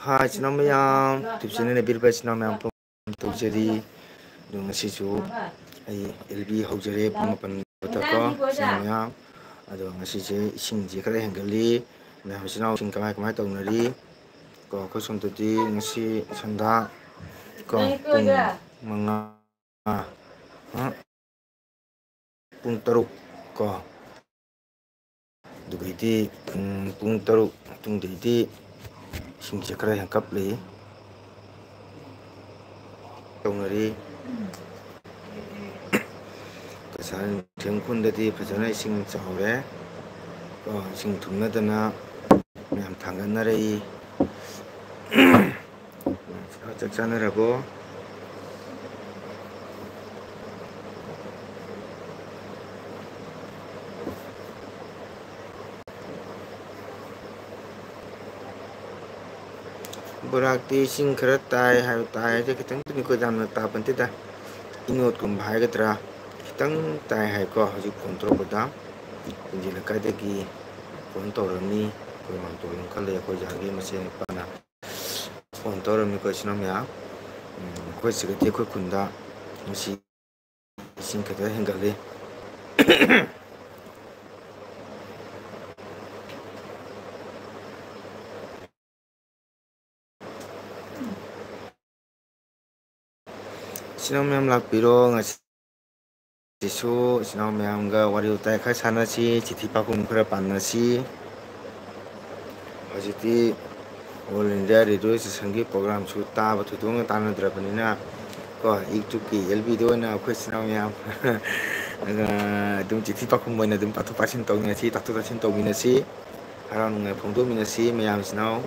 Hai chino mayam tipsine ne birba chino mayam pum tujeri dung ngasisu ai LB haujare pum pan batako chino mayam ado ngasise ising je kala hengali mayam chino sing kamai kamai tawnari ko ko somtoti ngasi sanda ko pung manga pung taruk ko dugiti pung taruk tung diti sing je kala hengkap li tawnari kasan jengkundati fajana ising chawre ko ising thumnadana mayam thanganarei chak chanarago Burakti sing khara tai je kitang tuni ko jam ta panti da inot kum bhai gatra kitang tai hai ko haju kontrol bada inji la kai de gi phone torani ko man to lung khale ko jagi masen pana phone torami ko sinom ya ko sigati ko kunda musi sing khara hengale sinom yam lakpiro ngasi Sisu sinom yam ga wari utai khai sanasi chithi pakum khara panasi hajiti All India Radio Sangi program su ta ba thudung ta na drapanina ko YouTube ki LB do na khoi sinom yam dum chithi pakum moina dum patu pasin tawni si tatu tasin tawmina si haran ngai phongdo mina si mayam sinau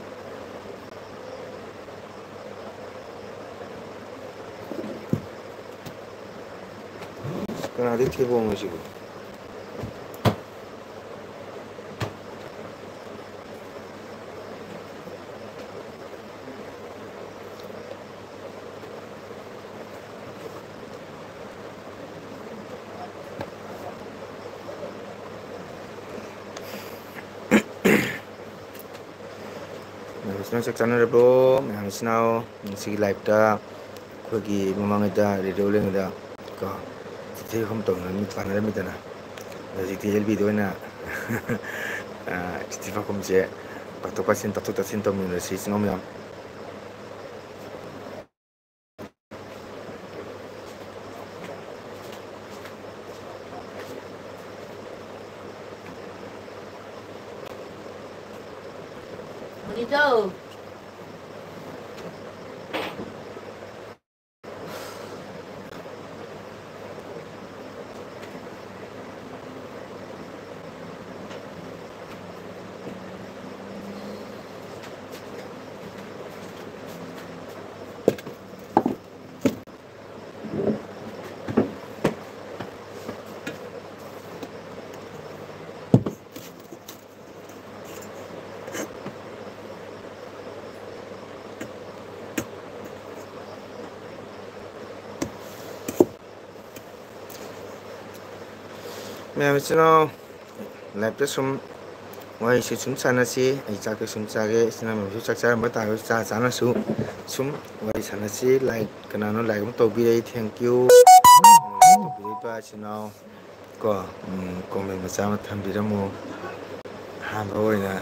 Kanadi thibo ngasigo sak chanarabo mayam sinau sigi live ta khogi mamangda radio lengda ko chithi khom tawna mi panara mi dana hajiti LB do na chithi pakum je patu pasin tatu tasin tawmina si sinom yam Begitu. mayam sinau live ta sum wai si sum sanasi ai chak sum chage sinam su chak char ma ta cha chana su sum wai sanasi like kanano like to bi rei thank you to bi pa sinau ko comment macha ma thambiramu hamba oina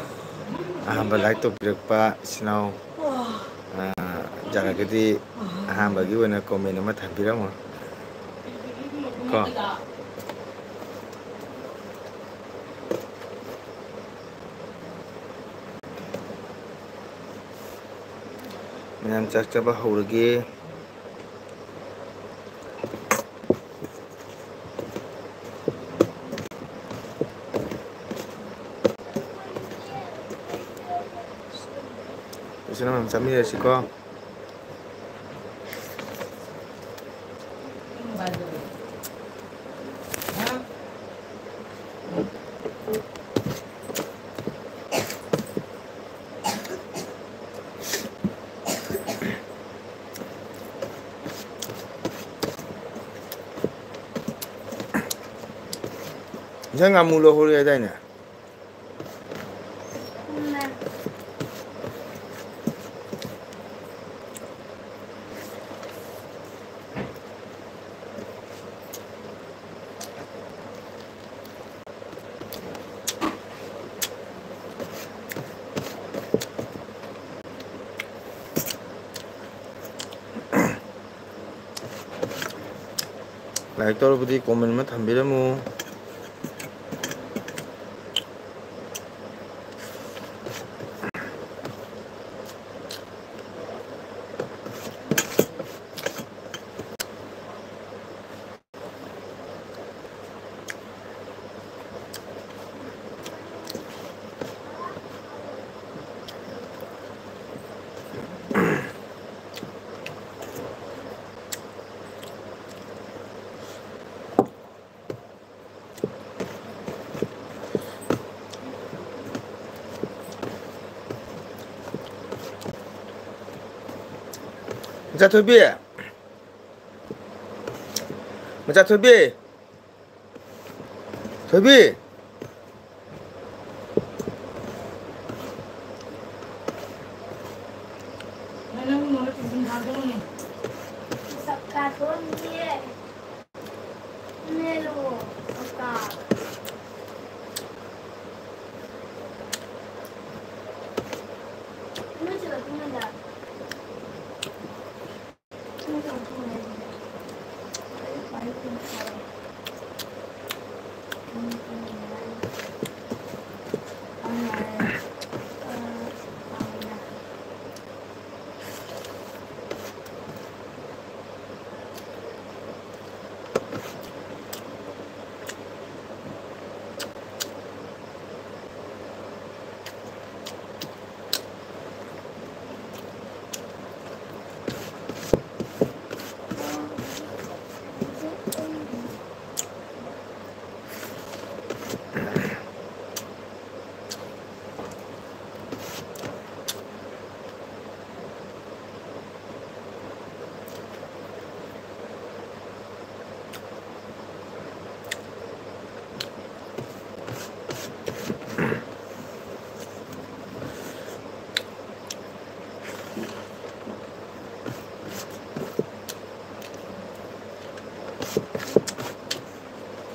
ahamba like to birakpa sinau jaragadi ahamba gi oina comment ma thambiramu ko mayam chak chaba haurage sinam samira siko Jangan mulu huri ada ni. Like ꯇꯧꯔꯕꯗꯤ comment ꯑꯃ ꯊꯝꯕꯤꯔꯝꯃꯨ. Machatobi, Machatobi, Tobi.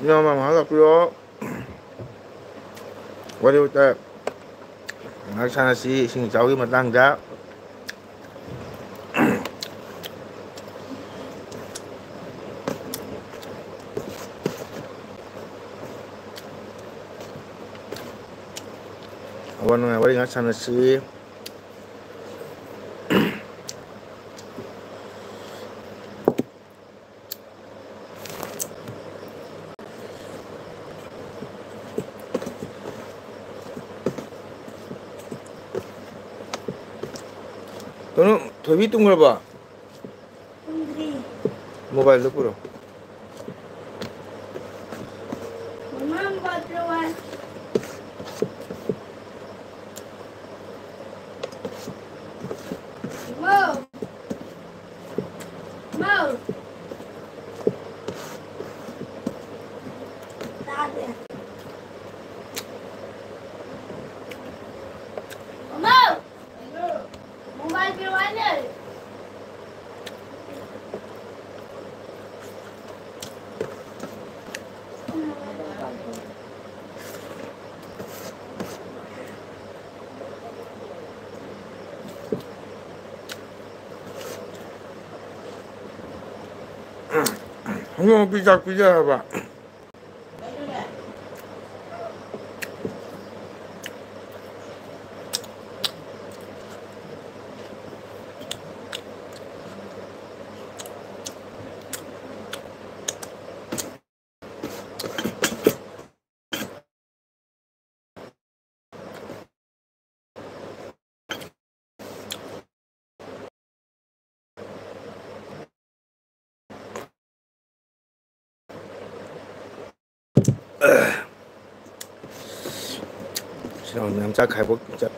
Nyama mahalakuyo. Wari uta ngaksanasi sing jawi matangda. Awan wari ngaksanasi. 너는 더 휘뚱 걸 봐. 모바일로 끌어. 한번 삐작삐작 해봐. 지금 남자 갈복자.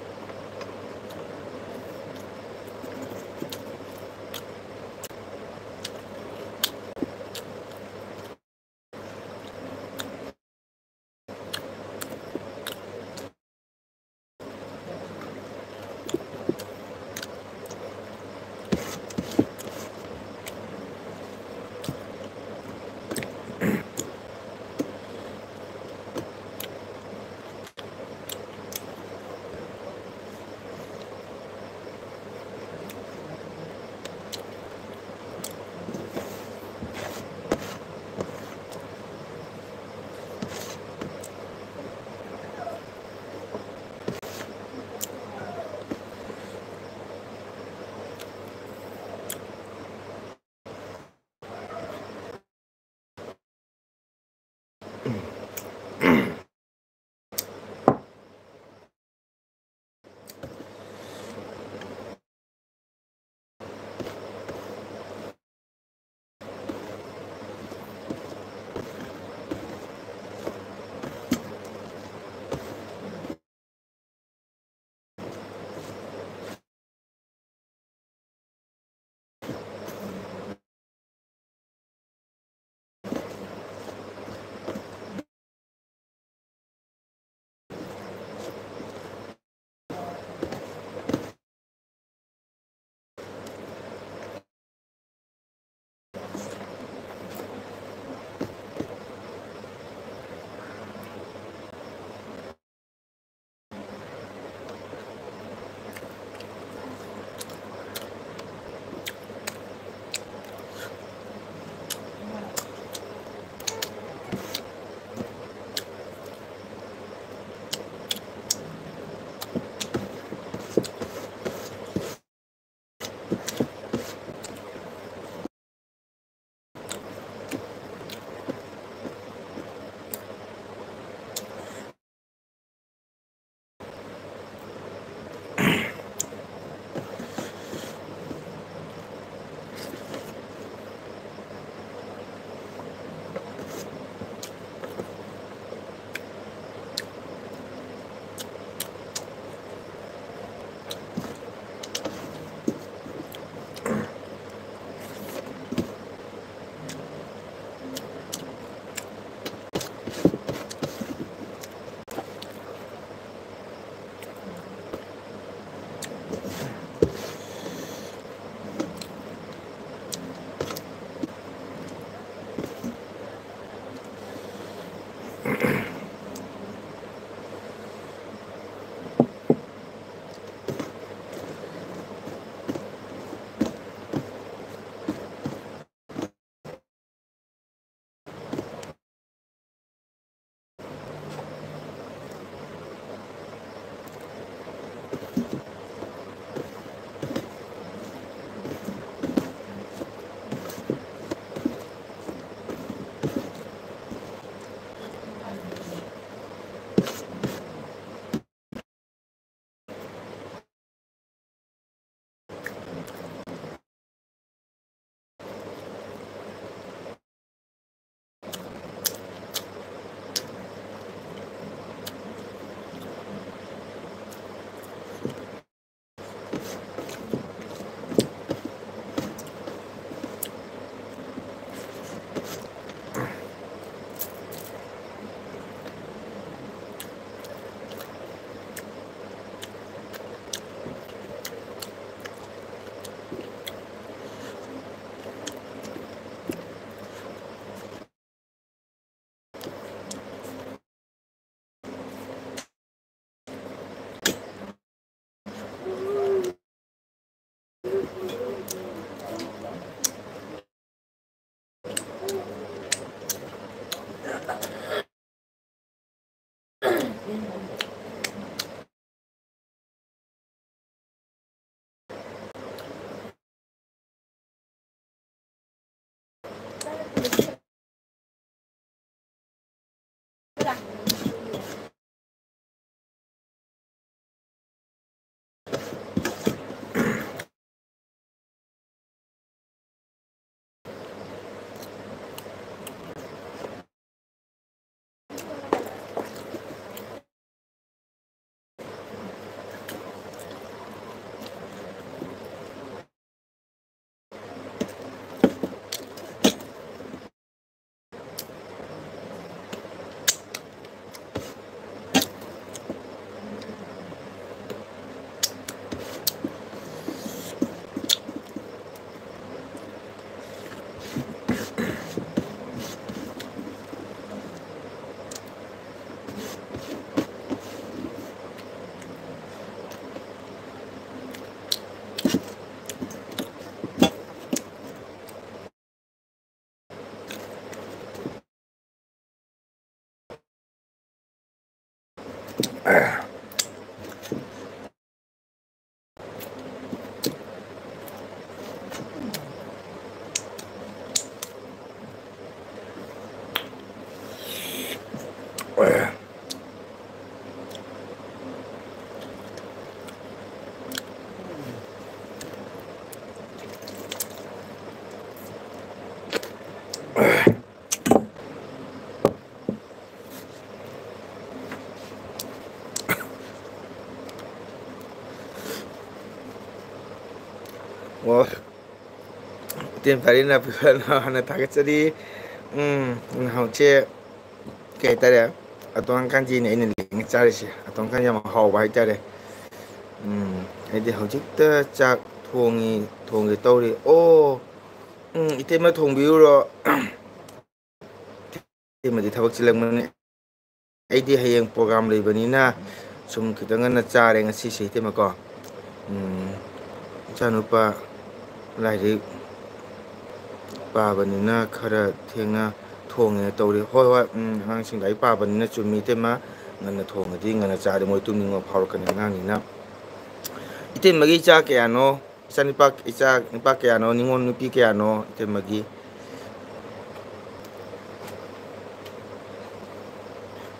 뭐 tiền phải đi là nó thằng cái đi hậu chế cái tay đấy ở toàn kanji này nên liền chơi gì ở toàn kanji mà hậu vậy chơi đấy cái gì hậu chức tới chắc thùng tàu đi ô 이때 뭐 동비우로 이때만 타박 질랑만 아이디 하영 프로그램 레이버니나 좀 그동안 짜랭 시시 이때만 거 자누파 라이리 빠바니나 카라 탱나 통에 떠리 호호 항상 라이 빠바니나 좀 이때만 ngana thongadi ngana chaade moi tumningo phawrkani nganina ite magi cha ke ano sanipa icha nipa ke ano ningon nupi ke ano ite magi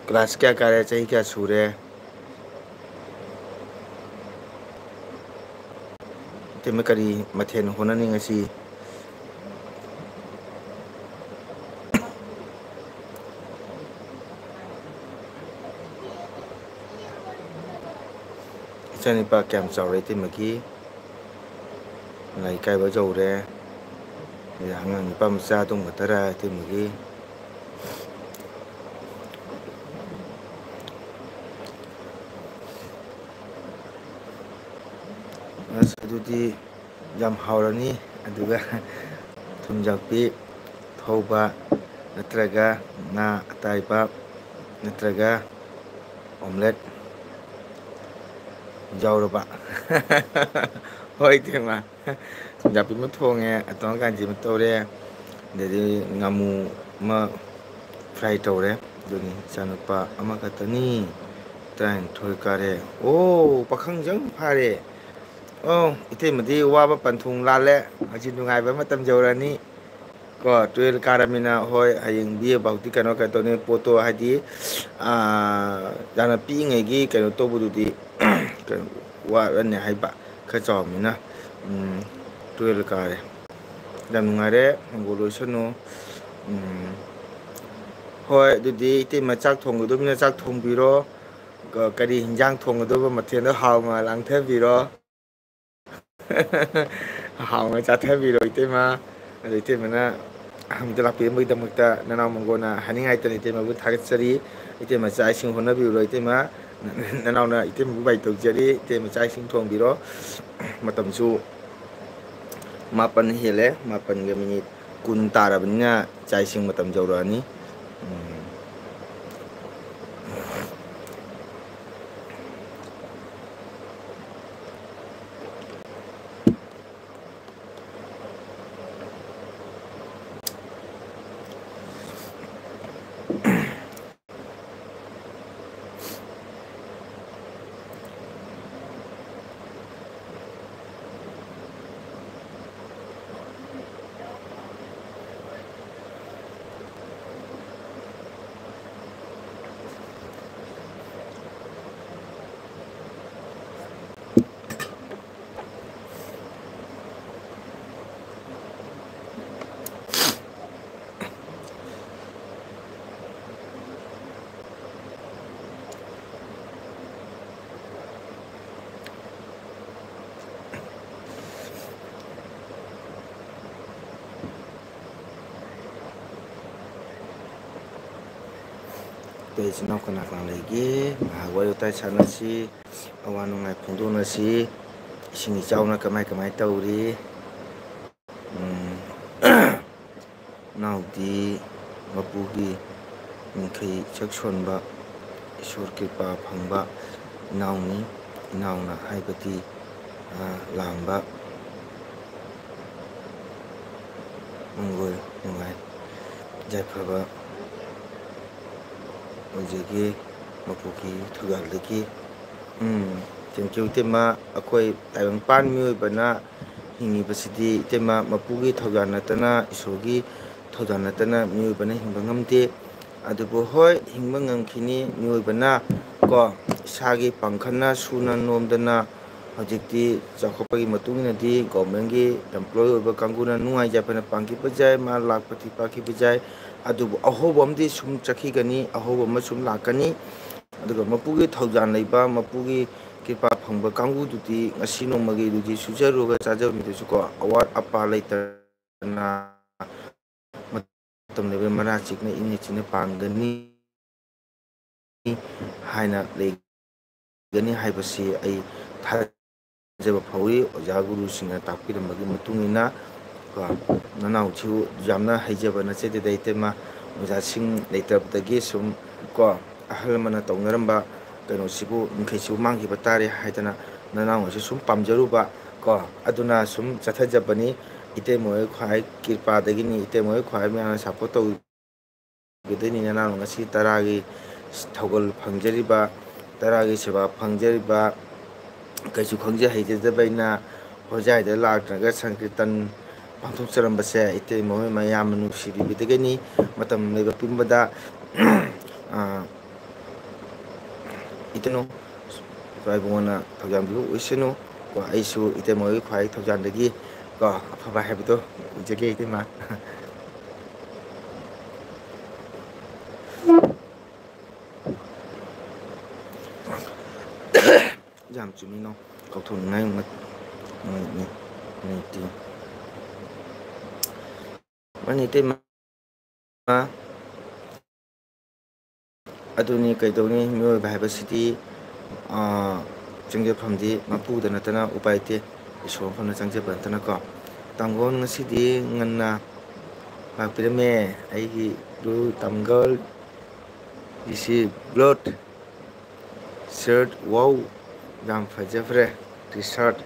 class क्या कार्य चाहिए क्या छूर है ते मैं करी मथे न होना नहीं ऐसी चने पा क्या हम चाव रहे थे मगी लाइक काय बजाव रहे यहाँ निपा मचा तुम बतरा थे मगी ꯑꯁ ꯑꯗꯨꯗꯤ ꯌꯥꯝ ꯍꯥꯎꯔꯅꯤ ꯑꯗꯨꯒ ꯊꯨꯝꯖꯥꯛꯄꯤ ꯊꯧꯕ ꯅꯠꯇ꯭ꯔꯒ ꯉꯥ ꯑꯇꯥꯏꯕ ꯅꯠꯇ꯭ꯔꯒ ꯑꯣꯝꯂꯦꯠ ꯌꯥꯎꯔꯕ ꯍꯣꯏ ꯏꯇꯩꯃ ꯊꯨꯝꯌꯥꯛꯄꯤ ꯑꯃ ꯊꯣꯡꯉꯦ ꯑꯇꯣꯉ ꯀꯥꯟꯁꯤ ꯑꯃ ꯇꯧꯔꯦ ꯑꯗꯩꯗꯤ ꯉꯥꯃꯨ ꯑꯃ ꯐ꯭ꯔꯥꯏ ꯇꯧꯔꯦ ꯑꯗꯨꯅꯤ ꯏꯆꯥꯅꯨꯄꯥ ꯑꯃꯈꯛꯇꯅꯤ 18 ꯀꯥꯔꯦ ꯑꯣ ꯄꯥꯈꯪꯖꯪ ꯐꯥꯔꯦ ꯑꯣ ꯏꯇꯩꯃꯗꯤ ꯋꯥꯕ ꯄꯟꯊꯨꯡ ꯂꯥꯜꯂꯦ ꯍꯧꯖꯤꯛ ꯅꯨꯡꯉꯥꯏꯕ ꯃꯇꯝ ꯌꯧꯔꯅꯤ ꯀꯣ 12 ꯀꯥꯔꯕꯃꯤꯅ ꯍꯣꯏ ꯍꯌꯦꯡ ꯕꯤꯑꯦꯐꯥꯎꯗꯤ ꯀꯩꯅꯣ ꯇꯧꯅꯤ ꯄꯣꯠꯇꯣ ꯍꯥꯏꯗꯤ ꯌꯥꯝꯅ ꯄꯤꯛꯏꯉꯩꯒꯤ ꯀꯩꯅꯣ ꯇꯧꯕꯗꯨꯗꯤ ꯋꯥꯔꯅꯤ ꯍꯥꯏꯕ ꯈꯔ ꯆꯥꯎꯕꯅꯤꯅ 12 ꯀꯥꯔꯦ ꯌꯥꯝ ꯅꯨꯡꯉꯥꯏꯔꯦ ꯅꯪꯒꯣꯜ ꯂꯣꯏꯁꯅꯨ ꯍꯣꯏ ꯑꯗꯨꯗꯤ ꯏꯇꯩꯃ ꯆꯥꯛ ꯊꯣꯡꯒꯗꯕꯅꯤꯅ ꯆꯥꯛ ꯊꯣꯡꯕꯤꯔꯣ ꯀꯔꯤ ꯍꯤꯟꯖꯥꯡ ꯊꯣꯡꯒꯗꯕ ꯃꯊꯦꯜꯗꯣ ꯍꯥꯎꯅ ꯂꯥꯡꯊꯕꯤꯔꯣ ꯍꯥꯎꯅ ꯆꯥꯊꯕꯤꯔꯣ ꯏꯇꯩꯃ ꯑꯗꯣ ꯏꯇꯩꯃꯅ ꯑꯍꯥꯟꯕꯗ ꯂꯥꯛꯄꯤꯔꯝꯕꯒꯤꯗꯃꯛꯇ ꯅꯅꯥꯎ ꯃꯉꯣꯟꯅ ꯍꯥꯏꯅꯤꯡꯉꯥꯏꯇꯅ ꯏꯇꯩꯃꯕꯨ ꯊꯥꯒꯠꯆꯔꯤ ꯏꯇꯩꯃ ꯆꯥꯛ ꯏꯁꯤꯡ ꯍꯣꯠꯅꯕꯤꯔꯨꯔꯣ ꯏꯇꯩꯃ ꯅꯅꯥꯎꯅ ꯏꯇꯩꯃꯕꯨ ꯕꯥꯏ ꯇꯧꯖꯔꯤ ꯏꯇꯩꯃ ꯆꯥꯛ ꯏꯁꯤꯡ ꯊꯣꯡꯕꯤꯔꯣ ꯃꯇꯝꯁꯨ 7 ꯍꯦꯜꯂꯦ 7ꯒ ꯃꯤꯅꯤꯠ 10 ꯇꯥꯔꯕꯅꯤꯅ ꯆꯥꯛ ꯏꯁꯤꯡ ꯃꯇꯝ ꯌꯧꯔꯛꯑꯅꯤ ꯑꯇꯩ ꯏꯆꯤꯟ ꯏꯅꯥꯎ ꯀꯅꯥ ꯀꯅꯥ ꯂꯩꯒꯦ ꯉꯥꯏꯍꯥꯛ ꯋꯥꯔꯤ ꯋꯥꯇꯥꯏ ꯁꯥꯟꯅꯁꯤ ꯑꯋꯥ ꯅꯨꯡꯉꯥꯏ ꯐꯣꯡꯗꯣꯛꯅꯁꯤ ꯏꯁꯤꯡ ꯏꯆꯥꯎꯅ ꯀꯃꯥꯏ ꯀꯃꯥꯏ ꯇꯧꯔꯤ ꯏꯅꯥꯎꯗꯤ ꯃꯄꯨꯒꯤ ꯅꯤꯡꯊꯤ ꯏꯆꯦꯛ ꯁꯣꯟꯕ ꯏꯁꯣꯔ ꯀ꯭ꯔꯤꯄꯥ ꯐꯪꯕ ꯏꯅꯥꯎꯅꯤ ꯏꯅꯥꯎꯅ ꯍꯥꯏꯕꯗꯤ ꯂꯥꯡꯕ ꯃꯪꯒꯣꯜ ꯅꯨꯡꯉꯥꯏ ꯌꯥꯏꯐꯕ ꯑꯣꯏꯖꯒꯦ ꯃꯄꯨꯒꯤ ꯊꯧꯖꯥꯜꯗꯒꯤ ꯊꯦꯡꯀ꯭ꯌꯨ ꯏꯇꯩꯃ ꯑꯩꯈꯣꯏ ꯇꯥꯏꯕꯪꯄꯥꯟ ꯃꯤꯑꯣꯏꯕꯅ ꯍꯤꯡꯉꯤꯕꯁꯤꯗꯤ ꯏꯇꯩꯃ ꯃꯄꯨꯒꯤ ꯊꯧꯖꯥꯜ ꯅꯠꯇꯅ ꯏꯁꯣꯔꯒꯤ ꯊꯧꯖꯥꯜ ꯅꯠꯇꯅ ꯃꯤꯑꯣꯏꯕꯅ ꯍꯤꯡꯕ ꯉꯝꯗꯦ ꯑꯗꯨꯕꯨ ꯍꯣꯏ ꯍꯤꯡꯕ ꯉꯝꯈꯤꯅꯤ ꯃꯤꯑꯣꯏꯕꯅ ꯀꯣ ꯏꯁꯥꯒꯤ ꯄꯥꯡꯈꯜꯅ ꯁꯨꯅ ꯅꯣꯝꯗꯅ ꯍꯧꯖꯤꯛꯇꯤ ꯆꯥꯎꯈꯠꯄꯒꯤ ꯃꯇꯨꯡ ꯏꯟꯅꯗꯤ ꯒꯣꯔꯃꯦꯟꯒꯤ ꯑꯦꯝꯄ꯭ꯂꯣꯏ ꯑꯣꯏꯕ ꯀꯥꯡꯕꯨꯅ ꯅꯨꯡꯉꯥꯏ ꯌꯥꯏꯐꯅ ꯄꯥꯡꯈꯤꯕ ꯌꯥꯏ ꯃꯥ ꯂꯥꯛꯄꯗꯤ ꯄꯥꯡꯈꯤꯕ ꯌꯥꯏ ꯑꯗꯨꯕꯨ ꯑꯍꯣꯕ ꯑꯃꯗꯤ ꯁꯨꯝ ꯆꯠꯈꯤꯒꯅꯤ ꯑꯍꯣꯕ ꯑꯃ ꯁꯨꯝ ꯂꯥꯛꯀꯅꯤ ꯑꯗꯨꯒ ꯃꯄꯨꯒꯤ ꯊꯧꯖꯥꯜ ꯂꯩꯕ ꯃꯄꯨꯒꯤ ꯀ꯭ꯔꯤꯄꯥ ꯐꯪꯕ ꯀꯥꯡꯕꯨꯗꯨꯗꯤ ꯉꯁꯤ ꯅꯣꯡꯃꯒꯤꯗꯨꯗꯤ ꯁꯨꯖꯔꯨꯔꯒ ꯆꯥꯖꯔꯨꯗꯨꯁꯨ ꯀꯣ ꯑꯋꯥꯠ ꯑꯄꯥ ꯂꯩꯇꯅ ꯃꯇꯝ ꯂꯩꯕ ꯃꯅꯥ ꯆꯤꯛꯅ ꯏꯪꯅ ꯆꯤꯛꯅ ꯄꯥꯡꯒꯅꯤ ꯍꯥꯏꯅ ꯂꯩꯒꯅꯤ ꯍꯥꯏꯕꯁꯤ ꯑꯩ ꯊꯥꯖꯕ ꯐꯥꯎꯏ ꯑꯣꯖꯥ ꯒꯨꯔꯨꯁꯤꯡꯅ ꯇꯥꯛꯄꯤꯔꯝꯕꯒꯤ ꯃꯇꯨꯡ ꯏꯟꯅ ꯅꯅꯥꯎꯁꯨ ꯌꯥꯝꯅ ꯍꯩꯖꯕ ꯅꯆꯦꯗꯦꯗ ꯏꯇꯩꯃ ꯑꯣꯖꯥꯁꯤꯡ ꯂꯩꯇꯕꯗꯒꯤ ꯁꯨꯝ ꯀꯣ ꯑꯍꯜ ꯂꯃꯟꯅ ꯇꯧꯅꯔꯝꯕ ꯀꯩꯅꯣꯁꯤꯕꯨ ꯅꯤꯡꯈꯩꯁꯤꯕꯨ ꯃꯥꯡꯈꯤꯕ ꯇꯥꯔꯦ ꯍꯥꯏꯗꯅ ꯅꯅꯥꯎꯅꯁꯨ ꯁꯨꯝ ꯄꯥꯝꯖꯔꯨꯕ ꯀꯣ ꯑꯗꯨꯅ ꯁꯨꯝ ꯆꯠꯊꯖꯕꯅꯤ ꯏꯇꯩꯃ ꯍꯣꯏ ꯈ꯭ꯋꯥꯏ ꯀ꯭ꯔꯤꯄꯥꯗꯒꯤꯅꯤ ꯏꯇꯩꯃ ꯍꯣꯏ ꯈ꯭ꯋꯥꯏ ꯃꯌꯥꯝꯅ ꯁꯞꯄꯣꯔꯠ ꯇꯧꯕꯤꯗꯣꯏꯅꯤ ꯅꯅꯥꯎꯅ ꯉꯁꯤ 10ꯒꯤ ꯊꯧꯒꯜ ꯐꯪꯖꯔꯤꯕ 10ꯒꯤ ꯁꯦꯕꯥ ꯐꯪꯖꯔꯤꯕ ꯀꯩꯁꯨ ꯈꯪꯖ ꯍꯩꯖꯗꯕ ꯑꯩꯅ ꯍꯣꯖꯥꯏꯗ ꯂꯥꯛꯇ꯭ꯔꯒ ꯁꯪꯀꯤꯔꯇꯟ ꯄꯥꯡꯊꯣꯛꯆꯔꯝꯕꯁꯦ ꯏꯇꯩꯃ ꯍꯣꯏ ꯃꯌꯥꯝꯅ ꯅꯨꯡꯁꯤꯕꯤꯕꯗꯒꯤꯅꯤ ꯃꯇꯝ ꯂꯩꯕ ꯄꯨꯟꯕꯗ ꯏꯇꯩꯅꯣ ꯏꯄꯥ ꯏꯕꯨꯡꯉꯣꯅ ꯊꯧꯖꯥꯟꯕꯤꯕ ꯑꯣꯏꯁꯅꯨ ꯀꯣ ꯑꯩꯁꯨ ꯏꯇꯩꯃꯒꯤ ꯈ꯭ꯋꯥꯏ ꯊꯧꯖꯥꯟꯗꯒꯤ ꯀꯣ ꯑꯐꯕ ꯍꯥꯏꯕꯗꯣ ꯑꯣꯏꯖꯒꯦ ꯏꯇꯩꯃ ꯌꯥꯝ ꯆꯨꯝꯃꯤꯅꯣ ꯀꯥꯎꯊꯣꯛꯅꯤꯡꯉꯥꯏ ꯂꯩꯇꯦ ꯃꯥꯅꯤ ꯏꯇꯩꯃ ꯑꯗꯨꯅꯤ ꯀꯩꯗꯧꯅꯤ ꯃꯤꯑꯣꯏꯕ ꯍꯥꯏꯕꯁꯤꯗꯤ ꯆꯪꯖꯐꯝꯗꯤ ꯃꯄꯨꯗ ꯅꯠꯇꯅ ꯎꯄꯥꯏ ꯂꯩꯇꯦ ꯏꯁꯣꯔ ꯃꯐꯝꯗ ꯆꯪꯖꯕ ꯅꯠꯇꯅꯀꯣ ꯇꯥꯡꯒꯣꯜ ꯉꯁꯤꯗꯤ ꯉꯟꯅ ꯂꯥꯛꯄꯤꯔꯝꯃꯦ ꯑꯩꯒꯤ ꯕ꯭ꯂꯨ ꯇꯝꯒꯜ ꯏꯁꯤ ꯕ꯭ꯂꯠ ꯁꯔꯠ ꯋꯥꯎ ꯌꯥꯝ ꯐꯖꯈ꯭ꯔꯦ T shirt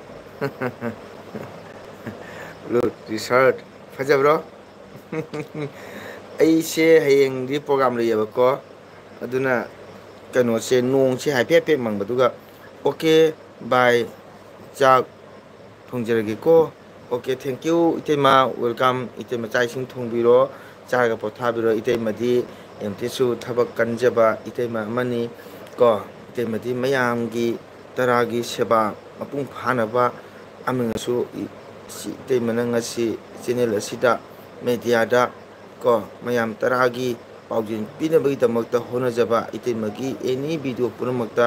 blue T shirt ꯐꯖꯕ꯭ꯔꯣ ꯑꯩꯁꯦ ꯍꯌꯦꯡꯗꯤ ꯄ꯭ꯔꯣꯒꯥꯝ ꯂꯩꯌꯦꯕꯀꯣ ꯑꯗꯨꯅ ꯀꯩꯅꯣꯁꯦ ꯅꯣꯡꯁꯦ ꯍꯥꯏꯐꯦꯠ ꯍꯥꯏꯐꯦꯠ ꯃꯪꯕꯗꯨꯒ ꯑꯣꯀꯦ ꯕꯥꯏ ꯆꯥꯛ ꯊꯣꯡꯖꯔꯒꯦꯀꯣ ꯑꯣꯀꯦ ꯊꯦꯡꯀ꯭ꯌꯨ ꯏꯇꯩꯃ ꯋꯦꯜꯀꯝ ꯏꯇꯩꯃ ꯆꯥꯛ ꯏꯁꯤꯡ ꯊꯣꯡꯕꯤꯔꯣ ꯆꯥꯔꯒ ꯄꯣꯊꯥꯕꯤꯔꯣ ꯏꯇꯩꯃꯗꯤ ꯌꯥꯝꯊꯤꯁꯨ ꯊꯕꯛ ꯀꯟꯖꯕ ꯏꯇꯩꯃ ꯑꯃꯅꯤ ꯀꯣ ꯏꯇꯩꯃꯗꯤ ꯃꯌꯥꯝꯒꯤ ꯇꯔꯥꯒꯤ ꯁꯦꯕꯥ ꯃꯄꯨꯡ ꯐꯥꯅꯕ ꯑꯃꯁꯨ ꯏꯇꯩꯃꯅ ꯉꯁꯤ ꯆꯦꯅꯦꯜ ꯑꯁꯤꯗ ꯃꯦꯗꯤꯌꯥꯗ ꯀꯣ ꯃꯌꯥꯝ ꯇꯔꯥꯒꯤ ꯄꯥꯎꯖꯦꯜ ꯄꯤꯅꯕꯒꯤꯗꯃꯛꯇ ꯍꯣꯠꯅꯖꯕ ꯏꯇꯩꯃꯒꯤ ꯑꯦꯅꯤ ꯚꯤꯗꯤꯑꯣ ꯄꯨꯝꯅꯃꯛꯇ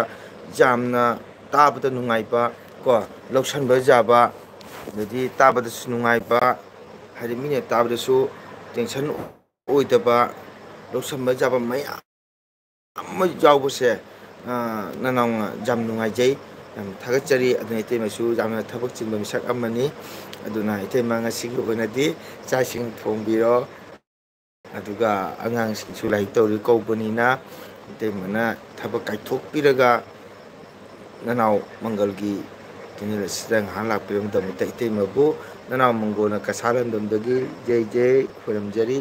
ꯌꯥꯝꯅ ꯇꯥꯕꯗ ꯅꯨꯡꯉꯥꯏꯕ ꯀꯣ ꯂꯧꯁꯟꯕ ꯌꯥꯕ ꯑꯗꯩꯗꯤ ꯇꯥꯕꯗꯁꯨ ꯅꯨꯡꯉꯥꯏꯕ ꯍꯥꯏꯗꯤ ꯃꯤꯅ ꯇꯥꯕꯗꯁꯨ ꯇꯦꯟꯁꯟ ꯑꯣꯏꯗꯕ ꯂꯧꯁꯟꯕ ꯌꯥꯕ ꯃꯌꯥꯝ ꯑꯃ ꯌꯥꯎꯕꯁꯦ ꯅꯅꯥꯎꯅ ꯌꯥꯝ ꯅꯨꯡꯉꯥꯏꯖꯩ ꯌꯥꯝ ꯊꯥꯒꯠꯆꯔꯤ ꯑꯗꯨꯅ ꯏꯇꯩꯃꯁꯨ ꯌꯥꯝꯅ ꯊꯕꯛ ꯆꯤꯟꯕ ꯃꯤꯁꯛ ꯑꯃꯅꯤ ꯑꯗꯨꯅ ꯏꯇꯩꯃ ꯉꯁꯤꯒꯤ ꯑꯣꯏꯅꯗꯤ ꯆꯥꯛ ꯏꯁꯤꯡ ꯊꯣꯡꯕꯤꯔꯣ ꯑꯗꯨꯒ ꯑꯉꯥꯡꯁꯤꯡꯁꯨ ꯂꯥꯏꯔꯤꯛ ꯇꯧꯔꯤ ꯀꯧꯕꯅꯤꯅ ꯏꯇꯩꯃꯅ ꯊꯕꯛ ꯀꯥꯏꯊꯣꯛꯄꯤꯔꯒ ꯅꯅꯥꯎ ꯃꯪꯒꯜꯒꯤ ꯆꯦꯅꯦꯜ ꯑꯁꯤꯗ ꯉꯥꯏꯍꯥꯛ ꯂꯥꯛꯄꯤꯔꯝꯕꯗꯃꯛꯇ ꯏꯇꯩꯃꯕꯨ ꯅꯅꯥꯎ ꯃꯪꯒꯣꯜꯅ ꯀꯁꯥꯔ ꯂꯝꯗꯝꯗꯒꯤ ꯖꯩ ꯖꯩ ꯈꯣꯏꯔꯝꯖꯔꯤ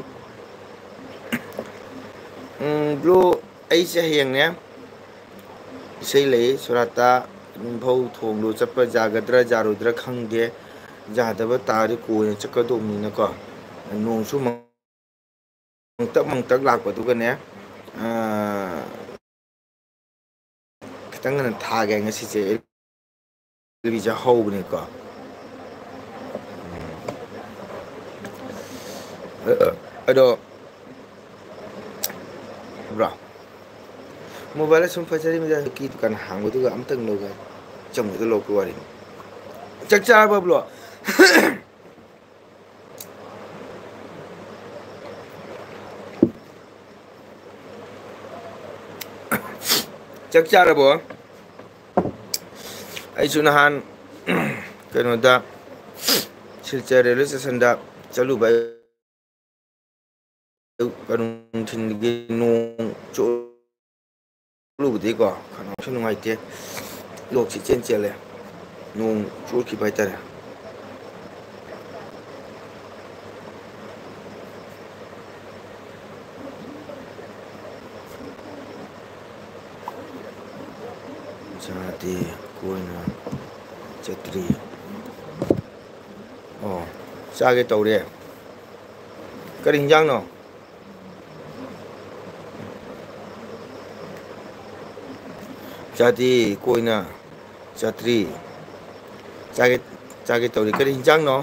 ꯕ꯭ꯂꯨ ꯑꯩꯁꯦ ꯍꯌꯦꯡꯅꯦ ꯏꯁꯩ ꯂꯩ ꯁꯣꯔꯥꯠꯇ ꯅꯤꯡꯐꯧ ꯊꯣꯡꯗꯣ ꯆꯠꯄ ꯌꯥꯒꯗ꯭ꯔꯥ ꯌꯥꯔꯣꯏꯗ꯭ꯔꯥ ꯈꯪꯗꯦ ꯌꯥꯗꯕ ꯇꯥꯔꯗꯤ ꯀꯣꯏꯅ ꯆꯠꯀꯗꯧꯕꯅꯤꯅꯀꯣ ꯅꯣꯡꯁꯨ ꯃꯪꯇꯛ ꯃꯪꯇꯛ ꯂꯥꯛꯄꯗꯨꯒꯅꯦ ꯈꯤꯇꯪ ꯉꯟꯅ ꯊꯥꯒꯦ ꯉꯁꯤꯁꯦ ꯑꯦꯜꯕꯤꯁꯦ ꯍꯧꯕꯅꯤꯀꯣ ꯑꯗꯣ ꯕ꯭ꯔꯣ ꯃꯣꯕꯥꯏꯜꯗ ꯁꯨꯝ ꯐꯖꯔꯤꯕ ꯀꯤ ꯗꯨꯀꯥꯟ ꯍꯥꯡꯕꯗꯨꯒ ꯑꯝꯇꯪ ꯂꯧꯒꯦ ꯆꯪꯕꯗ ꯂꯧꯔꯛꯄ ꯋꯥꯔꯤꯅꯤ ꯆꯥꯛ ꯆꯥꯔꯕ ꯕ꯭ꯂꯣ ꯆꯥꯛ ꯆꯥꯔꯕꯣ ꯑꯩꯁꯨ ꯅꯍꯥꯟ ꯀꯩꯅꯣꯗ ꯁꯤꯜꯆꯔ ꯔꯦꯜꯋꯦ ꯏꯁꯇꯦꯁꯟꯗ ꯆꯠꯂꯨꯕ ꯅꯨꯡꯊꯤꯟꯒꯤ ꯅꯣꯡ ꯆꯣꯠꯂꯨꯕꯗꯤꯀꯣ ꯈꯅꯥꯎꯁꯨ ꯅꯨꯡꯉꯥꯏꯇꯦ ꯂꯣꯛꯁꯤ ꯏꯆꯦꯟ ꯆꯦꯜꯂꯦ ꯅꯣꯡ ꯆꯣꯠꯈꯤꯕ ꯍꯥꯏꯇꯥꯔꯦ ꯆꯥꯗꯦ ꯀꯣꯏꯅ ꯆꯠꯇ꯭ꯔꯤ ꯑꯣ ꯆꯥꯒꯦ ꯇꯧꯔꯦ ꯀꯔꯤ ꯍꯤꯟꯖꯥꯡꯅꯣ ꯆꯥꯗꯦ ꯀꯣꯏꯅ ꯆꯠꯇ꯭ꯔꯤ ꯆꯥꯒꯦ ꯇꯧꯔꯤ ꯀꯔꯤ ꯍꯤꯟꯖꯥꯡꯅꯣ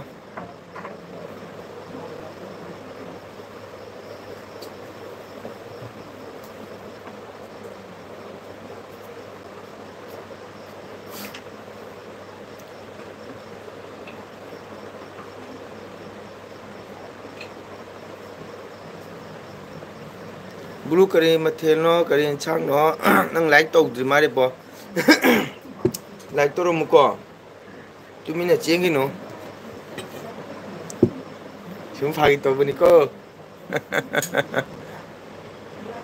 ꯕ꯭ꯂꯨ ꯀꯔꯤ ꯃꯊꯦꯜꯅꯣ ꯀꯔꯤ ꯌꯦꯟꯁꯥꯡꯅꯣ ꯅꯪ ꯂꯥꯏꯛ ꯇꯧꯗ꯭ꯔꯤ ꯃꯥꯜꯂꯦꯕꯣ ꯂꯥꯏꯛ ꯇꯧꯔꯝꯃꯨꯀꯣ ꯇꯨꯃꯤꯟꯅ ꯆꯦꯟꯒꯤꯅꯨ ꯁꯨꯝ ꯐꯥꯒꯤ ꯇꯧꯕꯅꯤꯀꯣ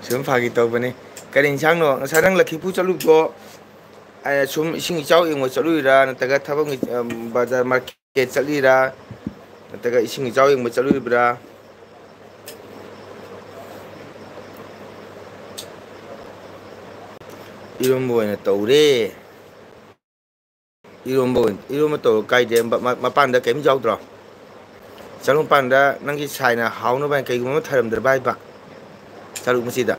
ꯁꯨꯝ ꯐꯥꯒꯤ ꯇꯧꯕꯅꯤ ꯀꯔꯤ ꯌꯦꯟꯁꯥꯡꯅꯣ ꯉꯁꯥꯏ ꯅꯪ ꯂꯛꯈꯤꯄꯨ ꯆꯠꯂꯨꯕꯗꯣ ꯁꯨꯝ ꯏꯁꯤꯡ ꯏꯆꯥꯎ ꯌꯦꯡꯕ ꯆꯠꯂꯨꯏꯔꯥ ꯅꯠꯇ꯭ꯔꯒ ꯊꯕꯛ ꯕꯖꯥꯔ ꯃꯥꯔꯀꯦꯠ ꯆꯠꯂꯤꯔꯥ ꯅꯠꯇ꯭ꯔꯒ ꯏꯁꯤꯡ ꯏꯆꯥꯎ ꯌꯦꯡꯕ ꯆꯠꯂꯨꯔꯤꯕ꯭ꯔꯥ ꯏꯔꯣꯝꯕ ꯑꯣꯏꯅ ꯇꯧꯔꯦ ꯏꯔꯣꯝꯕ ꯇꯧꯔ ꯀꯥꯏꯗꯦ ꯃꯄꯥꯟꯗ ꯀꯔꯤꯝ ꯌꯥꯎꯗ꯭ꯔꯣ ꯆꯔꯨꯛꯄꯥꯟꯗ ꯅꯪꯒꯤ ꯁꯥꯏꯅ ꯍꯥꯎꯅꯕ ꯍꯥꯏꯅ ꯀꯩꯒꯨꯝꯕ ꯑꯃ ꯊꯔꯝꯗ꯭ꯔꯕ ꯍꯥꯏꯕ ꯆꯔꯨꯛ ꯃꯆꯤꯗ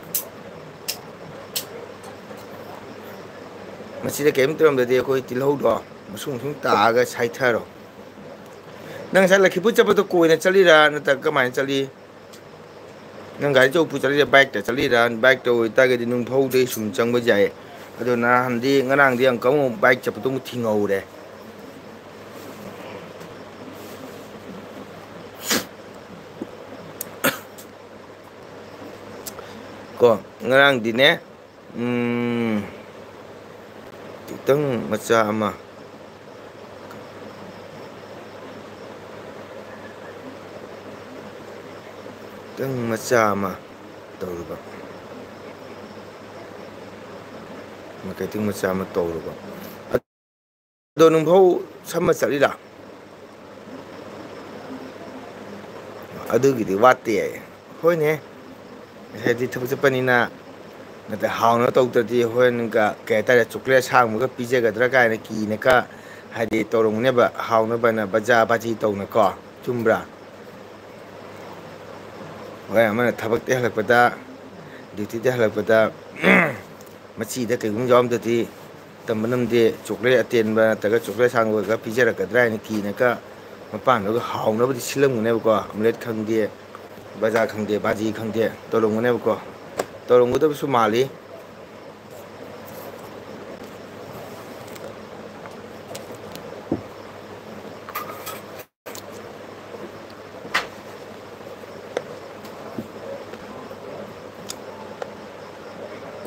ꯃꯁꯤꯗ ꯀꯔꯤꯝ ꯇꯧꯔꯝꯗ꯭ꯔꯗꯤ ꯑꯩꯈꯣꯏ ꯇꯤꯜꯍꯧꯗꯣ ꯃꯁꯨꯡ ꯃꯁꯨꯡ ꯇꯥꯛꯑꯒ ꯁꯥꯏꯊꯔꯣ ꯅꯪ ꯉꯁꯥꯏ ꯂꯛꯈꯤꯄꯨ ꯆꯠꯄꯗꯣ ꯀꯣꯏꯅ ꯆꯠꯂꯤꯔꯥ ꯅꯠꯇ꯭ꯔꯒ ꯀꯃꯥꯏꯅ ꯆꯠꯂꯤ ꯅꯪ ꯒꯥꯔꯤ ꯑꯆꯧꯕ ꯄꯨ ꯆꯠꯂꯤꯔ ꯕꯥꯏꯛꯇ ꯆꯠꯂꯤꯔ ꯕꯥꯏꯛꯇ ꯑꯣꯏꯇꯥꯔꯒꯗꯤ ꯅꯨꯡꯐꯧꯗꯩ ꯁꯨꯝ ꯆꯪꯕ ꯌꯥꯏ ꯑꯗꯣ ꯅꯍꯥꯟꯗꯤ ꯉꯔꯥꯡꯗꯤ ꯑꯃꯨꯛꯀ ꯑꯃꯨꯛ ꯕꯥꯏꯛ ꯆꯠꯄꯗꯣ ꯑꯃꯨꯛ ꯊꯤꯡꯍꯧꯔꯦ ꯀꯣ ꯉꯔꯥꯡꯗꯤꯅꯦ ꯇꯪ ꯃꯆꯥ ꯑꯃ ꯇꯪ ꯃꯆꯥ ꯑꯃ ꯇꯧꯔꯨꯕ ꯃꯥꯔꯀꯦꯇꯤꯡ ꯃꯆꯥ ꯑꯃ ꯇꯧꯔꯨꯕ ꯑꯗꯣ ꯅꯨꯡꯐꯧ ꯁꯝꯃ ꯆꯠꯂꯤꯔꯥ ꯑꯗꯨꯒꯤꯗꯤ ꯋꯥꯠꯇꯦ ꯍꯣꯏꯅꯦ ꯍꯥꯏꯗꯤ ꯊꯕꯛ ꯆꯠꯄꯅꯤꯅ ꯅꯠꯇꯦ ꯍꯥꯎꯅ ꯇꯧꯗ꯭ꯔꯗꯤ ꯍꯣꯔꯦꯟꯒ ꯀꯩ ꯍꯥꯏꯇꯥꯔꯦ ꯆꯣꯀ꯭ꯂꯦꯠ ꯑꯁꯥꯡꯕꯒ ꯄꯤꯖꯒꯗ꯭ꯔꯥ ꯀꯥꯏꯅ ꯀꯤꯅꯀ ꯍꯥꯏꯗꯤ ꯇꯧꯔꯝꯒꯅꯦꯕ ꯍꯥꯎꯅꯕꯅ ꯕꯖꯥ ꯕꯥꯖꯤ ꯇꯧꯅꯀꯣ ꯆꯨꯝꯕ꯭ꯔꯥ ꯍꯣꯏ ꯑꯃꯅ ꯊꯕꯛꯇ ꯍꯜꯂꯛꯄꯗ ꯗ꯭ꯌꯨꯇꯤꯗ ꯍꯜꯂꯛꯄꯗ ꯃꯆꯤꯗ ꯀꯩꯒꯨꯝꯕ ꯌꯥꯎꯔꯝꯗꯗꯤ ꯇꯝꯕ ꯉꯝꯗꯦ ꯆꯣꯀ꯭ꯂꯦꯠ ꯑꯇꯦꯟꯕ ꯅꯠꯇ꯭ꯔꯒ ꯆꯣꯀ꯭ꯂꯦꯠ ꯑꯁꯥꯡꯕꯒ ꯄꯤꯖꯔꯛꯀꯗ꯭ꯔꯥ ꯍꯥꯏꯅ ꯀꯤꯅꯒ ꯃꯄꯥꯟꯗꯒ ꯍꯥꯎꯅꯕꯗꯤ ꯁꯤꯜꯂꯝꯒꯅꯦꯕꯀꯣ ꯑꯝꯂꯦꯠ ꯈꯪꯗꯦ ꯕꯖꯥꯔ ꯈꯪꯗꯦ ꯕꯥꯖꯤ ꯈꯪꯗꯦ ꯇꯧꯔꯝꯒꯅꯦꯕꯀꯣ ꯇꯧꯔꯝꯒꯗꯕꯁꯨ ꯃꯥꯜꯂꯤ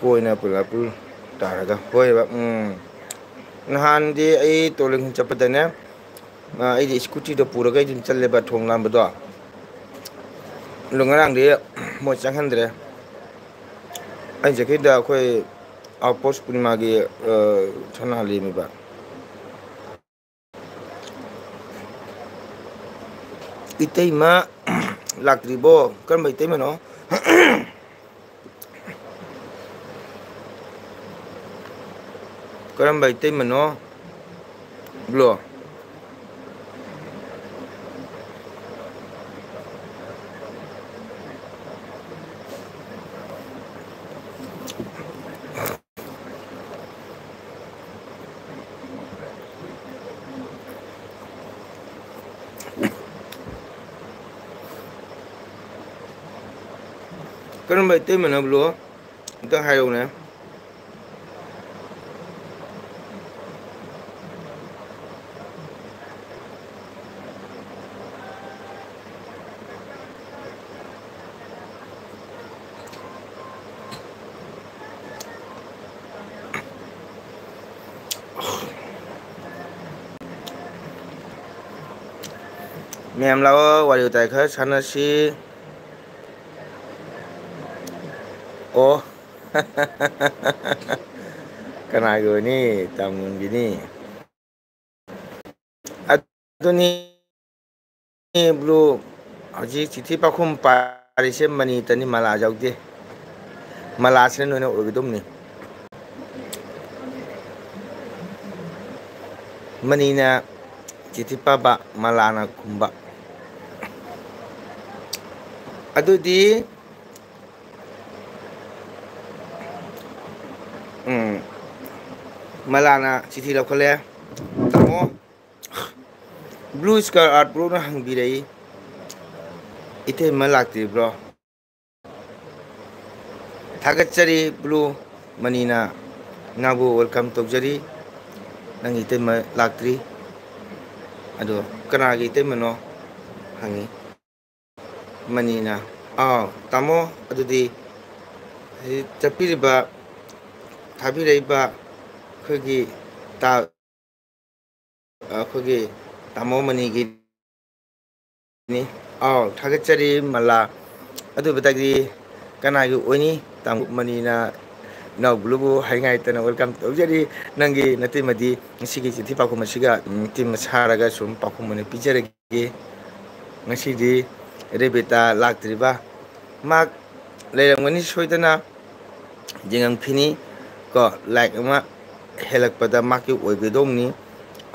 ꯀꯣꯏꯅ ꯄꯨꯂꯞꯄꯨ ꯇꯥꯔꯒ ꯍꯣꯏꯕ ꯅꯍꯥꯟꯗꯤ ꯑꯩ ꯇꯣꯂꯤꯡ ꯆꯠꯄꯗꯅꯦ ꯑꯩꯗꯤ ꯏꯁꯀꯨꯇꯤꯗꯣ ꯄꯨꯔꯒ ꯑꯩ ꯑꯗꯨꯝ ꯆꯠꯂꯦꯕ ꯊꯣꯡ ꯂꯥꯟꯕꯗꯣ ꯑꯗꯣ ꯉꯔꯥꯡꯗꯤ ꯃꯣꯏ ꯆꯪꯍꯟꯗ꯭ꯔꯦ ꯑꯩꯅ ꯆꯠꯈꯤꯗ ꯑꯩꯈꯣꯏ ꯑꯥꯎꯠꯄꯣꯁ ꯄꯨꯔꯅꯤꯃꯥꯒꯤ ꯁꯅꯥ ꯂꯦꯝꯃꯤꯕ ꯏꯇꯩꯃ ꯂꯥꯛꯇ꯭ꯔꯤꯕꯣ ꯀꯔꯝꯕ ꯏꯇꯩꯃꯅꯣ ꯀꯔꯝꯕ ꯏꯇꯩꯃꯅꯣ ꯕ꯭ꯂꯣ ꯀꯔꯝꯕ ꯏꯇꯩꯃꯅꯣ ꯕ꯭ꯂꯣ ꯑꯝꯇ ꯍꯥꯏꯔꯛꯎꯅꯦ ꯃꯌꯥꯝ ꯂꯥꯛꯑꯣ ꯋꯥꯔꯤ ꯋꯥꯇꯥꯏ ꯈꯔ ꯁꯥꯟꯅꯁꯤ ꯑꯣ ꯀꯅꯥꯒꯤ ꯑꯣꯏꯅꯤ ꯇꯥꯃꯣꯒꯤꯅꯤ ꯑꯗꯨꯅꯤ ꯕ꯭ꯂꯨ ꯍꯧꯖꯤꯛ ꯆꯤꯊꯤ ꯄꯥꯎꯈꯨꯝ ꯄꯥꯔꯤꯁꯦ ꯃꯅꯤꯇꯅꯤ ꯃꯂꯥ ꯌꯥꯎꯗꯦ ꯃꯂꯥꯁꯤꯅ ꯅꯣꯏꯅ ꯑꯣꯏꯒꯗꯧꯅꯤ ꯃꯅꯤꯅ ꯆꯤꯊꯤ ꯄꯥꯕ ꯃꯂꯥꯅ ꯈꯨꯝꯕ ꯑꯗꯨꯗꯤ ꯃꯂꯥꯅ ꯆꯤꯊꯤ ꯂꯧꯈꯠꯂꯦ ꯇꯥꯃꯣ ꯕ꯭ꯂꯨ ꯏꯁꯀꯥꯔ ꯑꯥꯔꯠ ꯕ꯭ꯂꯣꯛꯅ ꯍꯪꯕꯤꯔꯛꯏ ꯏꯇꯩꯃ ꯂꯥꯛꯇ꯭ꯔꯤꯕ꯭ꯔꯣ ꯊꯥꯒꯠꯆꯔꯤ ꯕ꯭ꯂꯨ ꯃꯅꯤꯅ ꯅꯪꯕꯨ ꯋꯦꯜꯀꯝ ꯇꯧꯖꯔꯤ ꯅꯪꯒꯤ ꯏꯇꯩꯃ ꯂꯥꯛꯇ꯭ꯔꯤ ꯑꯗꯣ ꯀꯅꯥꯒꯤ ꯏꯇꯩꯃꯅꯣ ꯍꯪꯉꯤ ꯃꯅꯤꯅ ꯑꯥꯎ ꯇꯥꯃꯣ ꯑꯗꯨꯗꯤ ꯆꯠꯄꯤꯔꯤꯕ ꯊꯥꯕꯤꯔꯛꯏꯕ ꯑꯩꯈꯣꯏꯒꯤ ꯑꯩꯈꯣꯏꯒꯤ ꯇꯥꯃꯣ ꯃꯅꯤꯒꯤ ꯑꯥꯎ ꯊꯥꯒꯠꯆꯔꯤ ꯃꯂꯥ ꯑꯗꯨꯕꯗꯒꯤ ꯀꯅꯥꯒꯤ ꯑꯣꯏꯅꯤ ꯇꯥꯡꯂꯨꯞ ꯃꯅꯤꯅ ꯏꯅꯥꯎꯕ꯭ꯂꯨꯕꯨ ꯍꯥꯏꯉꯥꯏꯇꯅ ꯋꯦꯜꯀꯝ ꯇꯧꯖꯔꯤ ꯅꯪꯒꯤ ꯅꯇꯩꯃꯗꯤ ꯉꯁꯤꯒꯤ ꯆꯤꯊꯤ ꯄꯥꯎꯈꯨꯝ ꯑꯁꯤꯒ ꯇꯤꯝ ꯁꯥꯔꯒ ꯁꯨꯝ ꯄꯥꯎꯈꯨꯝ ꯑꯣꯏꯅ ꯄꯤꯖꯔꯒꯦ ꯉꯁꯤꯗꯤ ꯔꯦꯕꯤꯇꯥ ꯂꯥꯛꯇ꯭ꯔꯤꯕ ꯃꯍꯥꯛ ꯂꯩꯔꯝꯒꯅꯤ ꯁꯣꯏꯗꯅ ꯌꯦꯡꯉꯝꯈꯤꯅꯤ ꯀꯣ ꯂꯥꯏꯛ ꯑꯃ ꯍꯦꯜꯂꯛꯄꯗ ꯃꯍꯥꯛꯀꯤ ꯑꯣꯏꯒꯗꯧꯅꯤ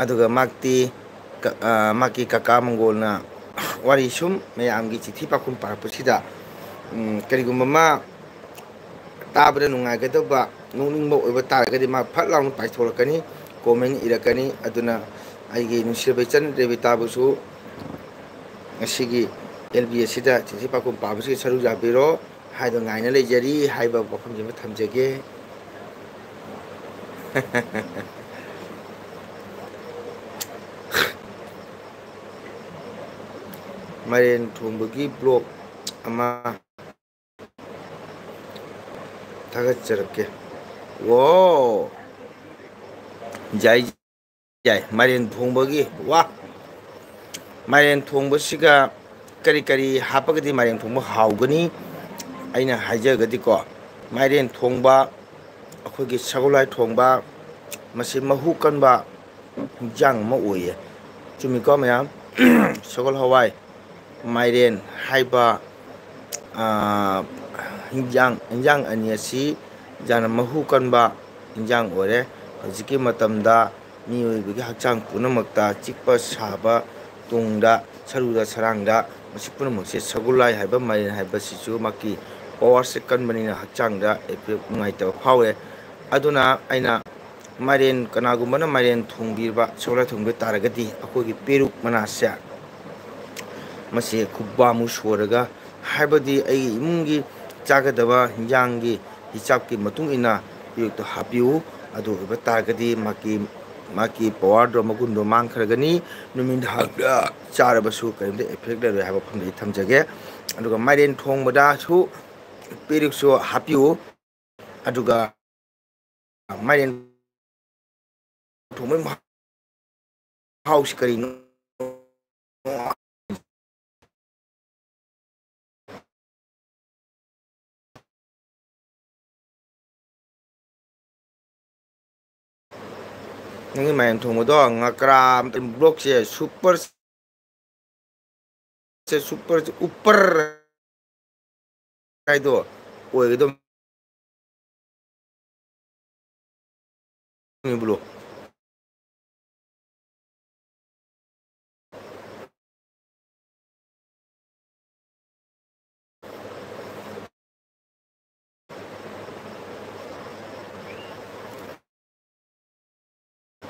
ꯑꯗꯨꯒ ꯃꯍꯥꯛꯀꯤ ꯀꯀꯥ ꯃꯪꯒꯣꯜꯅ ꯋꯥꯔꯤ ꯁꯨꯝ ꯃꯌꯥꯝꯒꯤ ꯆꯤꯊꯤ ꯄꯥꯎꯈꯨꯝ ꯄꯥꯔꯛꯄꯁꯤꯗ ꯀꯔꯤꯒꯨꯝꯕ ꯑꯃ ꯇꯥꯕꯗ ꯅꯨꯡꯉꯥꯏꯒꯗꯧꯕ ꯅꯣꯛꯅꯤꯡꯕ ꯑꯣꯏꯕ ꯇꯥꯔꯒꯗꯤ ꯃꯥ ꯐꯠ ꯂꯥꯎꯅ ꯄꯥꯏꯊꯣꯔꯛꯀꯅꯤ ꯀꯣꯃꯦꯟ ꯏꯔꯛꯀꯅꯤ ꯑꯗꯨꯅ ꯑꯩꯒꯤ ꯅꯨꯡꯁꯤꯔꯕ ꯏꯆꯟ ꯔꯦꯕꯤꯇꯥꯕꯨꯁꯨ ꯉꯁꯤꯒꯤ ꯑꯦꯜ ꯕꯤ ꯑꯁꯤꯗ ꯆꯤꯊꯤ ꯄꯥꯎꯈꯨꯝ ꯄꯥꯕꯁꯤꯒꯤ ꯁꯔꯨꯛ ꯌꯥꯕꯤꯔꯣ ꯍꯥꯏꯗꯣ ꯉꯥꯏꯅ ꯂꯩꯖꯔꯤ ꯍꯥꯏꯕ ꯋꯥꯐꯝꯁꯤꯃ ꯊꯝꯖꯒꯦ ꯃꯥꯏꯔꯦꯟ ꯊꯣꯡꯕꯒꯤ ꯕ꯭ꯂꯣꯛ ꯑꯃ ꯊꯥꯒꯠꯆꯔꯛꯀꯦ ꯋꯥꯎ ꯌꯥꯏ ꯌꯥꯏ ꯃꯥꯏꯔꯦꯟ ꯊꯣꯡꯕꯒꯤ ꯋꯥ ꯃꯥꯏꯔꯦꯟ ꯊꯣꯡꯕꯁꯤꯒ ꯀꯔꯤ ꯀꯔꯤ ꯍꯥꯞꯄꯒꯗꯤ ꯃꯥꯏꯔꯦꯟ ꯊꯣꯡꯕ ꯍꯥꯎꯒꯅꯤ ꯑꯩꯅ ꯍꯥꯏꯖꯔꯒꯗꯤꯀꯣ ꯃꯥꯏꯔꯦꯟ ꯊꯣꯡꯕ ꯑꯩꯈꯣꯏꯒꯤ ꯁꯒꯣꯜꯍꯋꯥꯏ ꯊꯣꯡꯕ ꯃꯁꯤ ꯃꯍꯨ ꯀꯟꯕ ꯍꯤꯟꯖꯥꯡ ꯑꯃ ꯑꯣꯏꯌꯦ ꯆꯨꯝꯃꯤꯀꯣ ꯃꯌꯥꯝ ꯁꯒꯣꯜ ꯍꯋꯥꯏ ꯃꯥꯏꯔꯦꯟ ꯍꯥꯏꯕ ꯏꯟꯖꯥꯡ ꯑꯅꯤ ꯑꯁꯤ ꯌꯥꯝꯅ ꯃꯍꯨ ꯀꯟꯕ ꯏꯟꯖꯥꯡ ꯑꯣꯏꯔꯦ ꯍꯧꯖꯤꯛꯀꯤ ꯃꯇꯝꯗ ꯃꯤꯑꯣꯏꯕꯒꯤ ꯍꯛꯆꯥꯡ ꯄꯨꯝꯅꯃꯛꯇ ꯆꯤꯛꯄ ꯁꯥꯕ ꯇꯨꯡꯗ ꯁꯔꯨꯗ ꯁꯔꯥꯡꯗ ꯃꯁꯤ ꯄꯨꯝꯅꯃꯛꯁꯦ ꯁꯒꯣꯜꯂꯥꯏ ꯍꯥꯏꯕ ꯃꯥꯏꯔꯦꯟ ꯍꯥꯏꯕꯁꯤꯁꯨ ꯃꯍꯥꯛꯀꯤ ꯄꯋꯥꯔꯁꯦ ꯀꯟꯕꯅꯤꯅ ꯍꯛꯆꯥꯡꯗ ꯅꯨꯡꯉꯥꯏꯇꯕ ꯐꯥꯎꯋꯦ ꯑꯗꯨꯅ ꯑꯩꯅ ꯃꯥꯏꯔꯦꯟ ꯀꯅꯥꯒꯨꯝꯕꯅ ꯃꯥꯏꯔꯦꯟ ꯊꯣꯡꯕꯤꯕ ꯁꯒꯣꯜꯍꯋꯥꯏ ꯊꯣꯡꯕꯤꯕ ꯇꯥꯔꯒꯗꯤ ꯑꯩꯈꯣꯏꯒꯤ ꯄꯦꯔꯨꯛ ꯃꯅꯥꯁꯦ ꯃꯁꯤ ꯈꯨꯕꯥꯃꯨꯛ ꯁꯣꯏꯔꯒ ꯍꯥꯏꯕꯗꯤ ꯑꯩꯒꯤ ꯏꯃꯨꯡꯒꯤ ꯆꯥꯒꯗꯕ ꯍꯤꯟꯖꯥꯡꯒꯤ ꯍꯤꯆꯥꯛꯀꯤ ꯃꯇꯨꯡ ꯏꯟꯅ ꯄꯦꯔꯨꯛꯇꯣ ꯍꯥꯞꯄꯤꯌꯨ ꯑꯗꯨ ꯑꯣꯏꯕ ꯇꯥꯔꯒꯗꯤ ꯃꯥꯒꯤ ꯄꯋꯥꯔꯗꯣ ꯃꯒꯨꯟꯗꯣ ꯃꯥꯡꯈ꯭ꯔꯒꯅꯤ ꯅꯨꯃꯤꯗꯥꯡꯗ ꯆꯥꯔꯕꯁꯨ ꯀꯔꯤꯝꯇ ꯑꯦꯐꯦꯛ ꯂꯩꯔꯣꯏ ꯍꯥꯏꯕ ꯋꯥꯐꯝꯗꯤ ꯊꯝꯖꯒꯦ ꯑꯗꯨꯒ ꯃꯥꯏꯔꯦꯟ ꯊꯣꯡꯕꯗꯁꯨ ꯄꯦꯔꯨꯛꯁꯨ ꯍꯥꯞꯄꯤꯌꯨ ꯑꯗꯨꯒ ꯃꯥꯏꯔꯦꯟ ꯊꯣꯡꯕꯒꯤ ꯃꯍꯥꯎꯁꯤ ꯀꯔꯤꯅꯣ ꯅꯪꯒꯤ ꯃꯥꯏꯔꯦꯟ ꯊꯣꯡꯕꯗꯣ ꯉꯀ꯭ꯔꯥ ꯕ꯭ꯂꯣꯛꯁꯦ ꯁꯨꯄꯔ ꯎꯞꯄꯔ ꯍꯥꯏꯗꯣ ꯑꯣꯏꯒꯗꯕ ꯕ꯭ꯂꯣꯛ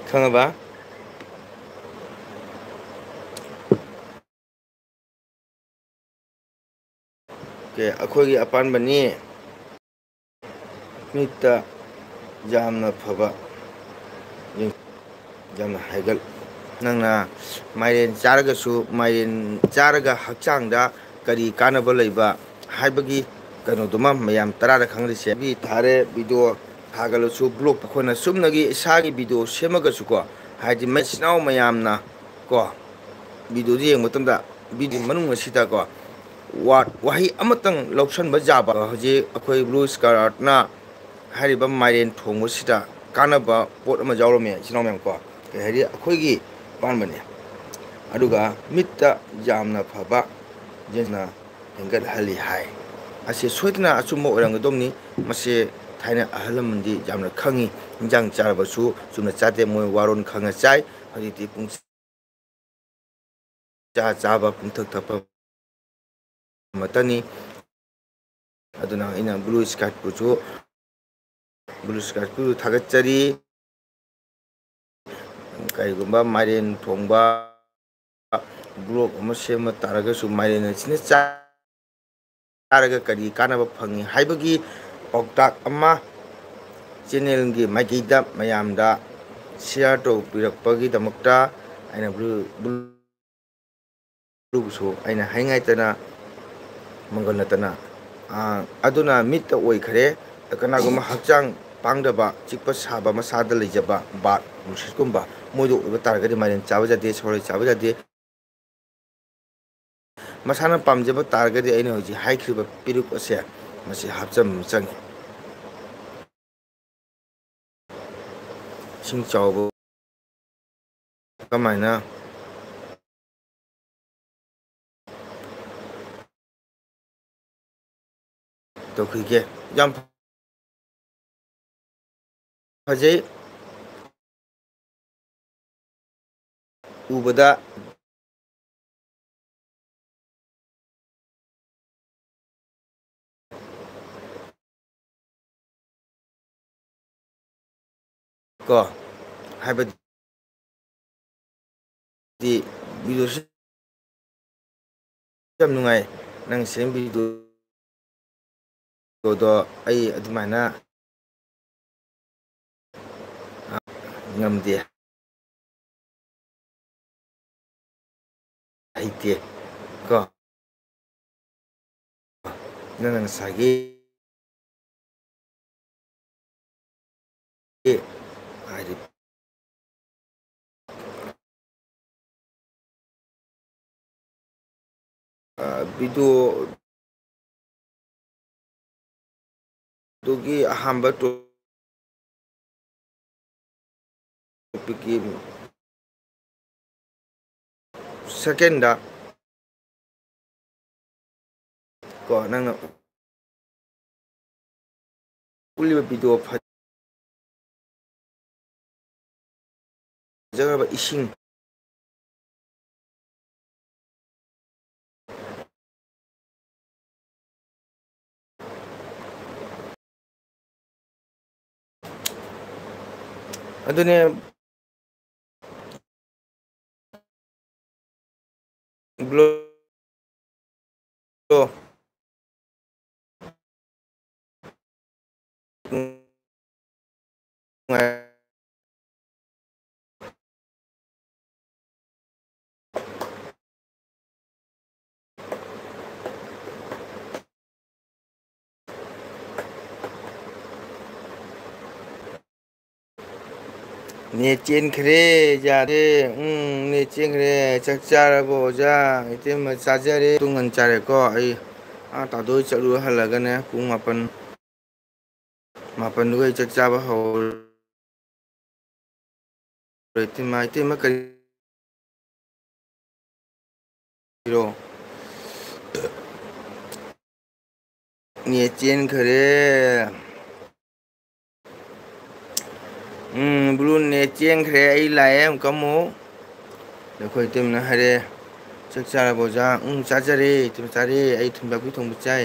ꯈꯪꯉꯕ ꯑꯩꯈꯣꯏꯒꯤ ꯑꯄꯥꯟꯕꯅꯤ ꯃꯤꯠꯇ ꯌꯥꯝꯅ ꯐꯕ ꯌꯥꯝꯅ ꯍꯥꯏꯒꯠ ꯅꯪꯅ ꯃꯥꯏꯔꯦꯟ ꯆꯥꯔꯒꯁꯨ ꯃꯥꯏꯔꯦꯟ ꯆꯥꯔꯒ ꯍꯛꯆꯥꯡꯗ ꯀꯔꯤ ꯀꯥꯟꯅꯕ ꯂꯩꯕ ꯍꯥꯏꯕꯒꯤ ꯀꯩꯅꯣꯗꯨꯃ ꯃꯌꯥꯝ ꯇꯔꯥꯗ ꯈꯪꯍꯜꯂꯤꯁꯦ ꯊꯥꯔꯦ ꯚꯤꯗꯤꯑꯣ ꯊꯥꯒꯠꯂꯁꯨ ꯕ꯭ꯂꯣꯛ ꯑꯩꯈꯣꯏꯅ ꯆꯨꯝꯅꯒꯤ ꯏꯁꯥꯒꯤ ꯚꯤꯗꯤꯑꯣ ꯁꯦꯝꯃꯒꯁꯨ ꯀꯣ ꯍꯥꯏꯗꯤ ꯃꯆꯤꯟ ꯃꯅꯥꯎ ꯃꯌꯥꯝꯅ ꯀꯣ ꯚꯤꯗꯤꯑꯣꯗꯨ ꯌꯦꯡꯕ ꯃꯇꯝꯗ ꯚꯤꯗꯤꯑꯣ ꯃꯅꯨꯡ ꯑꯁꯤꯗꯀꯣ ꯋꯥꯍꯩ ꯑꯃꯇꯪ ꯂꯧꯁꯤꯟꯕ ꯌꯥꯕ ꯍꯧꯖꯤꯛ ꯑꯩꯈꯣꯏ ꯕ꯭ꯂꯨ ꯏꯁꯀꯥꯏ ꯑꯥꯔꯠꯅ ꯍꯥꯏꯔꯤꯕ ꯃꯥꯏꯔꯦꯟ ꯊꯣꯡꯕꯁꯤꯗ ꯀꯥꯟꯅꯕ ꯄꯣꯠ ꯑꯃ ꯌꯥꯎꯔꯝꯃꯦ ꯏꯆꯤꯜ ꯏꯅꯥꯎ ꯃꯌꯥꯝ ꯀꯣ ꯀꯩ ꯍꯥꯏꯗꯤ ꯑꯩꯈꯣꯏꯒꯤ ꯑꯄꯥꯟꯕꯅꯦ ꯑꯗꯨꯒ ꯃꯤꯠꯇ ꯌꯥꯝꯅ ꯐꯕ ꯌꯦꯡꯅ ꯍꯦꯟꯒꯠꯍꯜꯂꯤ ꯍꯥꯏ ꯑꯁꯤ ꯁꯣꯏꯗꯅ ꯑꯆꯨꯝꯕ ꯑꯣꯏꯔꯝꯒꯗꯧꯕꯅꯤ ꯃꯁꯤ ꯊꯥꯏꯅ ꯑꯍꯜ ꯂꯃꯟꯗꯤ ꯌꯥꯝꯅ ꯈꯪꯉꯤ ꯏꯟꯖꯥꯡ ꯆꯥꯔꯕꯁꯨ ꯆꯨꯝꯅ ꯆꯥꯗꯦ ꯃꯣꯏ ꯋꯥꯔꯣꯜ ꯈꯪꯉ ꯆꯥꯏ ꯍꯧꯖꯤꯛꯇꯤ ꯆꯥꯕ ꯄꯨꯡꯊꯛ ꯊꯛꯄ ꯑꯃꯠꯇꯅꯤ ꯑꯗꯨꯅ ꯑꯩꯅ ꯕ꯭ꯂꯨ ꯏꯁꯀꯥꯔꯠꯄꯨꯁꯨ ꯊꯥꯒꯠꯆꯔꯤ ꯀꯔꯤꯒꯨꯝꯕ ꯃꯥꯏꯔꯦꯟ ꯊꯣꯡꯕ ꯕ꯭ꯂꯣꯛ ꯑꯃ ꯁꯦꯝꯕ ꯇꯥꯔꯒꯁꯨ ꯃꯥꯏꯔꯦꯟ ꯑꯁꯤꯅ ꯆꯥꯔꯒ ꯀꯔꯤ ꯀꯥꯟꯅꯕ ꯐꯪꯏ ꯍꯥꯏꯕꯒꯤ ꯄꯥꯎꯇꯥꯛ ꯑꯃ ꯆꯦꯟꯅꯦꯜꯒꯤ ꯃꯥꯏꯀꯩꯗ ꯃꯌꯥꯝꯗ ꯁꯤꯌꯥꯔ ꯇꯧꯕꯤꯔꯛꯄꯒꯤꯗꯃꯛꯇ ꯑꯩꯅ ꯑꯗꯨꯕꯨꯁꯨ ꯑꯩꯅ ꯍꯥꯏꯉꯥꯏꯇꯅ ꯃꯪꯒꯜꯅꯇꯅ ꯑꯗꯨꯅ ꯃꯤꯠꯇ ꯑꯣꯏꯈ꯭ꯔꯦ ꯀꯅꯥꯒꯨꯝꯕ ꯍꯛꯆꯥꯡ ꯄꯥꯡꯗꯕ ꯆꯤꯛꯄ ꯁꯥꯕ ꯃꯁꯥꯗ ꯂꯩꯖꯕ ꯕꯥꯔꯠ ꯅꯨꯡꯁꯤꯠꯀꯨꯝꯕ ꯃꯣꯏꯗ ꯑꯣꯏꯕ ꯇꯥꯔꯒꯗꯤ ꯃꯥꯏꯔꯦꯟ ꯆꯥꯕ ꯌꯥꯗꯦ ꯁꯣꯔꯣꯏ ꯆꯥꯕ ꯌꯥꯗꯦ ꯃꯁꯥꯅ ꯄꯥꯝꯖꯕ ꯇꯥꯔꯒꯗꯤ ꯑꯩꯅ ꯍꯧꯖꯤꯛ ꯍꯥꯏꯈ꯭ꯔꯤꯕ ꯄꯦꯔꯨꯛ ꯑꯁꯦ ꯃꯁꯤ ꯍꯥꯞꯆꯤꯟꯕ ꯆꯪꯉꯤ ꯏꯁꯤꯡ ꯆꯥꯎꯕ ꯀꯃꯥꯏꯅ ꯇꯧꯈꯤꯒꯦ ꯌꯥꯝ ꯐꯖꯩ ꯎꯕꯗ ꯀꯣ ꯍꯥꯏꯕꯗꯤ ꯚꯤꯗꯤꯑꯣꯁꯤ ꯌꯥꯝ ꯅꯨꯡꯉꯥꯏ ꯅꯪ ꯁꯦꯝꯕꯤꯗꯣꯗꯣ ꯑꯩ ꯑꯗꯨꯃꯥꯏꯅ ꯉꯝꯗꯦ ꯍꯩꯇꯦ ꯀꯣ ꯅꯪꯅ ꯉꯁꯥꯏꯒꯤ ꯍꯥꯏꯗꯤ ꯚꯤꯗꯤꯑꯣ ꯑꯗꯨꯒꯤ ꯑꯍꯥꯟꯕ ꯇꯣꯄꯤꯛꯀꯤ ꯁꯦꯀꯦꯟꯗ ꯀꯣ ꯅꯪꯅ ꯎꯠꯂꯤꯕ ꯚꯤꯗꯤꯑꯣ ꯐꯖꯈ꯭ꯔꯕ ꯏꯁꯤꯡ ꯑꯗꯨꯅꯦ ꯅꯦꯠ ꯆꯦꯟꯈ꯭ꯔꯦ ꯌꯥꯔꯦ ꯅꯦꯠ ꯆꯦꯟꯈ꯭ꯔꯦ ꯆꯥꯛ ꯆꯥꯔꯕꯣ ꯑꯣꯖꯥ ꯏꯇꯩꯃ ꯆꯥꯖꯔꯦ ꯇꯨꯡ ꯉꯟ ꯆꯥꯔꯦꯀꯣ ꯑꯩ ꯇꯥꯗꯣꯏ ꯆꯠꯂꯨꯔ ꯍꯜꯂꯒꯅꯦ ꯄꯨꯡ ꯃꯥꯄꯟꯗꯨꯒ ꯑꯩ ꯆꯥꯛ ꯆꯥꯕ ꯍꯧꯔ ꯏꯇꯩꯃ ꯀꯔꯤ ꯅꯦꯠ ꯆꯦꯟꯈ꯭ꯔꯦ ꯕ꯭ꯂꯨ ꯅꯦꯠ ꯆꯦꯟꯈ꯭ꯔꯦ ꯑꯩ ꯂꯥꯛꯑꯦ ꯑꯃꯨꯛꯀ ꯑꯃꯨꯛ ꯑꯩꯈꯣꯏ ꯏꯇꯩꯃꯅ ꯍꯥꯏꯔꯛꯑꯦ ꯆꯥꯛ ꯆꯥꯔꯕꯣ ꯑꯣꯖꯥ ꯆꯥꯖꯔꯦ ꯏꯇꯩꯃ ꯆꯥꯔꯦ ꯑꯩ ꯊꯨꯝꯌꯥꯛꯄꯤ ꯊꯣꯡꯕ ꯆꯥꯏ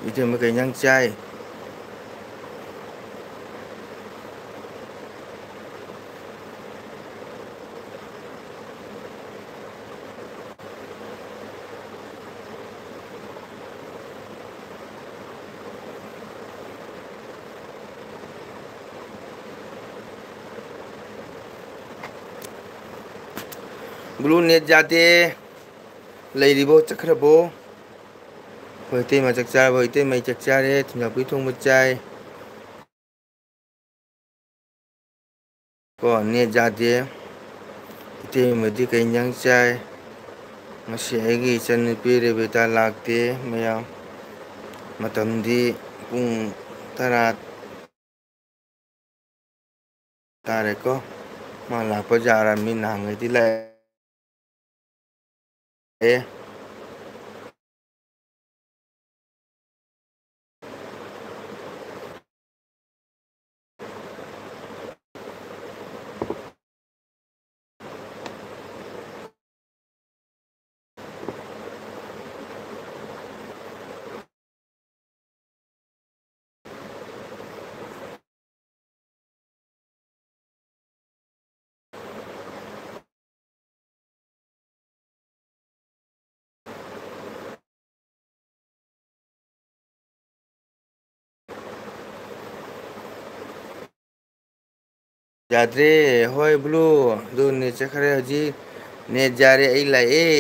ꯏꯇꯩꯃ ꯀꯩ ꯏꯟꯖꯥꯡ ꯆꯥꯏ ꯕ꯭ꯂꯨ ꯅꯦꯠ ꯌꯥꯗꯦ ꯂꯩꯔꯤꯕꯣ ꯆꯠꯈ꯭ꯔꯕꯣ ꯑꯩꯈꯣꯏ ꯏꯇꯩꯃ ꯆꯥꯛ ꯆꯥꯔꯕꯣ ꯏꯇꯩꯃ ꯑꯩ ꯆꯥꯛ ꯆꯥꯔꯦ ꯊꯨꯝꯌꯥꯛꯄꯤ ꯊꯣꯡꯕ ꯆꯥꯏ ꯀꯣ ꯅꯦꯠ ꯌꯥꯗꯦ ꯏꯇꯩꯃꯗꯤ ꯀꯩ ꯏꯟꯖꯥꯡ ꯆꯥꯏ ꯉꯁꯤ ꯑꯩꯒꯤ ꯏꯆꯟꯅꯨꯄꯤ ꯔꯦꯕꯤꯇꯥ ꯂꯥꯛꯇꯦ ꯃꯌꯥꯝ ꯃꯇꯝꯗꯤ ꯄꯨꯡ 10 ꯇꯥꯔꯦꯀꯣ ꯃꯥ ꯂꯥꯛꯄ ꯌꯥꯔꯝꯃꯤ ꯅꯍꯥꯟꯒꯩꯗꯤ ꯂꯥꯛꯑꯦ ꯌꯥꯗ꯭ꯔꯦ ꯍꯣꯏ ꯕ꯭ꯂꯨ ꯑꯗꯨ ꯅꯦꯠ ꯆꯠꯈ꯭ꯔꯦ ꯍꯧꯖꯤꯛ ꯅꯦꯠ ꯌꯥꯔꯦ ꯑꯩ ꯂꯥꯛꯑꯦ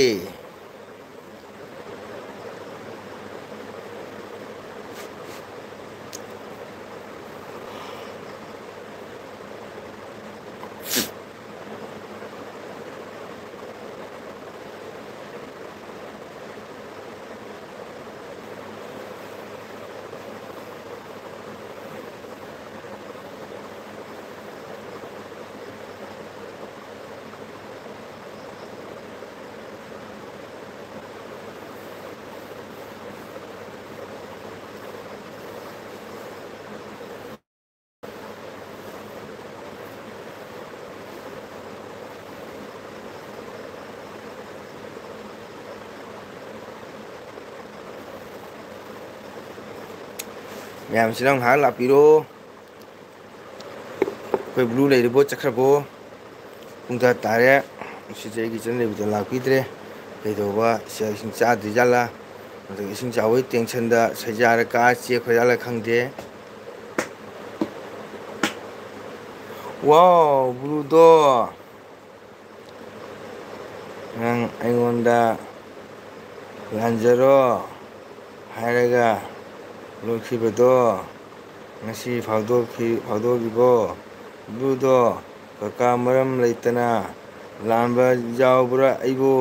ꯃꯌꯥꯝꯁꯤꯅ ꯉꯥꯏꯍꯥꯛ ꯂꯥꯛꯄꯤꯔꯣ ꯑꯩꯈꯣꯏ ꯕ꯭ꯂꯨ ꯂꯩꯔꯤꯕꯣ ꯆꯠꯈ꯭ꯔꯕꯣ ꯄꯨꯡ 10 ꯇꯥꯔꯦ ꯉꯁꯤꯁꯦ ꯑꯩꯒꯤ ꯏꯆꯟ ꯔꯦꯕꯤꯇꯥ ꯂꯥꯛꯄꯤꯗ꯭ꯔꯦ ꯀꯩꯗꯧꯕ ꯆꯥꯛ ꯏꯁꯤꯡ ꯆꯥꯗ꯭ꯔꯤꯖꯥꯠꯂꯥ ꯑꯗꯨꯒ ꯏꯁꯤꯡ ꯆꯥꯕꯒꯤ ꯇꯦꯟꯁꯟꯗ ꯁꯩꯖꯥꯔ ꯀꯥꯔ ꯆꯦꯈ꯭ꯔꯖꯥꯠꯂꯥ ꯈꯪꯗꯦ ꯋꯥꯎ ꯕ꯭ꯂꯨꯗꯣ ꯅꯪ ꯑꯩꯉꯣꯟꯗ ꯂꯥꯟꯖꯔꯣ ꯍꯥꯏꯔꯒ ꯂꯣꯠꯈꯤꯕꯗꯣ ꯉꯁꯤ ꯐꯥꯎꯗꯣꯛꯂꯤꯕꯣ ꯕ꯭ꯂꯨꯗꯣ ꯀꯀꯥ ꯃꯔꯝ ꯂꯩꯇꯅ ꯂꯥꯟꯕ ꯌꯥꯎꯕ꯭ꯔꯥ ꯑꯩꯕꯨ?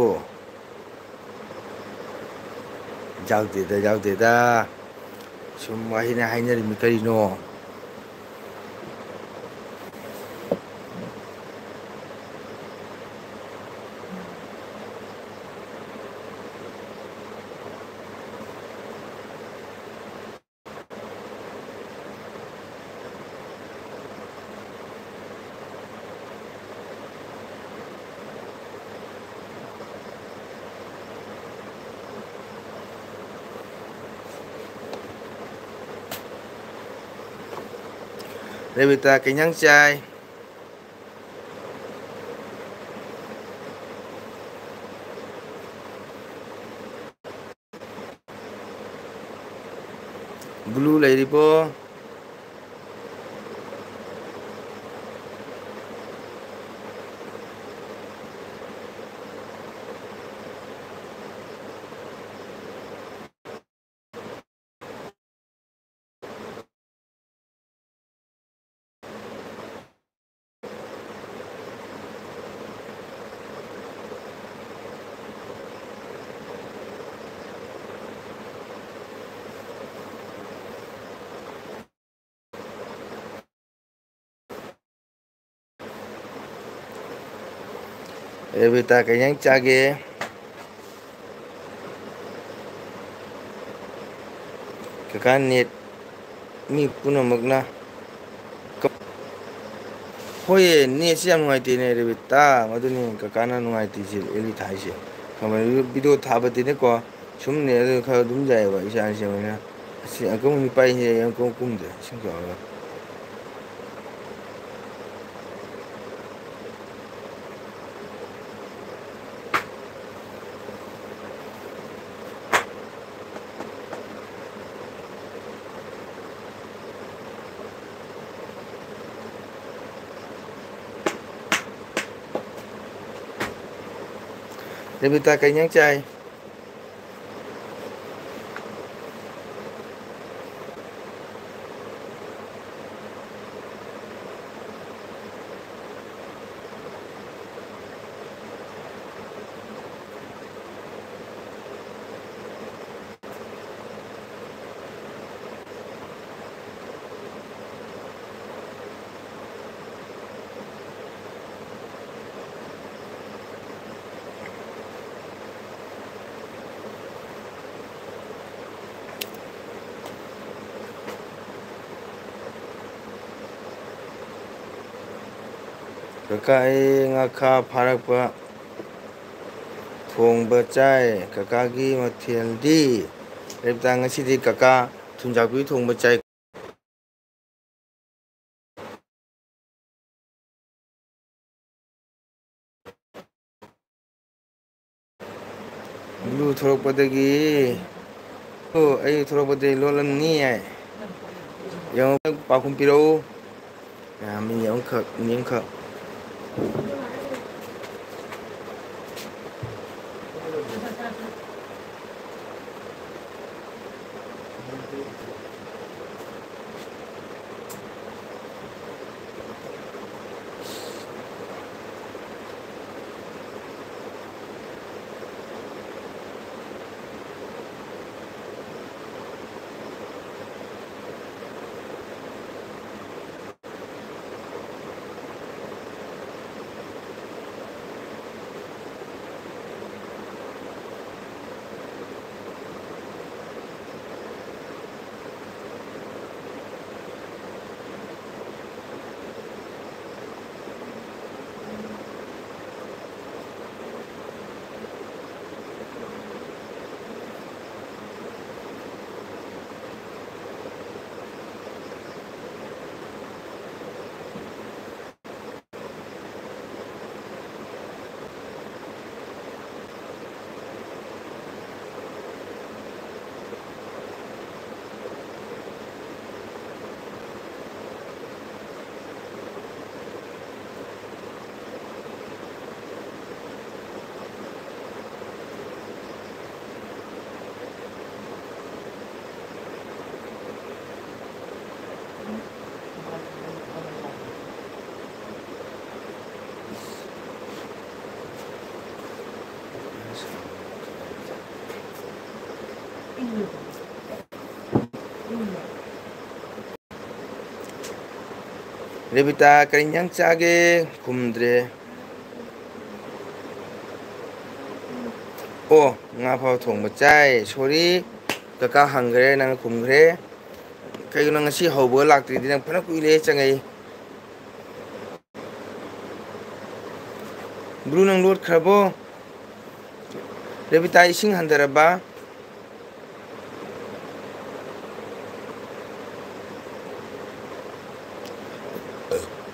ꯌꯥꯎꯗꯦꯗ ꯌꯥꯎꯗꯦꯗ ꯁꯨꯝ ꯋꯥꯍꯩꯅ ꯍꯥꯏꯅꯔꯤꯃꯤ ꯀꯔꯤꯅꯣ Revita kay Nyang Chai Blue leiribo Revita kay Nyang Chage Kakanit mi punamakna Hoye netsi yam nugaitene Revita maduni kakana nugaitisi eli thaise kamari video thabadine ko sumne adu kha dum jaiba isan semena asi akong ni pai he yang kong kumde singka Revita kay Nyang Chai Kakai ngakha pharakpa thongba chai kakagi matheldi Revita ngasidi kaka thunjakpi thongba chai Blue thorakpadagi ai thorakpadagi lolamni ai yang pakhum pirau mi yang khak ning khak 레비타 그냥 짜게 굶드레 오 나파 통바 짜이 소리 까까 한그레 난 굶그레 그리고 난 시 허버 락들이 난 파나 꾸이레 짱이 브루 난 로드 크라보 레비타 이싱 한다라바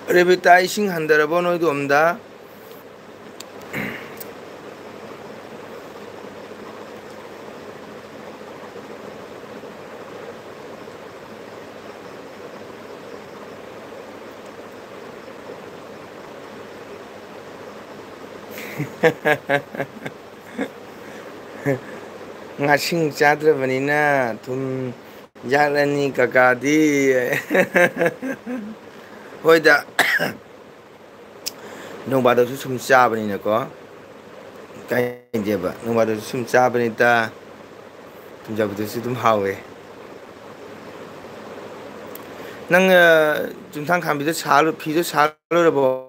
레비타 이싱 한다라바 너희도 없다 ngasing chadra banina tum yalani kakadi hoida nong ba do sum cha banina ko kai je ba nong ba do sum cha banita tum ja bu su tum hawe nang tum thang kham bi do cha lo phi do cha lo bo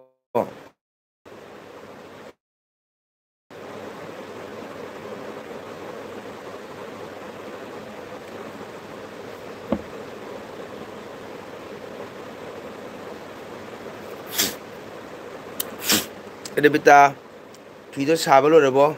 레비타 비도 사발로 레보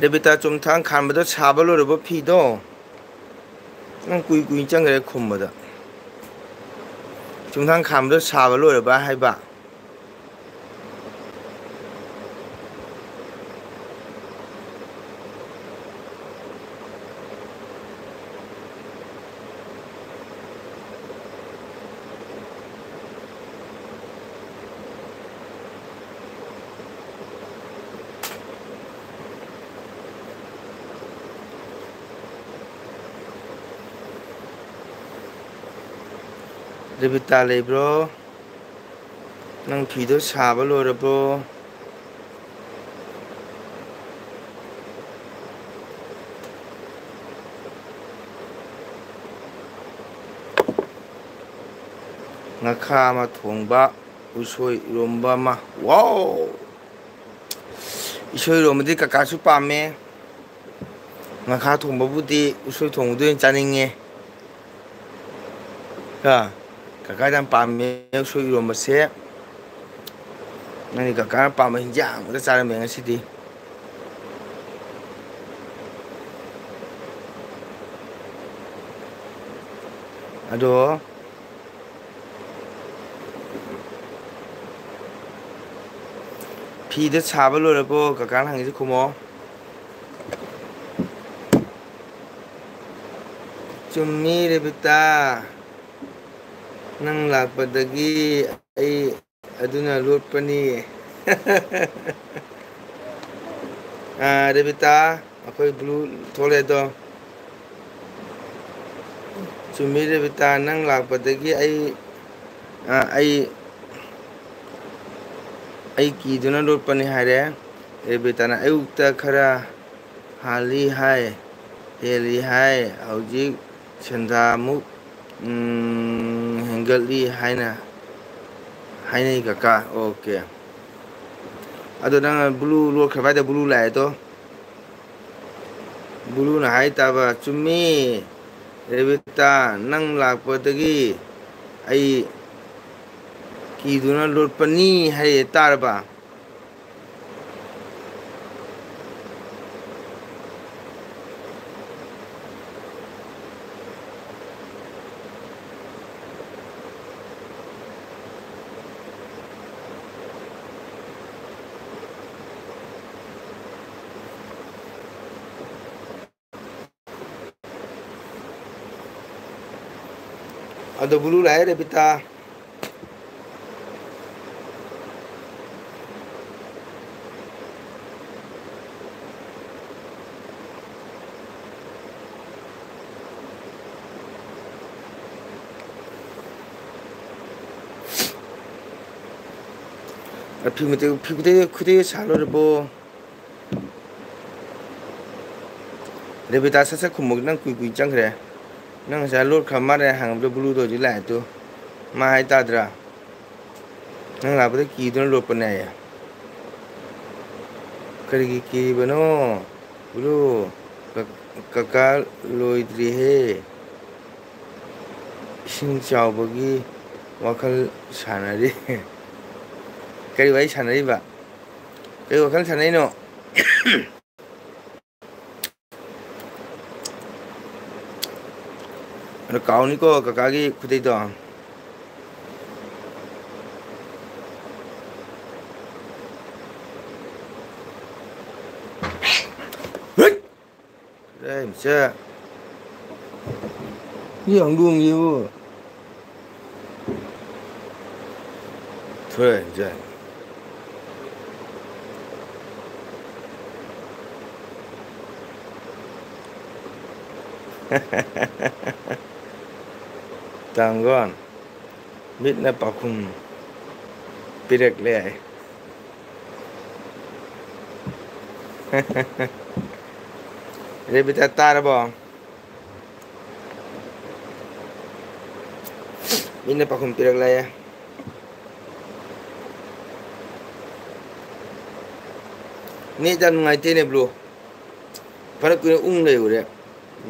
레비타 좀 탕 간보다 사발로 레보 피도 난 꾸이꾸이 짱그래 콤보다 좀 탕 간보다 사발로 레보 하이바 레비타 레브로 난 비도 사발로 레보 나카마 통바 우소이 롬바마 와우 이소이 롬디 까까수 빠메 나카 통바부디 우소이 통도 짜닝에 야 kakak pamnya usui rumah saya, nanti kakak pamnya jang, udah cara mengen sih aduh, 피드 잡으려고 kakak 항상 고모, 좀 미래부터. nang lakpadagi ay aduna lutpani Rebita ako'y blue Toledo sumi Rebita nang lakpadagi ay kiduna lutpani hare Rebita na ayukta khara hali hai heli hai aujik chandamuk hengali haina kaka oke ado nang blue lo khaba da blue lai to blue na hai ta ba chumi Rebita nang lakpa dagi ai kiduna lor pani hai tar ba Ada bulu lahir ya pita. 피부대 그대 잘로를 보. 레비다 사사 구멍 꾸이 짱 그래. năng sẽ lột khám mắt này hàng blue rồi chứ lại tu mai ta ra năng là cái kỳ nó lột bên này à cái kỳ bên nó blue cả lôi đi he xin chào bagi wakal sana đi cái vậy sana đi bạn cái wakal sana đi nó nó cao ní có cả cái khu đây đó đây chưa như ông đuông nhiều thôi rồi Tanggon, mit na pakum pirek le. Rebita tarabo. Mit na pakum pirek le. Net dan ngai tene bro. Para ku ung le ure.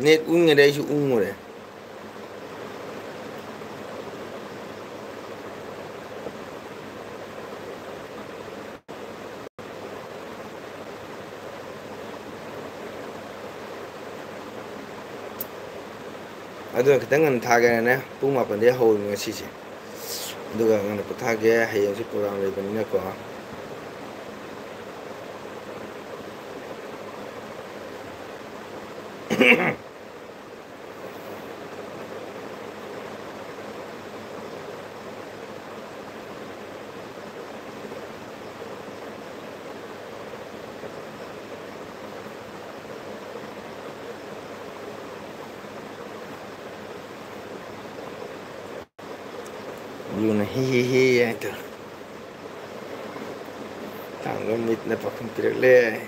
Net ung ngai su ung ure. Aduh kita ngan thage ne pung mapan dia hol ngai si si aduh ngan thage hayang si program le ban ne ko Luna hihihi itu tangga mit na pakum pirek le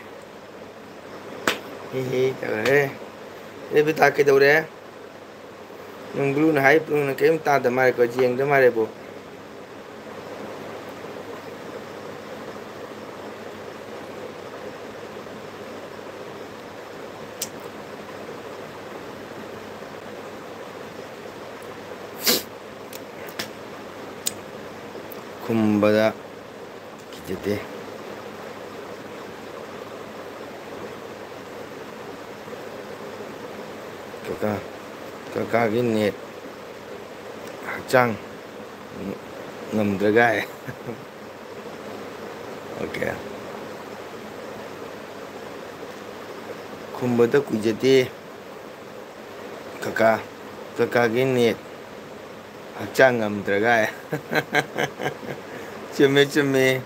hihi kare ini beta ke dore nung blue na hai blue na kem ta da mare ko jieng da mare bo kumbada kijete kakak gini hacang ngầm dragai oke kumbada kijete kakak gini hacang ngầm dragai ceme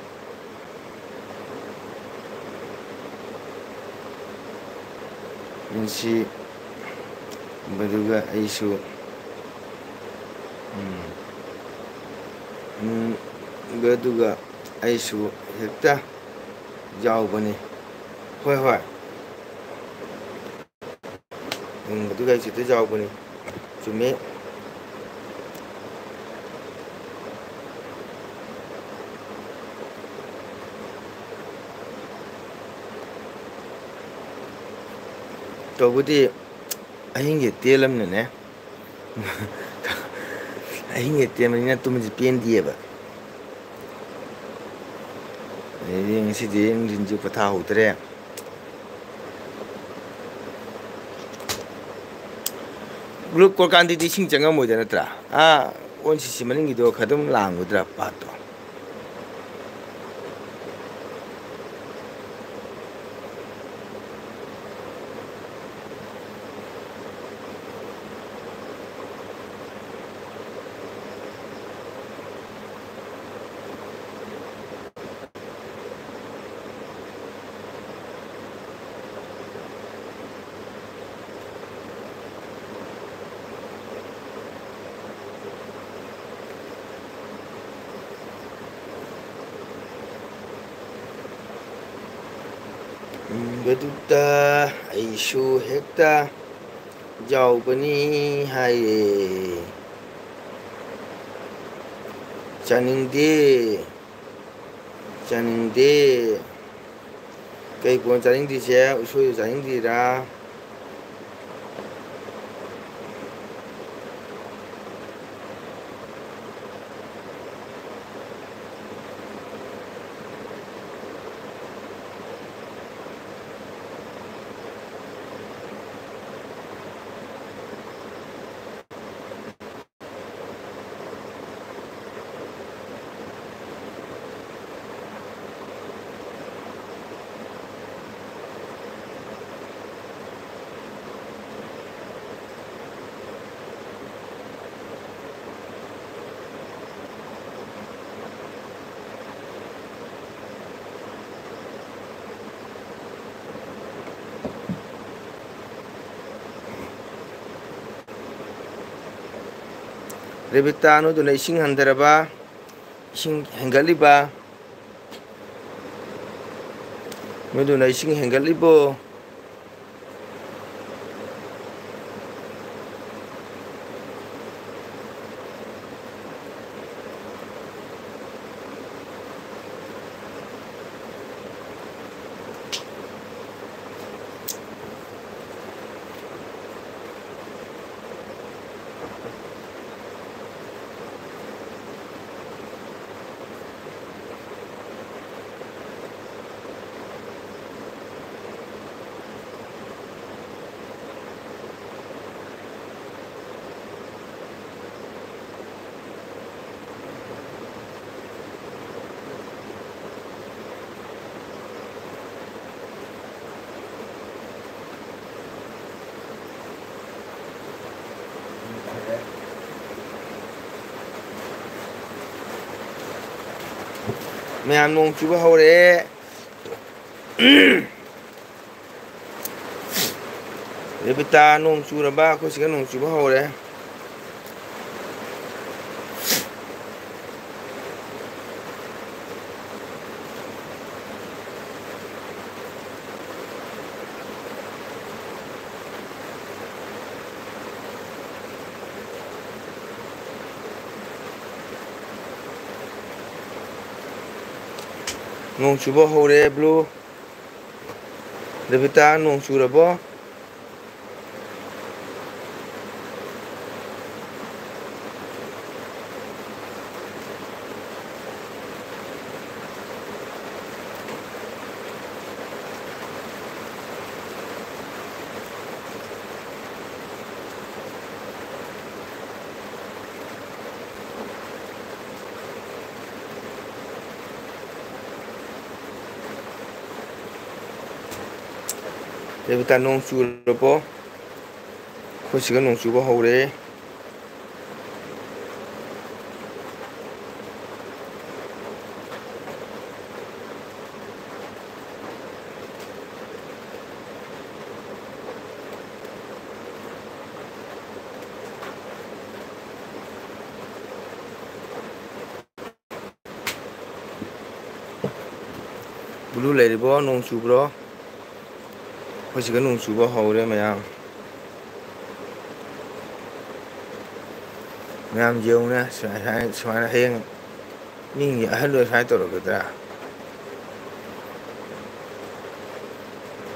Insi baduga aisu baduga aisu hekta jauh bani hoi baduga aisu tu jauh bani cumi Tawudi ahing yetelam ne ahing yetelam ni tu mesti pian dia ba ini ngisi dia rinju patah utre grup korkan di sing janga mo jana tra on si maning gido khadum lang udra pato ꯏꯪꯕꯗꯨꯗ ꯑꯩꯁꯨ ꯍꯦꯛꯇ ꯌꯥꯎꯕꯅꯤ ꯍꯥꯏꯌꯦ ꯆꯥꯅꯤꯡꯗꯦ ꯆꯥꯅꯤꯡꯗꯦ ꯀꯩ ꯀꯣꯟ ꯆꯥꯅꯤꯡꯗ꯭ꯔꯤꯁꯦ ꯎꯁꯣꯏꯗꯨ ꯆꯥꯅꯤꯡꯗ꯭ꯔꯤꯔꯥ ꯔꯦꯕꯤꯇꯥ ꯅꯣꯏꯗꯨꯅ ꯏꯁꯤꯡ ꯍꯟꯊꯔꯕ ꯏꯁꯤꯡ ꯍꯦꯟꯒꯠꯂꯤꯕ ꯅꯣꯏꯗꯨꯅ ꯏꯁꯤꯡ ꯍꯦꯟꯒꯠꯂꯤꯕꯣ ꯃꯌꯥꯝ ꯅꯣꯡ ꯆꯨꯕ ꯍꯧꯔꯛꯑꯦ ꯔꯦꯕꯤꯇꯥ ꯅꯣꯡ ꯆꯨꯔꯕ ꯑꯩꯈꯣꯏ ꯁꯤꯒ ꯅꯣꯡ ꯆꯨꯕ ꯍꯧꯔꯦ ꯅꯣꯡ ꯆꯨꯕ ꯍꯧꯔꯦ ꯕ꯭ꯂꯨ ꯔꯦꯕꯤꯇꯥ ꯅꯣꯡ ꯆꯨꯔꯕꯣ ꯔꯦꯕꯤꯇꯥ ꯅꯣꯡ ꯆꯨꯔꯕꯣ ꯑꯩꯈꯣꯏ ꯁꯤꯒ ꯅꯣꯡ ꯆꯨꯕ ꯍꯧꯔꯦ ꯕ꯭ꯂꯨ ꯂꯩꯔꯤꯕꯣ ꯅꯣꯡ ꯆꯨꯕ꯭ꯔꯣ ꯑꯩꯈꯣꯏ ꯁꯤꯒ ꯅꯣꯡ ꯆꯨꯕ ꯍꯧꯔꯦ ꯃꯌꯥꯝ ꯃꯌꯥꯝ ꯌꯦꯡꯉꯨꯅꯦ ꯁꯨꯃꯥꯏꯅ ꯍꯌꯦꯡ ꯃꯤꯒꯤ ꯑꯍꯜ ꯑꯣꯏ ꯁꯨꯃꯥꯏꯅ ꯇꯧꯔꯛꯀꯗ꯭ꯔꯥ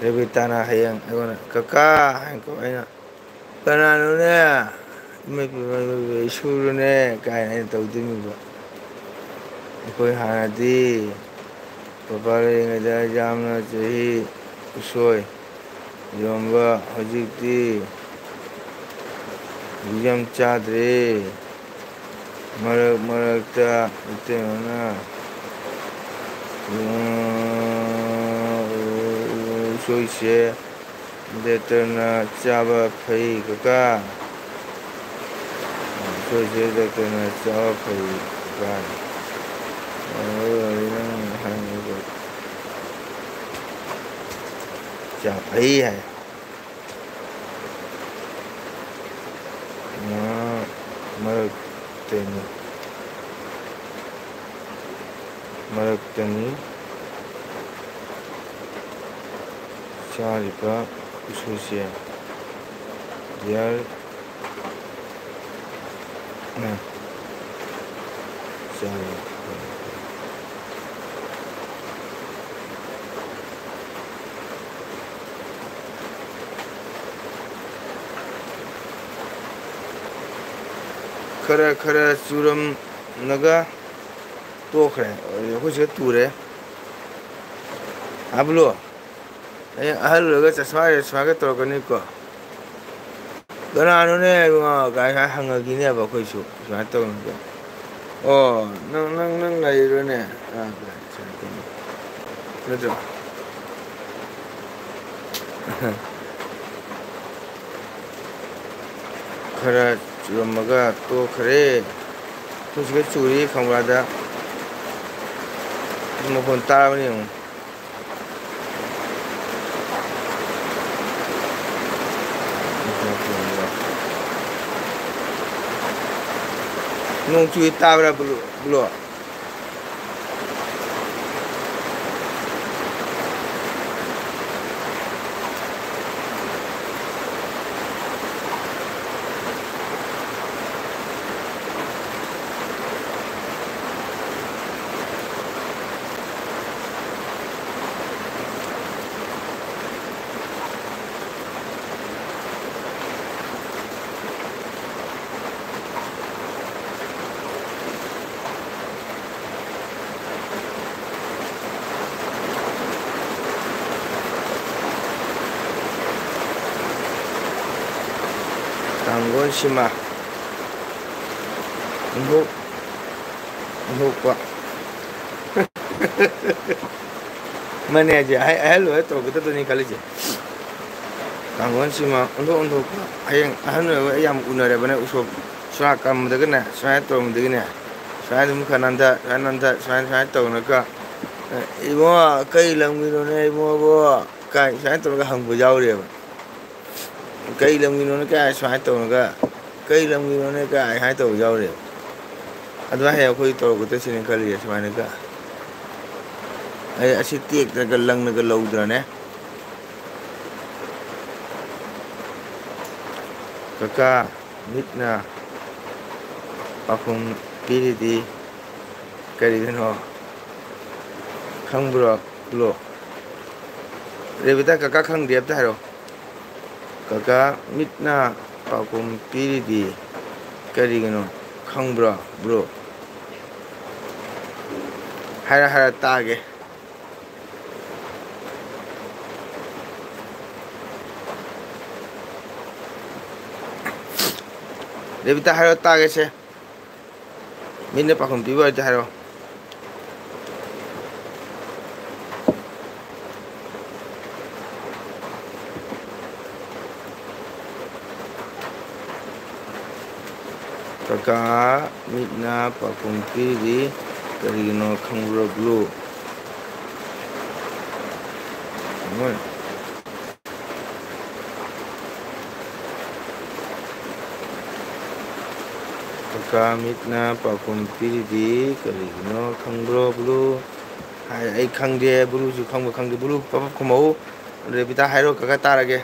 ꯔꯦꯕꯤꯇꯥꯅ ꯍꯌꯦꯡ ꯑꯩꯉꯣꯟꯗ ꯀꯀꯥ ꯍꯥꯏꯅ ꯀꯧ ꯑꯩꯅ ꯀꯅꯥꯅꯣꯅꯦ ꯏꯁꯨꯔꯅꯦ ꯀꯥꯏꯅ ꯑꯩꯅ ꯇꯧꯗꯣꯏꯅꯦꯕ ꯑꯩꯈꯣꯏ ꯍꯥꯟꯅꯗꯤ ꯄꯄꯥ ꯂꯩꯔꯤꯉꯩꯗ ꯌꯥꯝꯅ ꯆꯍꯤ ꯎꯁꯣꯏ ꯌꯣꯟꯕ ꯍꯧꯖꯤꯛꯇꯤ ꯌꯥꯝ ꯆꯥꯗ꯭ꯔꯦ ꯃꯔꯛ ꯃꯔꯛꯇ ꯏꯇꯩꯃꯅ ꯎꯁꯣꯏꯁꯦ ꯗꯥꯛꯇꯔꯅ ꯆꯥꯕ ꯐꯩ ꯀꯀꯥ ꯎꯁꯣꯏꯁꯦ ꯗꯥꯛꯇꯔꯅ ꯆꯥꯕ ꯐꯩ ꯀꯀꯥ ꯌꯥꯝ ꯐꯩ ꯍꯥꯏ ꯃꯔꯛꯇꯅꯤ ꯃꯔꯛꯇꯅꯤ ꯆꯥꯔꯤꯕ ꯎꯁꯣꯏꯁꯦ ꯔꯤꯌꯦꯜ ꯆꯥꯔꯤ खरा चूरमनगा तोखरे अखोइसे तुरे हाबलो अहल लोग चश्मा के तौरकनिको कनानोने गाय हंगगिनेब अखोइसु सुमाय तौनगे ओ नंग लाइरोने नत्रो खरा चूरमगा तोखरे खुसगे चूरी खंगरादा मखोन ताबनी nung chui tabra blo Tanggon sima untuk pak mana aja hello itu kita tuh nih kali aja tanggon sima untuk ayam unar ya bener usop suakam muda kena suai tuh muda kena suai tuh muka nanda suai tuh naga ibu kai lamgino nih ibu kai suai tuh naga hang bujau dia cây lâm nguyên nó cái xoay tàu nó cây lâm nguyên nó cái hai tàu giao đấy anh nói heo khơi tàu của tôi xin cái gì xoay nó cái ai chỉ tiếc là cái lăng nó cái lâu rồi nè kakak mitna pakum pilih di kali itu no khang bro lo rebita kakak khang dia tak hero kakak mitna pakum pilih di kali itu no khang bro hara tage rebita hara tage se mitna pakum pilih aja haro kakak mitna pakum pilih kali no khang bro kakak mitna pakum pilih kali no khang bro hai khang dia bro ju khang dia bro papa komau rebita hairo kakak tarage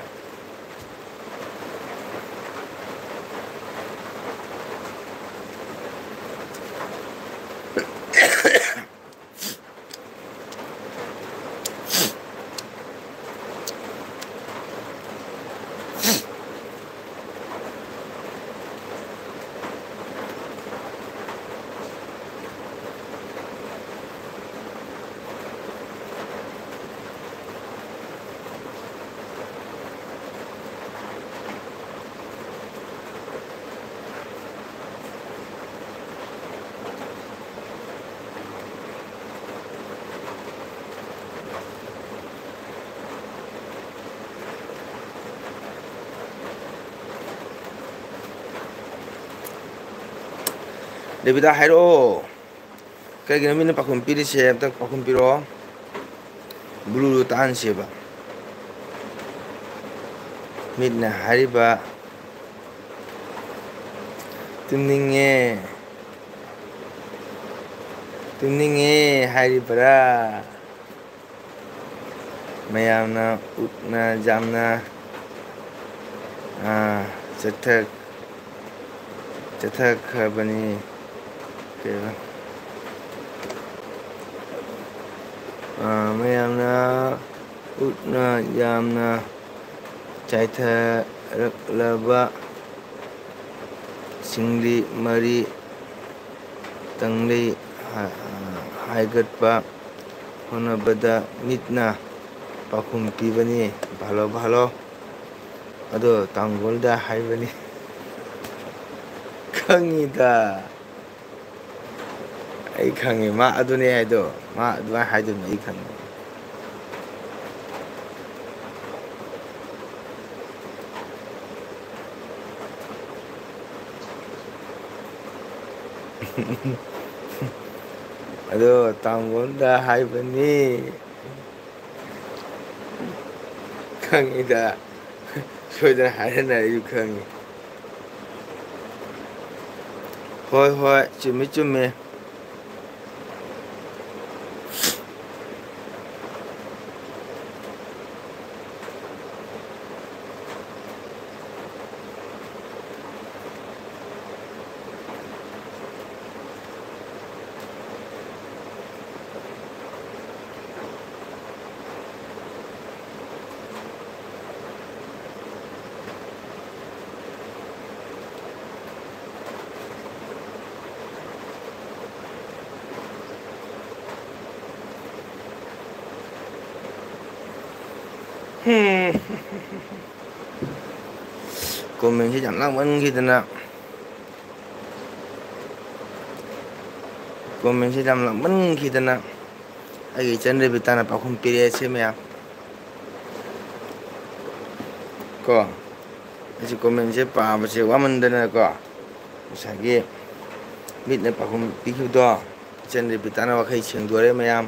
rebita hairo kaya gina mina pakum pilih siya tak pakum piro bulu tahan siya ba mitna hari ba tumninge hari bara ꯃꯌꯥꯝꯅ ꯎꯠꯅ ꯌꯥꯝꯅ ꯆꯠꯊꯈ꯭ꯔꯕꯅꯤ ꯃꯌꯥꯝꯅ ꯎꯠꯅ ꯌꯥꯝꯅ ꯆꯥꯏꯊꯔꯛꯂꯕ ꯁꯤꯡꯂꯤ ꯃꯔꯤ ꯇꯪꯂꯤ ꯍꯥꯏꯒꯠꯄ ꯍꯣꯠꯅꯕꯗ ꯃꯤꯠꯅ ꯄꯥꯎꯈꯨꯝ ꯄꯤꯕꯅꯤ ꯚꯥꯂꯣ ꯚꯥꯂꯣ ꯑꯗꯣ ꯇꯥꯡꯒꯣꯜꯗ ꯍꯥꯏꯕꯅꯤ ꯈꯪꯉꯤꯗ ꯑꯩ ꯈꯪꯉꯤ ꯃꯥ ꯑꯗꯨꯅꯦ ꯍꯥꯏꯗꯣ ꯃꯥ ꯑꯗꯨꯃꯥꯏꯅ ꯍꯥꯏꯗꯣꯏꯅꯤ ꯑꯩ ꯈꯪꯉꯤ ꯑꯗꯣ ꯇꯥꯡꯒꯣꯜꯗ ꯍꯥꯏꯕꯅꯤ ꯈꯪꯉꯤꯗ ꯁꯣꯏꯗꯅ ꯍꯥꯏꯔꯅ ꯑꯩꯁꯨ ꯈꯪꯉꯤ ꯍꯣꯏ ꯍꯣꯏ ꯆꯨꯝꯃꯤ ꯆꯨꯝꯃꯤ ꯀꯣꯃꯦꯟꯁꯤ ꯌꯥꯝ ꯂꯥꯡꯃꯟꯈꯤꯗꯅ ꯑꯩꯒꯤ ꯏꯆꯟ ꯔꯦꯕꯤꯇꯥꯅ ꯄꯥꯎꯈꯨꯝ ꯄꯤꯔꯛꯑꯦ ꯁꯤ ꯃꯌꯥꯝ ꯀꯣ ꯑꯩꯁꯤ ꯀꯣꯃꯦꯟꯁꯦ ꯄꯥꯕꯁꯦ ꯋꯥꯃꯟꯗꯅꯀꯣ ꯉꯁꯥꯏꯒꯤ ꯃꯤꯠꯅ ꯄꯥꯎꯈꯨꯝ ꯄꯤꯈꯤꯕꯗꯣ ꯏꯆꯟ ꯔꯦꯕꯤꯇꯥꯅ ꯋꯥꯈꯩ ꯁꯦꯡꯗꯣꯔꯦ ꯃꯌꯥꯝ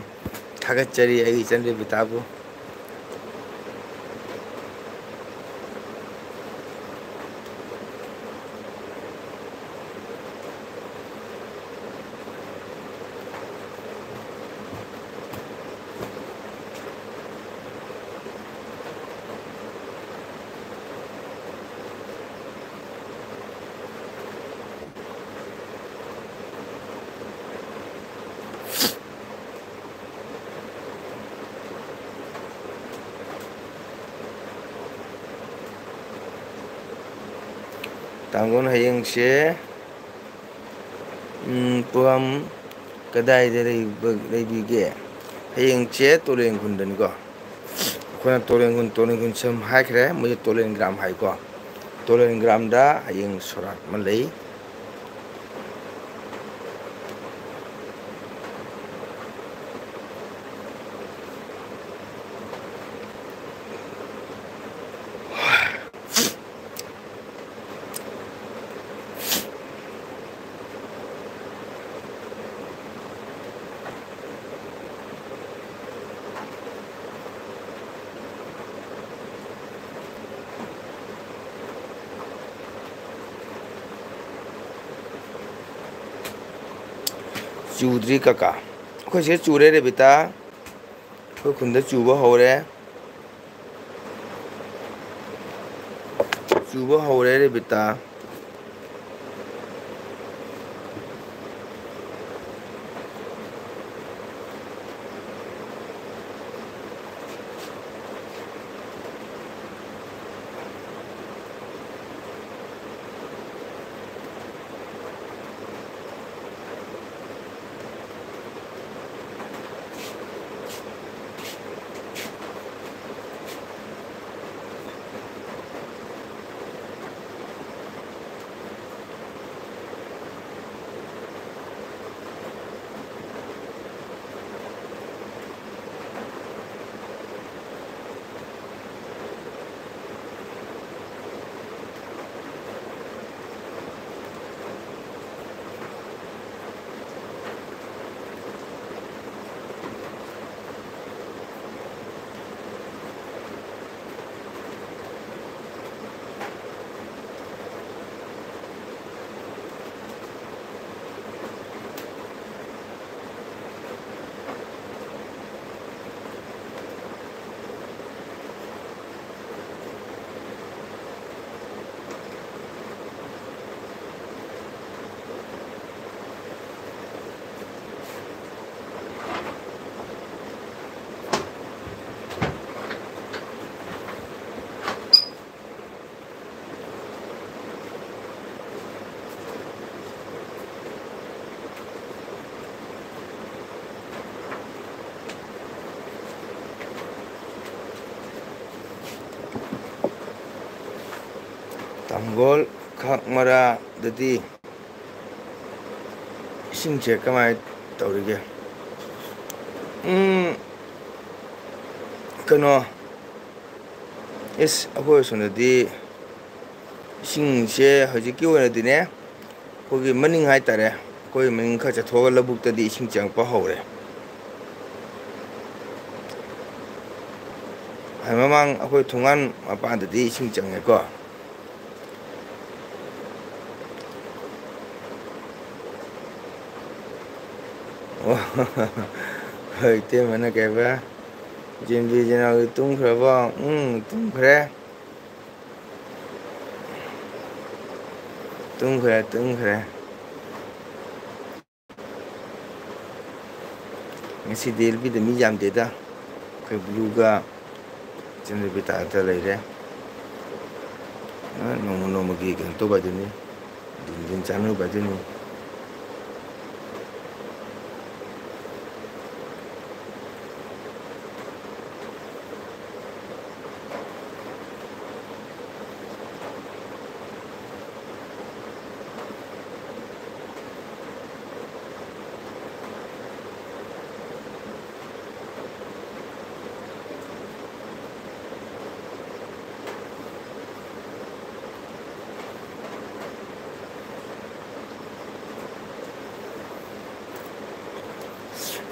ꯊꯥꯒꯠꯆꯔꯤ ꯑꯩꯒꯤ ꯏꯆꯟ ꯔꯦꯕꯤꯇꯥꯕꯨ ꯇꯥꯡꯒꯣꯜ ꯍꯌꯦꯡꯁꯦ ꯄꯨꯡ ꯀꯗꯥꯏꯗ ꯂꯩꯕꯤꯒꯦ ꯍꯌꯦꯡꯁꯦ ꯇꯣꯔꯦꯟꯈꯨꯟꯗꯅꯤꯀꯣ ꯑꯩꯈꯣꯏꯅ ꯇꯣꯔꯦꯟꯈꯨꯟ ꯁꯨꯝ ꯍꯥꯏꯈ꯭ꯔꯦ ꯃꯣꯏꯁꯦ ꯇꯣꯔꯦꯟꯒ꯭ꯔꯥꯝ ꯍꯥꯏꯀꯣ ꯇꯣꯔꯦꯟꯒ꯭ꯔꯥꯝꯗ ꯍꯌꯦꯡ ꯁꯣꯔꯥꯠ ꯑꯃ ꯂꯩ ꯆꯨꯗ꯭ꯔꯤ ꯀꯀꯥ ꯑꯩꯈꯣꯏ ꯁꯤꯗ ꯆꯨꯔꯦ ꯔꯦꯕꯤꯇꯥ ꯑꯩꯈꯣꯏ ꯈꯨꯟꯗ ꯆꯨꯕ ꯍꯧꯔꯦ ꯔꯦꯕꯤꯇꯥ ꯇꯥꯡꯒꯣꯜ ꯈꯥꯛꯃꯔꯥꯗꯗꯤ 이싱제 까마이 떠오르게 그노 이스 아고 손어디 이싱제 허지기 오너디네 거기 머닝 하이따래 거기 머닝 가자 도갈 러북더디 이싱 짱 빠하오래 하마망 아고 동안 아빠한테디 이싱 짱에 거 hơi tiêm mà nó kẹp á chuyện gì cho nào tung khởi vào tung khởi ngasi deal bi demi jam deda kai blue ga chende bi ta ta lai re no mo gi kan to ba deni din chanu ba deni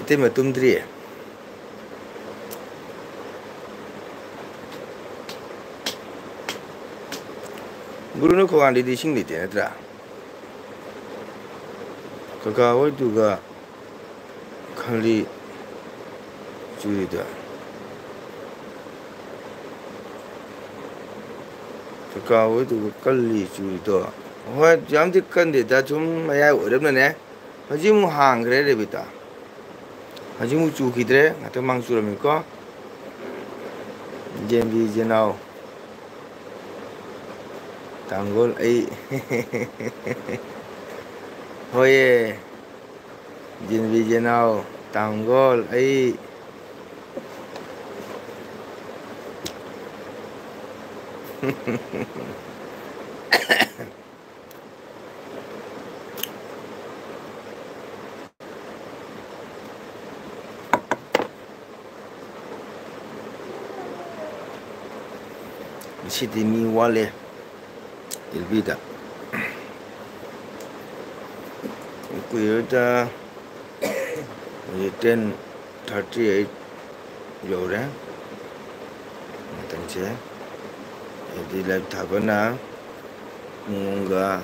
이때 몇 dum들이 물을 넣고 안 되지 식리 되더라. 그가 어디가 칼리 줄이다. 그가 어디가 칼리 줄이다. 와, 잠들 건데 다 좀 마야 어렵네. 하지 뭐 한 그래 레비다. 하지 뭐 주기들에 나도 망수랍니까? 이제 나오. 단골 에이 호예 이제 나오 단골 에이 시디미 wallet 일비다. 그여자 이제 10:38 요래. 당체 어디 라이브 타거나 뭔가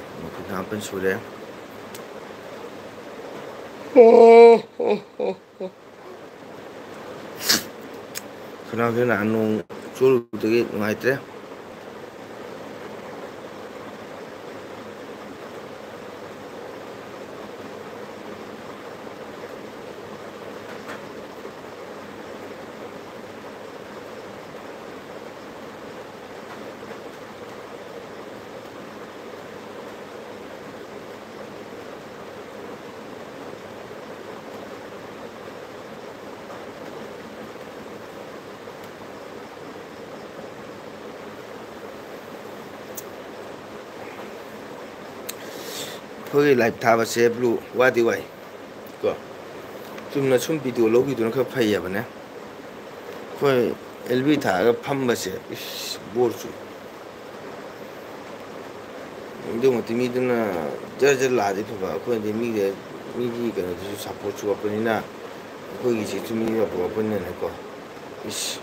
그 한번 소래. 그나저나 안 졸 되게 누가있대. 거기 라이브 타바세 블루 와디와이 거 좀나 춤 비디오 로기도는 그 파이야 보네 거기 엘비 타가 판바세 뭐르수 근데 뭐 미드나 저저 라디 봐 거기 미게 미기가 사포츠가 보니나 거기 지금 미가 뭐 보내는 거 이씨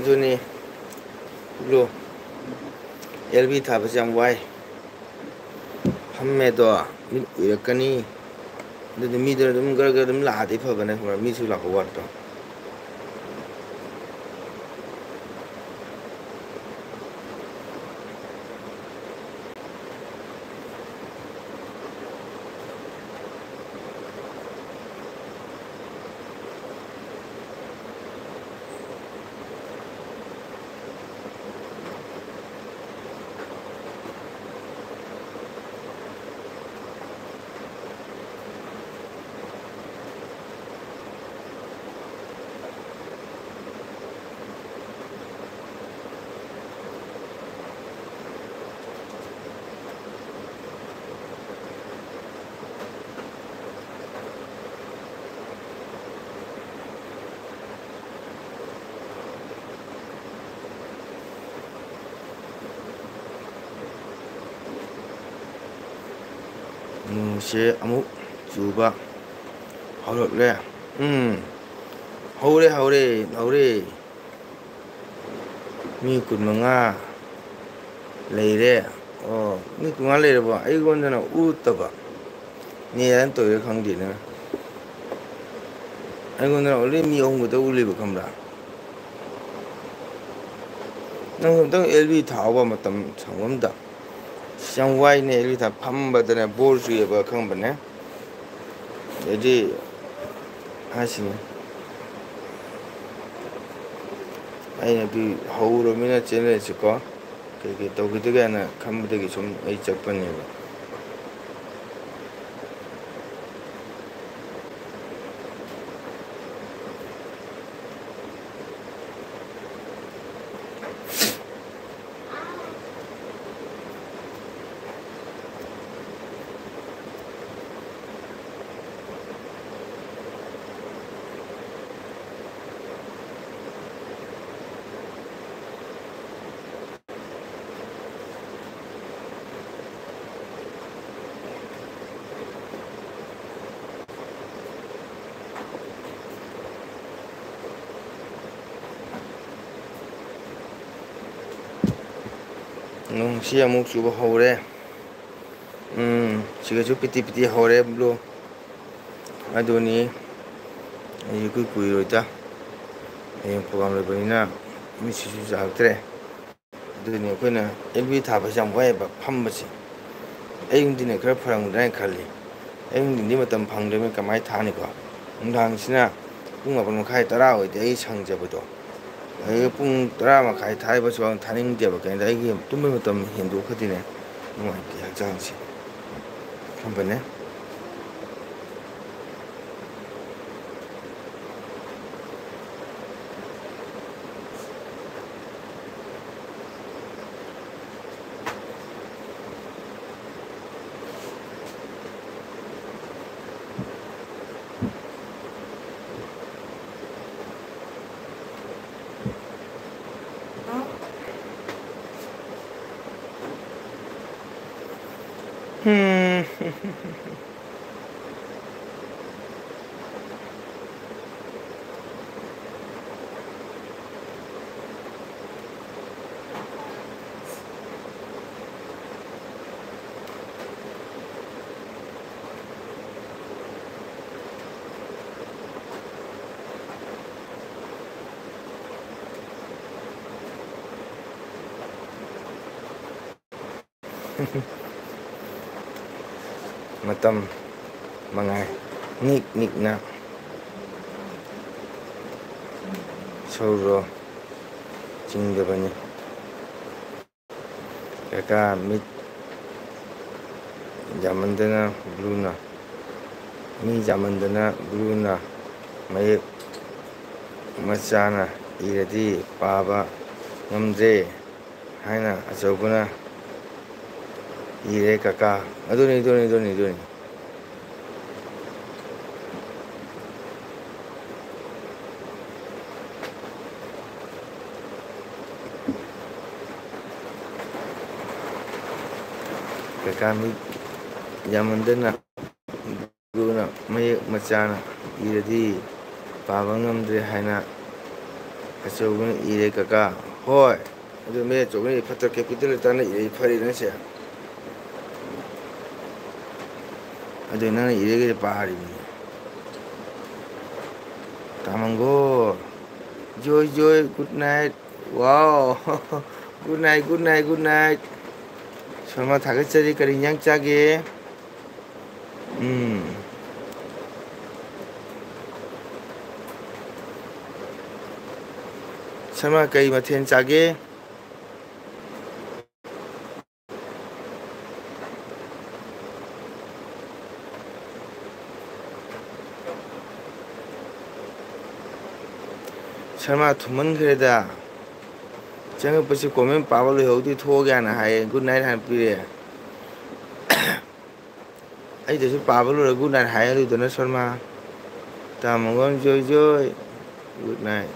이전에 물로 LB 타버지 안 와이 판매도 이랬거니 근데 미들 좀 그러게 좀 라디 퍼버네 그럼 미술 라고 왔다 ꯅꯣꯡꯁꯦ ꯑꯃꯨꯛ ꯆꯨꯕ ꯍꯧꯔꯛꯂꯦ. ꯍꯧꯔꯦ ꯍꯧꯔꯦ ꯍꯧꯔꯦ. ꯃꯤ 15 ꯂꯩꯔꯦ. ꯑꯣ, ꯃꯤ 15 ꯂꯩꯔꯕꯣ? ꯑꯩꯉꯣꯟꯗꯅ ꯎꯠꯇꯕ. ꯅꯦꯠꯌꯥꯗꯅ ꯇꯧꯔꯤꯔꯥ ꯈꯪꯗꯦꯅꯦ. ꯑꯩꯉꯣꯟꯗꯅ ꯑꯣꯟꯂꯤ ꯃꯤ 3 ꯈꯛꯇ ꯎꯠꯂꯤꯕ ꯈꯪꯕ꯭ꯔꯥ? ꯅꯪ ꯑꯝꯇꯪ LB ꯊꯥꯎꯕ ꯃꯇꯝ ꯁꯪꯕ ꯑꯝꯗ. ꯌꯥꯝ ꯋꯥꯏꯅꯦ LB ꯊꯥ ꯐꯝꯕꯗꯅꯦ ꯕꯣꯔ ꯆꯨꯏꯑꯕ ꯈꯪꯕꯅꯦ. ꯑꯗꯩꯗꯤ ꯍꯥꯏꯁꯤꯅꯤ. ꯑꯩꯅꯗꯤ ꯍꯧꯔꯃꯤꯅ ꯆꯦꯅꯦꯜꯁꯤꯀꯣ ꯀꯩꯀꯩ ꯇꯧꯈꯤꯗꯒꯦꯅ ꯈꯟꯕꯗꯒꯤ ꯁꯨꯝ ꯑꯩ ꯆꯠꯄꯅꯦꯕ. ꯅꯣꯡꯁꯤ ꯑꯃꯨꯛ ꯆꯨꯕ ꯍꯧꯔꯦ. ꯁꯤꯒꯁꯨ ꯄꯤꯇꯤ ꯄꯤꯇꯤ ꯍꯧꯔꯦ ꯕ꯭ꯂꯨ. ꯑꯗꯨꯅꯤ ꯑꯩ ꯏꯀꯨꯏ ꯀꯨꯏꯔꯣꯏꯗ. ꯍꯌꯦꯡ ꯄ꯭ꯔꯣꯒꯥꯝ ꯂꯩꯕꯅꯤꯅ ꯃꯤꯠꯁꯤꯁꯨ ꯆꯥꯛꯇ꯭ꯔꯦ. ꯑꯗꯨꯅꯤ ꯑꯩꯈꯣꯏꯅ LB ꯊꯥꯕꯁꯦ ꯌꯥꯝ ꯋꯥꯏꯑꯦꯕ ꯐꯝꯕꯁꯦ. ꯑꯌꯨꯛ ꯅꯨꯡꯊꯤꯜꯅ ꯈꯔ ꯐꯔꯝꯒꯗ꯭ꯔꯥ ꯍꯥꯏꯅ ꯈꯜꯂꯤ. ꯑꯌꯨꯛ ꯅꯨꯡꯊꯤꯟꯗꯤ ꯃꯇꯝ ꯐꯪꯗ꯭ꯔꯕꯅꯤꯅ ꯀꯃꯥꯏꯅ ꯊꯥꯅꯤꯀꯣ? ꯅꯨꯡꯗꯥꯡꯁꯤꯅ ꯄꯨꯡ 11:30 10 ꯑꯣꯏꯗꯤ ꯑꯩ ꯁꯪꯖꯕꯗꯣ. ꯑꯗꯒꯤ ꯄꯨꯡ 10:30 ꯊꯥꯔꯤꯕꯁꯨ ꯊꯥꯅꯤꯡꯗꯦꯕ. ꯀꯩꯅꯣꯗ ꯑꯩꯒꯤ ꯇꯨꯝꯕꯒꯤ ꯃꯇꯝ ꯍꯦꯟꯗꯣꯛꯈ꯭ꯔꯗꯤꯅꯦ ꯅꯨꯡꯉꯥꯏꯇꯦ ꯍꯛꯆꯥꯡꯁꯦ. ꯈꯪꯕꯅꯦ. ꯃꯇꯝ ꯃꯉꯥꯏ ꯅꯤꯛ ꯅꯤꯛꯅ ꯁꯧꯔꯣ ꯆꯤꯡꯗꯕꯅꯤ. ꯀꯀꯥ ꯃꯤꯠ ꯌꯥꯝꯃꯟꯗꯅ ꯕ꯭ꯂꯨꯅ ꯃꯤ ꯌꯥꯝꯃꯟꯗꯅ ꯕ꯭ꯂꯨꯅ ꯃꯌꯦꯛ ꯃꯆꯥꯅ ꯏꯔꯗꯤ ꯄꯥꯕ ꯉꯝꯗ꯭ꯔꯦ ꯍꯥꯏꯅ ꯑꯆꯧꯕꯅ ꯏꯔꯦ ꯀꯀꯥ. ꯑꯗꯨꯅꯤ. ꯀꯀꯥ ꯃꯤꯠ ꯌꯥꯝꯃꯟꯗꯅ ꯕ꯭ꯂꯨꯅ ꯃꯌꯦꯛ ꯃꯆꯥꯅ ꯏꯔꯗꯤ ꯄꯥꯕ ꯉꯝꯗ꯭ꯔꯦ ꯍꯥꯏꯅ ꯑꯆꯧꯕꯅ ꯏꯔꯦ ꯀꯀꯥ. ꯍꯣꯏ, ꯑꯗꯨ ꯃꯌꯦꯛ ꯑꯆꯧꯕꯅ ꯏ ꯐꯠꯇ꯭ꯔ ꯀꯦꯄꯤꯇꯦꯜ ꯂꯦꯇꯔꯅ ꯏꯔꯗꯤ ꯐꯔꯦꯅꯦꯁꯦ. ꯑꯗꯨ ꯅꯪꯅ ꯏꯔꯒꯗꯤ ꯄꯥꯔꯤꯕꯅꯤ. ꯇꯥꯃꯡꯒꯣ, ꯖꯣꯏ ꯒꯨꯗ ꯅꯥꯏꯠ. ꯋꯥꯎ, ꯒꯨꯗ ꯅꯥꯏꯠ. ꯁꯣꯃꯥ ꯊꯥꯒꯠꯆꯔꯤ. ꯀꯔꯤ ꯏꯟꯖꯥꯡ ꯆꯥꯒꯦ? ꯁꯔꯃ ꯀꯩ ꯃꯊꯦꯜ ꯆꯥꯒꯦ? ꯁꯔꯃ ꯊꯨꯝꯃꯟꯈ꯭ꯔꯦꯗ. ꯆꯪꯉꯛꯄꯁꯤ ꯀꯣꯃꯦꯟ ꯄꯥꯕ ꯂꯣꯏꯍꯧꯗ꯭ꯔꯤ ꯊꯣꯛꯑꯒꯦ ꯍꯥꯟꯅ ꯍꯥꯏꯌꯦ. ꯒꯨꯗ ꯅꯥꯏꯠ ꯍꯥꯟꯅ ꯄꯤꯔꯛꯑꯦ. ꯑꯩꯗꯁꯨ ꯄꯥꯕ ꯂꯣꯏꯔ ꯒꯨꯗ ꯅꯥꯏꯠ ꯍꯥꯏꯔꯤꯗꯅ ꯁꯔꯃ. ꯇꯥꯃꯡꯒꯣꯟ ꯖꯣꯏ. Good night.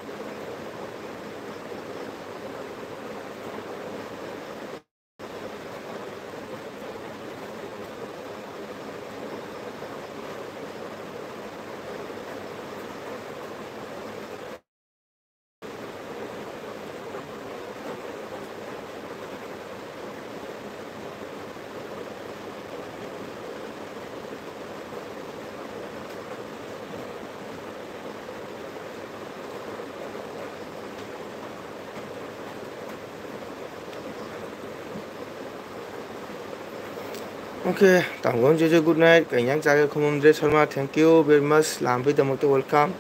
Okay, tanggon jeje good night. Kanyang jaga kumumdre Sharma, thank you very much. Lambi damoto welcome.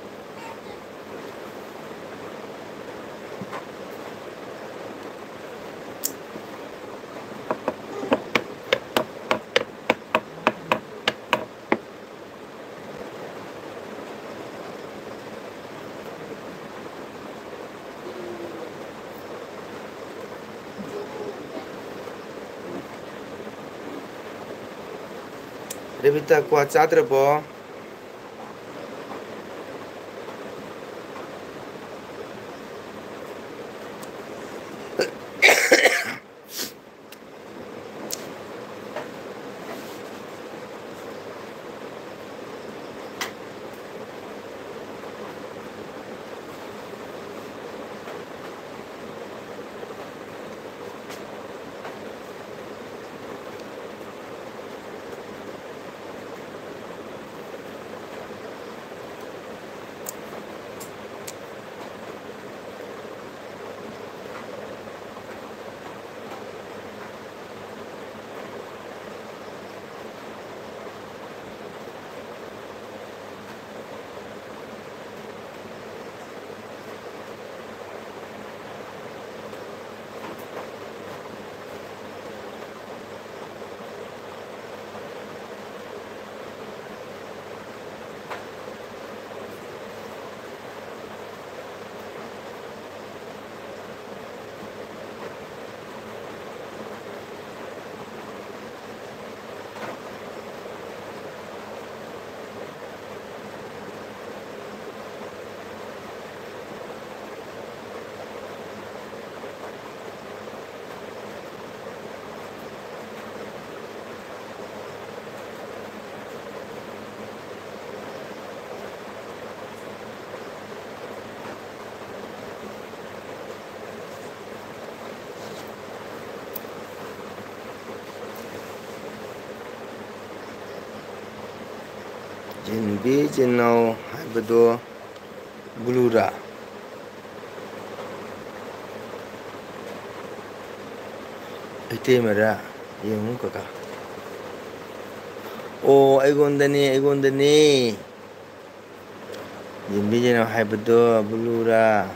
Revita kwa chadra bo. Jinbi jinau haibado bulura. Ite mera yung kaka. Oh, aigondani. Jinbi jinau haibado bulura.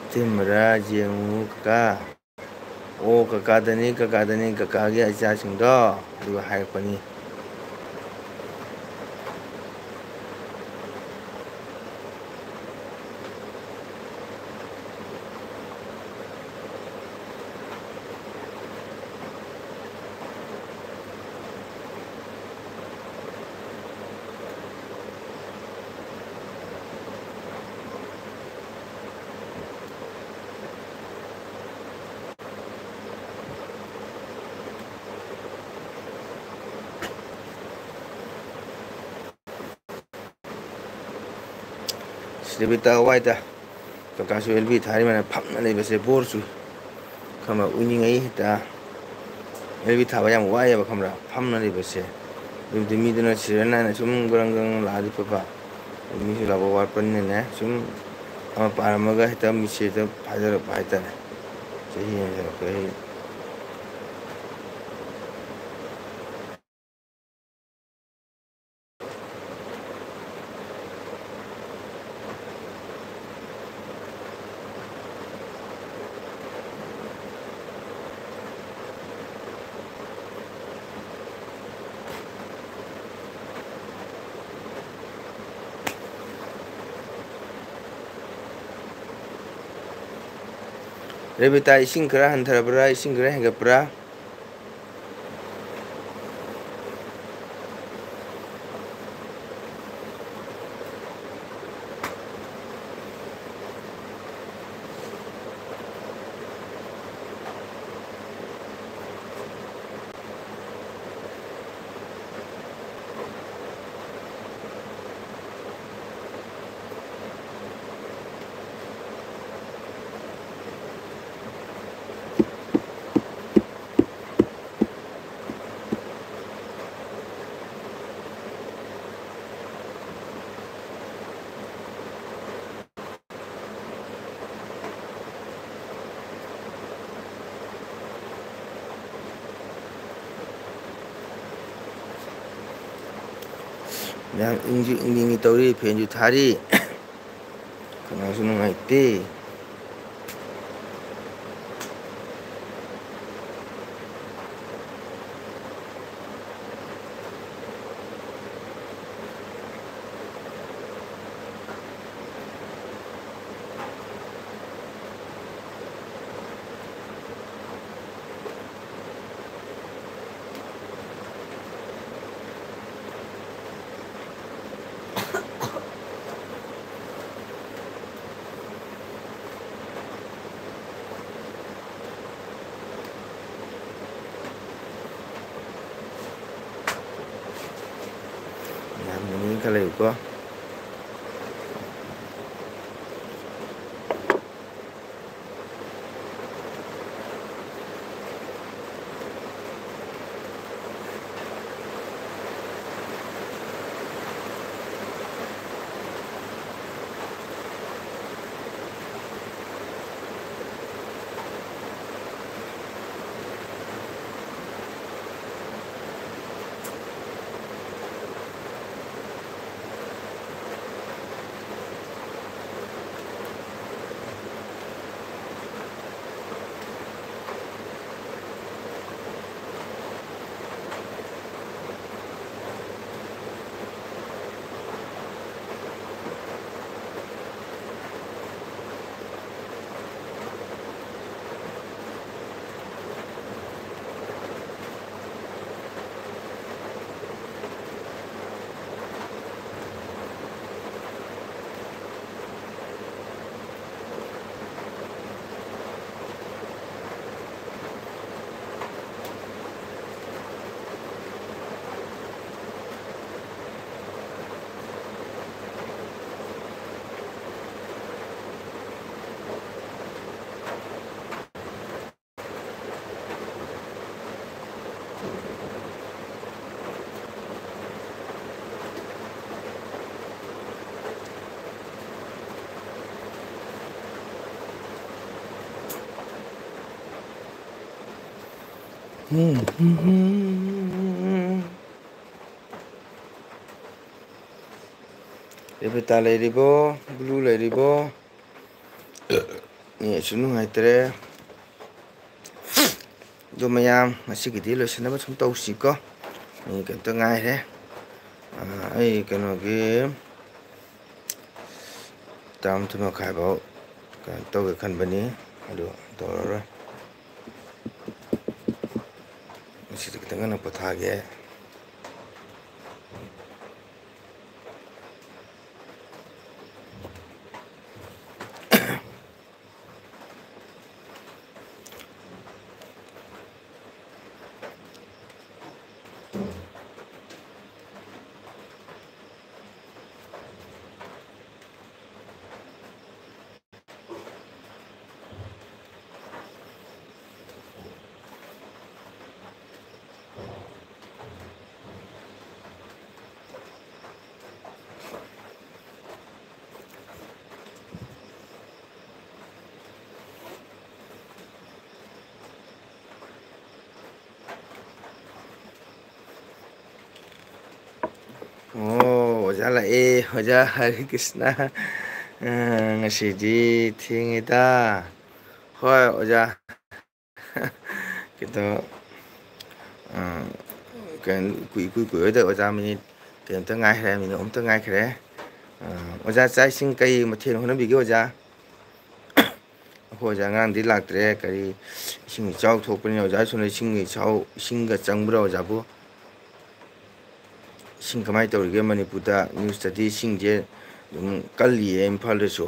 Ite mera yung kaka. Oh, kakadani kakagi aja singdo. Dua haipani. Sebita waida kakasu elbi thari mana phamna leibase borsu kama uningai ta elbi thaba yam waya ba khamra phamna leibase dum miduna sirana na sum gorang ladi papa mi su labo war panne ne sum ama paramaga hita mi se ta phajara paita ne sehi ne ko Revita ising kera hantara bra ising kera hingga bra ꯃꯌꯥꯝ ꯏꯪꯁꯨ ꯏꯪꯅꯤꯡꯉꯤ ꯇꯧꯔꯤ ꯐꯦꯟꯁꯨ ꯊꯥꯔꯤ ꯀꯅꯥꯁꯨ ꯅꯨꯡꯉꯥꯏꯇꯦ ꯌꯥꯝ ꯅꯨꯡꯉꯥꯏ ꯈꯔ ꯂꯩꯌꯨꯀꯣ ꯔꯦꯕꯤꯇꯥ ꯂꯩꯔꯤꯕꯣ ꯕ꯭ꯂꯨ ꯂꯩꯔꯤꯕꯣ ꯅꯦꯠꯁꯨ ꯅꯨꯡꯉꯥꯏꯇ꯭ꯔꯦ ꯑꯗꯣ ꯃꯌꯥꯝ ꯉꯁꯤꯒꯤꯗꯤ ꯂꯣꯏꯁꯤꯟꯅꯕ ꯁꯨꯝ ꯇꯧꯁꯤꯀꯣ ꯃꯤ ꯀꯩꯝꯇ ꯉꯥꯏꯔꯦ ꯑꯩ ꯀꯩꯅꯣꯒꯤ ꯇꯔꯥꯃꯥꯊꯣꯏ ꯃꯈꯥꯏꯐꯥꯎ ꯀꯩꯅꯣ ꯇꯧꯒꯦ ꯈꯟꯕꯅꯤ ꯑꯗꯨ ꯇꯧꯔꯔꯣꯏ ꯉꯁꯤꯗꯤ ꯈꯤꯇꯪ ꯉꯟꯅ ꯄꯣꯊꯥꯒꯦ ꯑꯣ ꯑꯣꯖꯥ ꯂꯥꯛꯑꯦ ꯑꯣꯖꯥ ꯍꯔꯤ ꯀ꯭ꯔꯤꯁꯅ ꯉꯁꯤꯗꯤ ꯊꯦꯡꯉꯦꯗ ꯍꯣꯏ ꯑꯣꯖꯥ ꯀꯩꯅꯣ ꯏꯀꯨꯏ ꯀꯨꯏꯔꯣꯏꯗ ꯑꯣꯖꯥ ꯃꯤꯅꯤꯠ ꯀꯩꯝꯇ ꯉꯥꯏꯈ꯭ꯔꯦ ꯃꯤꯅꯤꯠ ꯑꯃꯇ ꯉꯥꯏꯈ꯭ꯔꯦ ꯑꯣꯖꯥ ꯆꯥꯛ ꯏꯁꯤꯡ ꯀꯩ ꯃꯊꯦꯜ ꯍꯣꯠꯅꯕꯤꯒꯦ ꯑꯣꯖꯥ ꯑꯩꯈꯣꯏ ꯑꯣꯖꯥ ꯑꯉꯥꯡꯗꯤ ꯂꯥꯛꯇ꯭ꯔꯦ ꯀꯔꯤ ꯏꯁꯤꯡ ꯏꯆꯥꯎ ꯊꯣꯛꯄꯅꯤꯅ ꯑꯣꯖꯥ ꯁꯣꯝꯗ ꯏꯁꯤꯡ ꯏꯆꯥꯎ ꯏꯁꯤꯡꯒ ꯆꯪꯕ꯭ꯔꯥ ꯑꯣꯖꯥꯕꯨ ꯏꯁꯤꯡ ꯀꯃꯥꯏꯅ ꯇꯧꯔꯤꯒꯦ ꯃꯅꯤꯄꯨꯔꯗ ꯅ꯭ꯌꯨꯁꯇꯗꯤ ꯏꯁꯤꯡꯁꯦ ꯑꯗꯨꯝ ꯀꯜꯂꯤꯌꯦ ꯏꯝꯐꯥꯜꯗꯁꯨ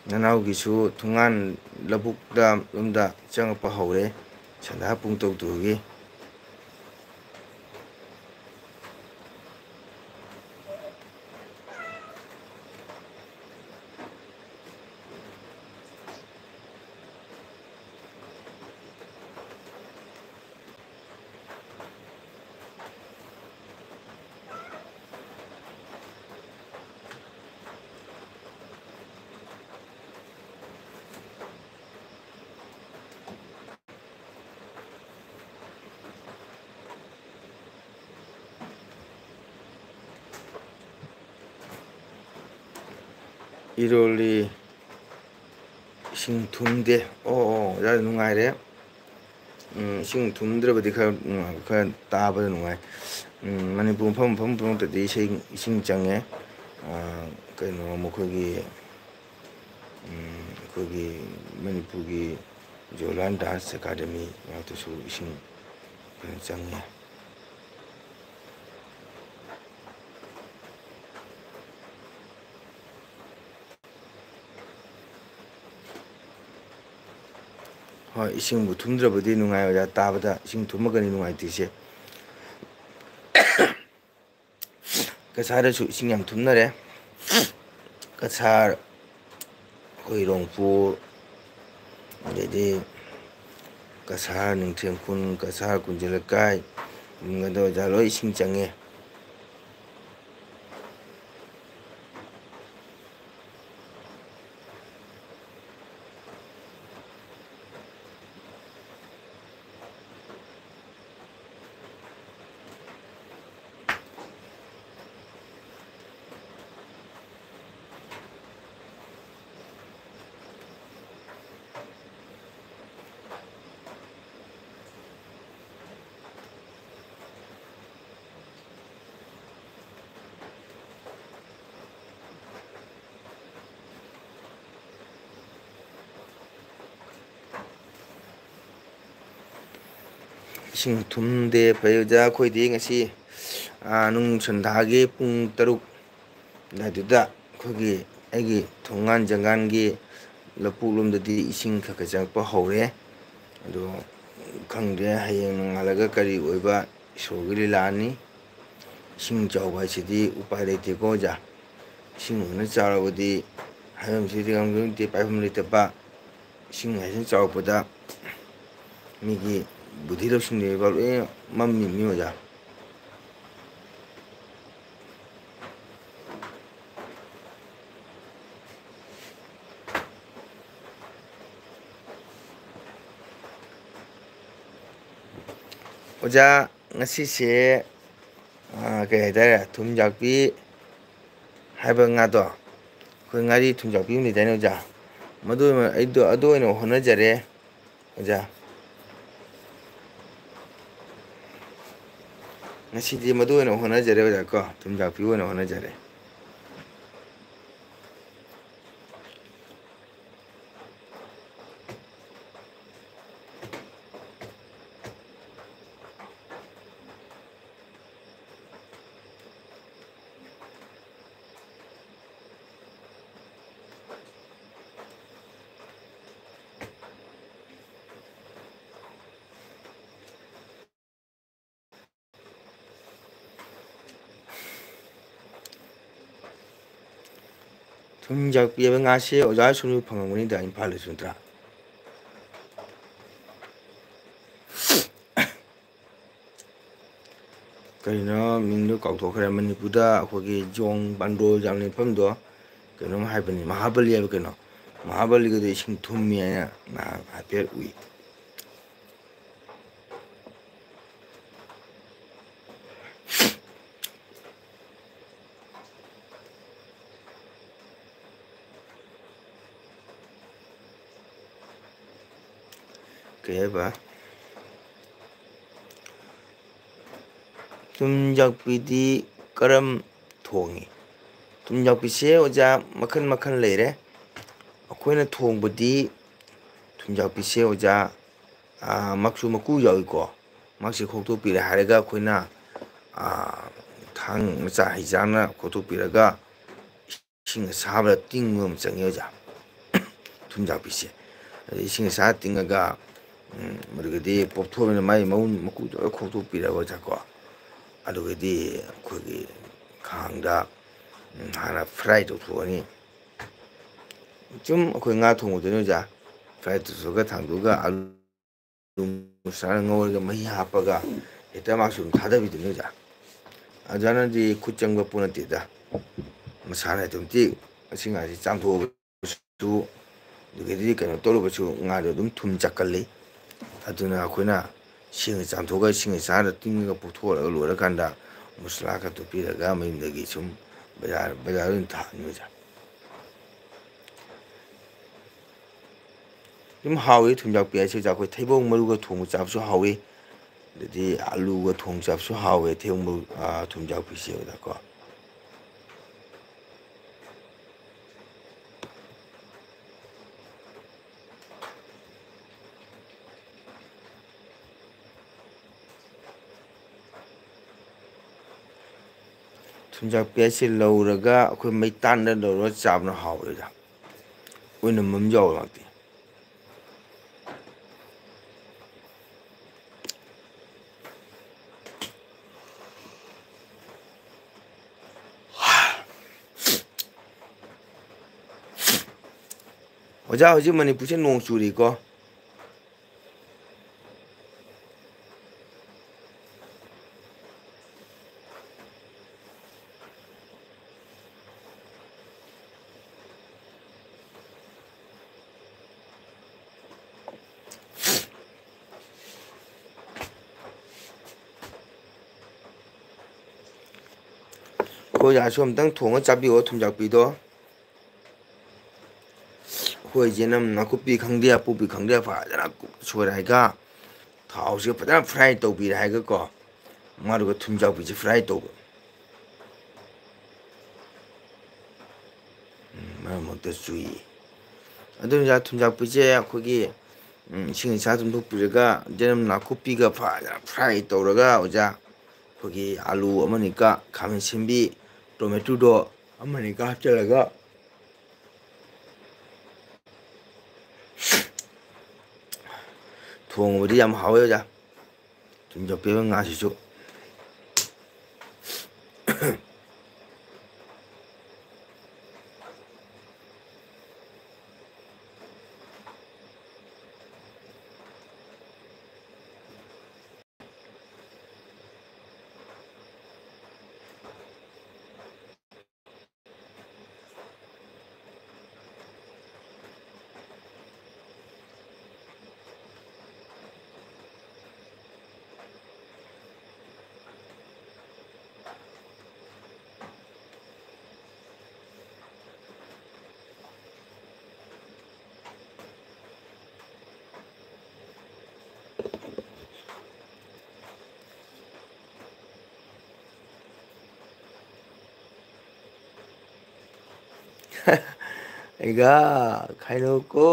ꯅꯅꯥꯎꯒꯤꯁꯨ ꯊꯣꯡꯒꯥꯟ ꯂꯧꯕꯨꯛꯇ ꯌꯨꯝꯗ ꯆꯪꯉꯛꯄ ꯍꯧꯔꯦ ꯁꯟꯗꯥ ꯄꯨꯡ ꯇꯧꯗꯨꯒꯤ 이롤리 이싱 둠데 야 누가이래 이싱 둠드러버디 그 따버도 누가이 만니푸르 펌 이싱 장에 그노 뭐 거기 만니푸르기 조란 댄스 아카데미 와도서 이싱 장에 이싱 둠드러버디 누가이 야 따버다 이싱 둠먹거니 누가이 뜻이 가사르수 이싱 양 둠나래 가사 거기 롱푸 jadi kasar ning kun kasar kun jelakai ngado jalo ising change 이싱 둠데 배우자 코이디 ngasi nung 선다기 뿡 따룩 나두다 거기 애기 동안 정간기 러푸룸들이 이싱 가가장빠 하우래 아도 강대 하영 알아가 까리 오이바 소그리 라니 이싱 자오바시디 우파이레티고 자 이싱 오늘 자라고디 하염시디 강경디 빠이품리 때빠 이싱 하신 자오보다 미기 부디럽 신내 바로 맘미 미오자 오자 ngasiसे kay haitare thumjakpi haiba ngado khoi ngari thumjakpi ni daino ja madu aido ado ino honajare oja ngasi madu ino honajare oja ko thumjakpi ino honajare thumjakpi ngasi oja sunu phamanguni da impal suntra kayno mingdo kauthokhre manipurda khogi jong bandol jamni phamdo kayno haibani mahabali aba kayno mahabali gade ising thummi ana na haper ui kaya thumjakpidi karam thongi thumjakpise oja makhan leire akoina thongbudi thumjakpise oja maksu maku yaiko makse khokthopire haraga akoina thang macha haijana khokthopiraga ising sabra tingmum changi oja thumjakpise ising sa tingaga 머리가디 pop토면 많이 먹고 코도 비라고 자고 아르게디 거기 강다 하나 프라이도 투어니 좀 거기 가 통우되는 자 프라이도 소가 당도가 알루 무사는 거가 많이 아빠가 이따 막좀 다답이 되는 자 아자는지 구정과 뿐은 되다 뭐 사내 좀띠 생각이 짱도 수 누구들이 그냥 떨어버쳐 nga도 좀 tum작갈리 aduna akoina sing jamthoga sing sara tinga puthora lora kanda musla ka to piraga maindagi sum bajar ta nuja 좀 하위 ꯊꯨꯝꯖꯥꯛꯄꯤ ꯍꯥꯏꯁꯦ ꯑꯩꯈꯣꯏ ꯊꯩꯕꯣꯡ ꯃꯔꯨꯒ ꯊꯣꯡꯕ ꯆꯥꯕꯁꯨ 하위 ꯑꯗꯨꯗꯤ 아루가 ꯊꯣꯡ ꯆꯥꯕꯁꯨ 하ꯋꯦ 태용 머루 ꯊꯨꯝꯖꯥꯛꯄꯤꯁꯦ ꯀꯣ ꯊꯨꯝꯖꯥꯛꯄꯤ ꯍꯥꯏꯁꯦ ꯂꯧꯔꯒ ꯑꯩꯈꯣꯏ ꯃꯩꯇꯥꯟꯗ ꯂꯧꯔꯒ ꯆꯥꯕꯅ 하ꯋꯦꯗ ꯑꯣꯏꯅꯝ ꯑꯃ ꯌꯥꯎꯋꯦ ꯉꯥꯛꯇꯤ ꯑꯣꯖꯥ ꯍꯧꯖꯤꯛ ꯃꯅꯤꯄꯨꯔꯁꯦ ꯅꯣꯡ ꯆꯨꯔꯤꯀꯣ ꯑꯩꯈꯣꯏ ꯑꯣꯖꯥꯁꯨ ꯑꯝꯇꯪ ꯊꯣꯡꯉ ꯆꯥꯕꯤꯌꯣ ꯊꯨꯝꯖꯥꯛꯄꯤꯗꯣ ꯑꯩꯈꯣꯏ ꯌꯦꯅꯝ ꯅꯥꯀꯨꯞꯄꯤ ꯈꯪꯗꯦ ꯑꯄꯨꯄꯤ ꯈꯪꯗꯦ ꯐꯖꯅ ꯁꯣꯏꯔꯒ ꯊꯥꯎꯁꯦ ꯐꯖꯅ ꯐ꯭ꯔꯥꯏ ꯇꯧꯕꯤꯔꯦ ꯍꯥꯏꯒꯀꯣ ꯃꯥꯗꯨꯒ ꯊꯨꯝꯖꯥꯛꯄꯤꯁꯦ ꯐ꯭ꯔꯥꯏ ꯇꯧꯕ ꯃꯔꯛ ꯃꯔꯛꯇ ꯆꯨꯏ ꯑꯗꯨꯅ ꯊꯨꯝꯖꯥꯛꯄꯤꯁꯦ ꯑꯩꯈꯣꯏꯒꯤ ꯏꯁꯤꯡ ꯏꯁꯥ ꯆꯨꯝꯊꯣꯛꯄꯤꯔꯒ ꯌꯦꯅꯝ ꯅꯥꯀꯨꯞꯄꯤꯒ ꯐꯖꯅ ꯐ꯭ꯔꯥꯏ ꯇꯧꯔꯒ ꯑꯣꯖꯥ ꯑꯩꯈꯣꯏꯒꯤ ꯑꯥꯂꯨ ꯑꯃꯅꯤꯀ ꯈꯥꯃꯦꯟ ꯑꯁꯤꯟꯕꯤ ꯇꯣꯃꯦꯇꯣꯗꯣ ꯑꯃꯅꯤꯀ ꯍꯥꯞꯆꯤꯜꯂꯒ ꯊꯣꯡꯕꯗꯤ ꯌꯥꯝ ꯍꯥꯎꯋꯦ ꯑꯣꯖꯥ ꯊꯨꯝꯖꯥꯛꯄꯤꯒ ꯉꯥꯁꯤꯁꯨ ꯑꯩꯒ ꯈꯥꯏꯅꯣꯀꯣ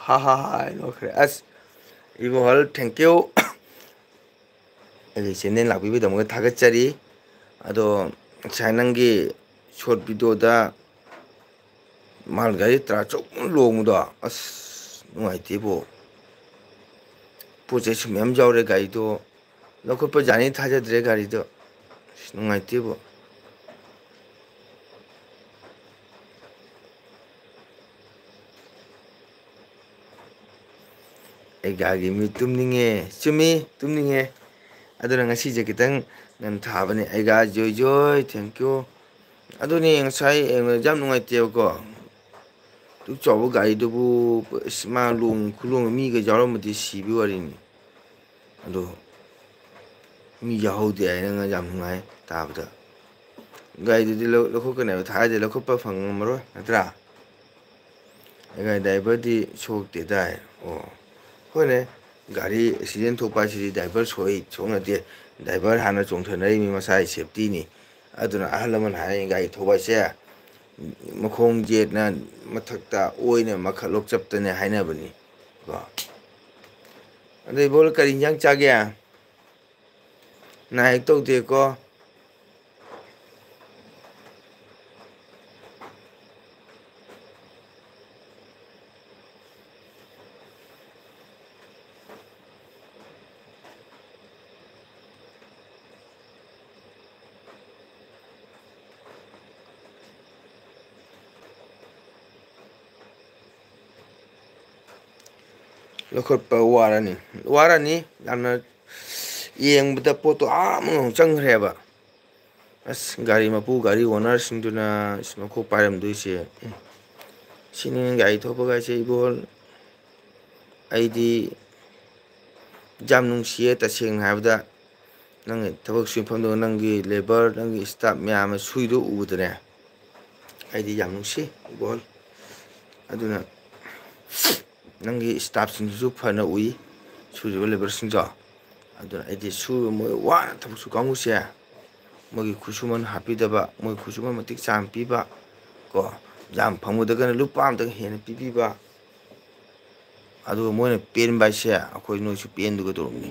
ꯍꯥ ꯍꯥ ꯍꯥ ꯅꯣꯛꯈ꯭ꯔꯦ ꯑꯁ 이보ꯍꯜ ꯊꯦꯡꯀ꯭ꯌꯨ ꯑꯩꯒꯤ ꯆꯦꯅꯦꯜ ꯂꯥꯛꯄꯤꯕꯒꯤꯗꯃꯛꯇ ꯊꯥꯒꯠꯆꯔꯤ ꯑꯗꯣ ꯉꯁꯥꯏ ꯅꯪꯒꯤ ꯁꯣꯔꯠ ꯚꯤꯗꯤꯑꯣꯗ ꯃꯥꯜ ꯒꯥꯔꯤ ꯇꯔꯥꯆꯧꯅ ꯂꯣꯡꯕꯗꯣ ꯑꯁ ꯅꯨꯡꯉꯥꯏꯇꯦꯕꯣ ꯄꯣꯠ ꯆꯩꯁꯨ ꯃꯌꯥꯝ ꯌꯥꯎꯔꯦ ꯒꯥꯔꯤꯗꯣ ꯂꯧꯈꯠꯄ ꯌꯥꯅꯤ ꯊꯥꯖꯗ꯭ꯔꯦ ꯒꯥꯔꯤꯗꯣ ꯑꯁ ꯅꯨꯡꯉꯥꯏꯇꯦꯕꯣ ꯑꯩꯒꯥꯒꯤ ꯃꯤ ꯇꯨꯝꯅꯤꯡꯉꯦ ꯆꯨꯝꯃꯤ ꯇꯨꯝꯅꯤꯡꯉꯦ ꯑꯗꯨꯅ ꯉꯁꯤꯁꯦ ꯈꯤꯇꯪ ꯉꯟ ꯊꯥꯕꯅꯦ ꯑꯩꯒ ꯖꯣꯏ ꯖꯣꯏ ꯊꯦꯡꯀ꯭ꯌꯨ ꯑꯗꯨꯅꯤ ꯉꯁꯥꯏ ꯌꯥꯝ ꯅꯨꯡꯉꯥꯏꯇꯦꯕꯀꯣ ꯑꯗꯨꯛ ꯆꯥꯎꯕ ꯒꯥꯔꯤꯗꯨꯕꯨ ꯃꯥ ꯈꯨꯂꯣꯡ ꯃꯤꯒ ꯌꯥꯎꯔꯝꯃꯗꯤ ꯁꯤꯕꯒꯤ ꯋꯥꯔꯤꯅꯤ ꯑꯗꯣ ꯃꯤ ꯌꯥꯎꯍꯧꯗꯦ ꯍꯥꯏꯅ ꯌꯥꯝ ꯅꯨꯡꯉꯥꯏ ꯇꯥꯕꯗ ꯒꯥꯔꯤꯗꯨꯗꯤ ꯂꯧꯈꯠꯀꯅꯦꯕ ꯊꯥꯔꯗꯤ ꯂꯧꯈꯠꯄ ꯐꯪꯉꯝꯃꯔꯣꯏ ꯅꯠꯇ꯭ꯔꯥ ꯑꯩꯒꯥꯏ ꯗ꯭ꯔꯥꯏꯚꯔꯗꯤ ꯁꯣꯛꯇꯦꯗꯥꯏ ꯑꯣ ꯍꯣꯏꯅꯦ ꯒꯥꯔꯤ ꯑꯦꯛꯁꯤꯗꯦꯟ ꯊꯣꯛꯄ ꯍꯥꯏꯁꯤꯗꯤ ꯗ꯭ꯔꯥꯏꯚꯔ ꯁꯣꯛꯅꯗꯦ ꯗ꯭ꯔꯥꯏꯚꯔ ꯍꯥꯟꯅ ꯆꯣꯡꯊꯅꯔꯤꯕꯅꯤ ꯃꯁꯥꯒꯤ ꯁꯦꯞꯇꯤꯅꯤ ꯑꯗꯨꯅ ꯑꯍꯜ ꯂꯃꯟ ꯍꯥꯏ ꯒꯥꯔꯤ ꯊꯧꯕ ꯍꯥꯏꯁꯦ ꯃꯈꯣꯡ ꯌꯦꯠꯅ ꯃꯊꯛꯇ ꯑꯣꯏꯅ ꯃꯈꯠꯂꯣꯝ ꯆꯞꯇꯅꯦ ꯍꯥꯏꯅꯕꯅꯤ ꯀꯣ ꯑꯗꯣ ꯏꯕꯣ ꯀꯔꯤ ꯏꯟꯖꯥꯡ ꯆꯥꯒꯦ ꯅꯥ ꯌꯦꯛ ꯇꯧꯗꯦꯀꯣ ꯂꯧꯈꯠꯄ ꯋꯥꯔꯅꯤ ꯌꯥꯝꯅ ꯌꯦꯡꯕꯗ ꯄꯣꯠꯇꯣ ꯑꯃ ꯆꯪꯈ꯭ꯔꯦꯕ ꯑꯁ ꯒꯥꯔꯤ ꯃꯄꯨ ꯒꯥꯔꯤ ꯑꯣꯅꯔꯁꯤꯡꯗꯨꯅ ꯃꯈꯣꯛ ꯄꯥꯏꯔꯝꯗꯣꯏꯁꯦ ꯁꯤꯅꯤ ꯒꯥꯔꯤ ꯊꯧꯕꯒꯥꯏꯁꯦ ꯏꯕꯣ ꯑꯩꯗꯤ ꯌꯥꯝ ꯅꯨꯡꯁꯤꯌꯦ ꯇꯁꯦꯡꯅ ꯍꯥꯏꯕꯗ ꯅꯪꯒꯤ ꯊꯕꯛ ꯁꯨꯐꯝꯗꯣ ꯅꯪꯒꯤ ꯂꯦꯕꯔ ꯅꯪꯒꯤ ꯏꯁꯇꯥꯐ ꯃꯌꯥꯝ ꯑꯃ ꯁꯨꯏꯗꯣ ꯎꯕꯗꯅꯦ ꯑꯩꯗꯤ ꯌꯥꯝ ꯅꯨꯡꯁꯤ ꯏꯕꯣꯜ ꯑꯗꯨꯅ ꯅꯪꯒꯤ ꯁ꯭ꯇꯥꯐꯁꯤꯡꯗꯨꯁꯨ ꯐꯅ ꯎꯏ ꯁꯨꯔꯤꯕ ꯂꯦꯕꯔꯁꯤꯡꯗꯣ ꯑꯗꯨꯅ ꯑꯩꯗꯤ ꯁꯨ ꯃꯣꯏ ꯋꯥꯅ ꯊꯕꯛ ꯁꯨ ꯀꯥꯡꯕꯨꯁꯦ ꯃꯣꯏꯒꯤ ꯈꯨꯠꯁꯨꯃꯟ ꯍꯥꯞꯄꯤꯗꯕ ꯃꯣꯏ ꯈꯨꯠꯁꯨꯃꯟ ꯃꯇꯤꯛ ꯆꯥꯡ ꯄꯤꯕ ꯀꯣ ꯌꯥꯝ ꯐꯪꯕꯗꯒꯅ ꯂꯨꯄꯥ ꯑꯃꯇꯪ ꯍꯦꯟꯅ ꯄꯤꯕꯤꯕ ꯑꯗꯨꯒ ꯃꯣꯏꯅ ꯄꯦꯟꯕ ꯍꯥꯏꯁꯦ ꯑꯩꯈꯣꯏ ꯅꯣꯏꯁꯨ ꯄꯦꯟꯗꯨꯒꯗꯧꯔꯕꯅꯤ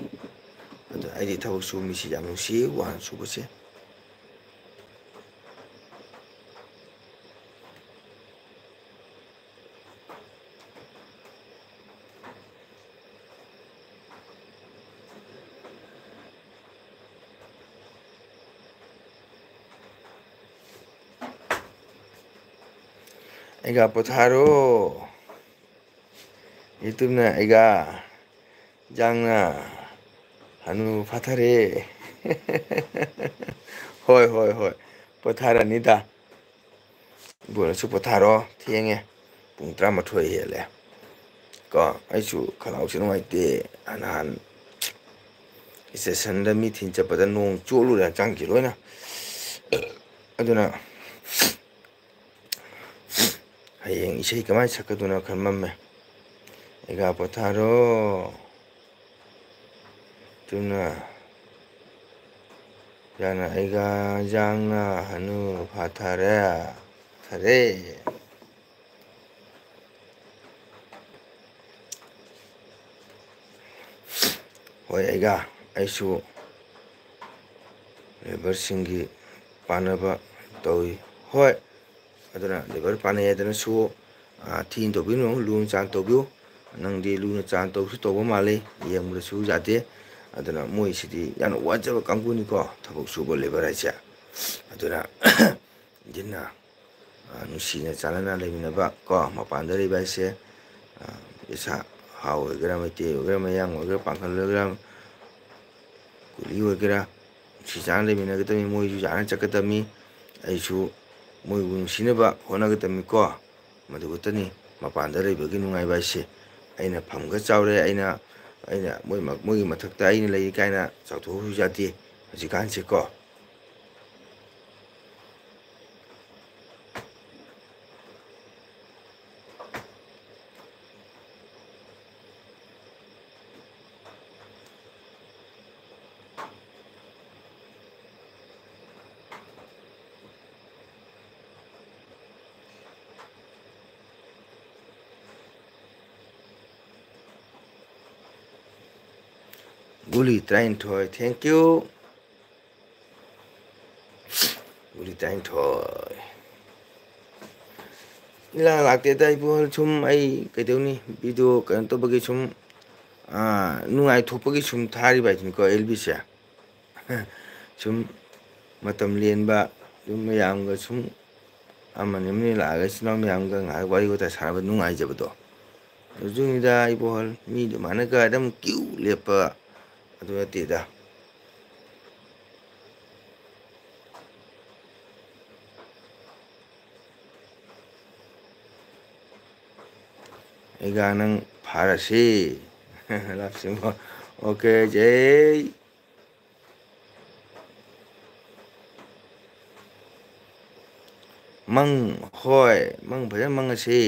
ꯑꯗꯨ ꯑꯩꯗꯤ ꯊꯕꯛ ꯁꯨꯕ ꯃꯤꯁꯤ ꯌꯥꯝ ꯅꯨꯡꯁꯤ ꯋꯥꯅ ꯁꯨꯕꯁꯦ ꯑꯩꯒ ꯄꯣꯊꯥꯔꯣ ꯌꯨꯇꯨꯕꯅ ꯑꯩꯒ ꯖꯥꯡꯅ ꯍꯅꯨ ꯐꯥꯊꯔꯦ ꯍꯣꯏ ꯍꯣꯏ ꯍꯣꯏ ꯄꯣꯊꯥꯔꯅꯤꯗ ꯏꯕꯣꯅꯁꯨ ꯄꯣꯊꯥꯔꯣ ꯊꯦꯡꯉꯦ ꯄꯨꯡ 12 ꯍꯦꯜꯂꯦ ꯀꯣ ꯑꯩꯁꯨ ꯈꯅꯥꯎꯁꯦ ꯅꯨꯡꯉꯥꯏꯇꯦ ꯅꯍꯥꯟ ꯏꯁꯇꯦꯁꯟꯗ ꯃꯤ ꯊꯤꯟ ꯆꯠꯄꯗ ꯅꯣꯡ ꯆꯣꯠꯂꯨꯔꯦ ꯍꯛꯆꯥꯡꯁꯦ ꯂꯣꯏꯅ ꯑꯗꯨꯅ ꯍꯌꯦꯡ ꯏꯁꯩ ꯀꯃꯥꯏꯅ ꯁꯛꯀꯗꯣꯏꯅꯣ ꯈꯟꯃꯝꯃꯦ ꯑꯩꯒ ꯄꯣꯊꯥꯔꯣ ꯇꯨꯅ ꯌꯥꯅ ꯑꯩꯒ ꯌꯥꯡꯅ ꯍꯅꯨ ꯐꯥꯊꯔꯦ ꯐꯔꯦ ꯍꯣꯏ ꯑꯩꯁꯨ ꯂꯦꯕꯔꯁꯤꯡꯒꯤ ꯄꯥꯟꯅꯕ ꯇꯧꯏ ꯍꯣꯏ ꯑꯗꯨꯅ ꯂꯦꯕꯔ ꯄꯥꯟꯅꯩ ꯍꯥꯏꯗꯅꯁꯨ ꯊꯤꯅ ꯇꯧꯕꯤꯅꯨ ꯂꯨꯅ ꯆꯥꯟ ꯇꯧꯕꯤꯌꯨ ꯅꯪꯗꯤ ꯂꯨꯅ ꯆꯥꯟ ꯇꯧꯁꯨ ꯇꯧꯕ ꯃꯥꯜꯂꯤ ꯌꯦꯡꯕꯗꯁꯨ ꯌꯥꯗꯦ ꯑꯗꯨꯅ ꯃꯣꯏꯁꯤꯗꯤ ꯌꯥꯝꯅ ꯋꯥꯖꯕ ꯀꯥꯡꯕꯨꯅꯤꯀꯣ ꯊꯕꯛ ꯁꯨꯕ ꯂꯦꯕꯔ ꯍꯥꯏꯁꯦ ꯑꯗꯨꯅ ꯏꯟꯖꯤꯟꯅ ꯅꯨꯡꯁꯤꯅ ꯆꯥꯟꯅꯅ ꯂꯩꯃꯤꯟꯅꯕ ꯀꯣ ꯃꯄꯥꯟꯗ ꯂꯩꯕ ꯍꯥꯏꯁꯦ ꯄꯩꯁꯥ ꯍꯥꯎ ꯑꯣꯏꯒꯦꯔꯥ ꯃꯩꯇꯩ ꯑꯣꯏꯒꯦꯔꯥ ꯃꯌꯥꯡ ꯑꯣꯏꯒꯦꯔꯥ ꯄꯥꯡꯈꯜ ꯑꯣꯏꯒꯦꯔꯥ ꯀꯨꯂꯤ ꯑꯣꯏꯒꯦꯔꯥ ꯅꯨꯡꯁꯤ ꯆꯥꯟꯅ ꯂꯩꯃꯤꯟꯅꯒꯗꯕꯅꯤ ꯃꯣꯏꯁꯨ ꯌꯥꯅ ꯆꯠꯀꯗꯕꯅꯤ ꯑꯩꯁꯨ ꯃꯣꯏꯕꯨ ꯅꯨꯡꯁꯤꯅꯕ ꯍꯣꯠꯅꯒꯗꯕꯅꯤꯀꯣ ꯃꯗꯨ ꯈꯛꯇꯅꯤ ꯃꯄꯥꯟꯗ ꯂꯩꯕꯒꯤ ꯅꯨꯡꯉꯥꯏꯕ ꯍꯥꯏꯁꯦ ꯑꯩꯅ ꯐꯝꯒ ꯆꯥꯎꯔꯦ ꯑꯩꯅ ꯃꯣꯏꯒꯤ ꯃꯊꯛꯇ ꯑꯩꯅ ꯂꯩ ꯀꯥꯏꯅ ꯆꯥꯎꯊꯣꯛꯑꯁꯨ ꯌꯥꯗꯦ ꯍꯧꯖꯤꯛꯀꯥꯟꯁꯦꯀꯣ ꯒꯨꯂꯤ 13 ꯊꯦꯡꯀ꯭ꯌꯨ ꯒꯨꯂꯤ 13 ꯏꯂꯥꯛ ꯂꯥꯛꯇꯦꯗ ꯏꯕꯣ ꯁꯨꯝ ꯑꯩ ꯀꯩꯗꯧꯅꯤ ꯚꯤꯗꯤꯑꯣ ꯀꯩꯅꯣ ꯇꯧꯕꯒꯤ ꯁꯨꯝ ꯅꯨꯡꯉꯥꯏꯊꯣꯛꯄꯒꯤ ꯁꯨꯝ ꯊꯥꯔꯤꯕ ꯍꯥꯏꯗꯨꯅꯤꯀꯣ ꯑꯦꯜꯕꯤꯁꯦ ꯁꯨꯝ ꯃꯇꯝ ꯂꯦꯟꯕ ꯑꯗꯨꯝ ꯃꯌꯥꯝꯒ ꯁꯨꯝ ꯑꯃꯅꯤ ꯂꯥꯛꯑꯒ ꯏꯆꯤꯜ ꯏꯅꯥꯎ ꯃꯌꯥꯝꯒ ꯉꯥꯏꯍꯥꯛ ꯋꯥꯔꯤ ꯋꯥꯇꯥꯏ ꯁꯥꯟꯅꯕ ꯅꯨꯡꯉꯥꯏꯖꯕꯗꯣ ꯑꯗꯨꯅꯤꯗ ꯏꯕꯣꯍꯜ ꯃꯤ ꯑꯗꯨꯃꯥꯏꯅꯒ ꯑꯗꯨꯝ ꯀ꯭ꯌꯨ ꯂꯦꯞꯄ ꯑꯗꯨ ꯅꯠꯇꯦꯗ ꯑꯩꯒ ꯅꯪ ꯐꯥꯔꯁꯤ ꯂꯥꯛꯁꯤꯡꯕ ꯑꯣꯀꯦ ꯖꯩ ꯃꯪ ꯍꯣꯏ ꯃꯪ ꯐꯖꯅ ꯃꯪꯉꯁꯤ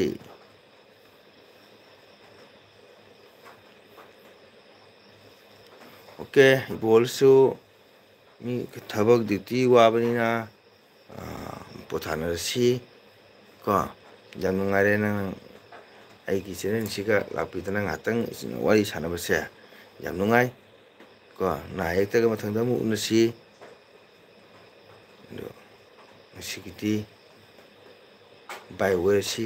ꯑꯣꯀꯦ ꯏꯕꯣꯜꯁꯨ ꯃꯤ ꯊꯕꯛ ꯗ꯭ꯌꯨꯇꯤ ꯋꯥꯕꯅꯤꯅ ꯄꯣꯊꯥꯅꯔꯁꯤ ꯀꯣ ꯌꯥꯝ ꯅꯨꯡꯉꯥꯏꯔꯦ ꯅꯪ ꯑꯩꯒꯤ ꯆꯦꯅꯦꯜꯁꯤꯒ ꯂꯥꯛꯄꯤꯗꯅ ꯉꯥꯏꯍꯥꯛꯇꯪ ꯋꯥꯔꯤ ꯁꯥꯟꯅꯕꯁꯦ ꯌꯥꯝ ꯅꯨꯡꯉꯥꯏ ꯀꯣ ꯅꯥ ꯌꯦꯛꯇꯒ ꯃꯊꯪꯗ ꯑꯃꯨꯛ ꯎꯅꯁꯤ ꯑꯗꯣ ꯉꯁꯤꯒꯤꯗꯤ ꯕꯥꯏ ꯑꯣꯏꯔꯁꯤ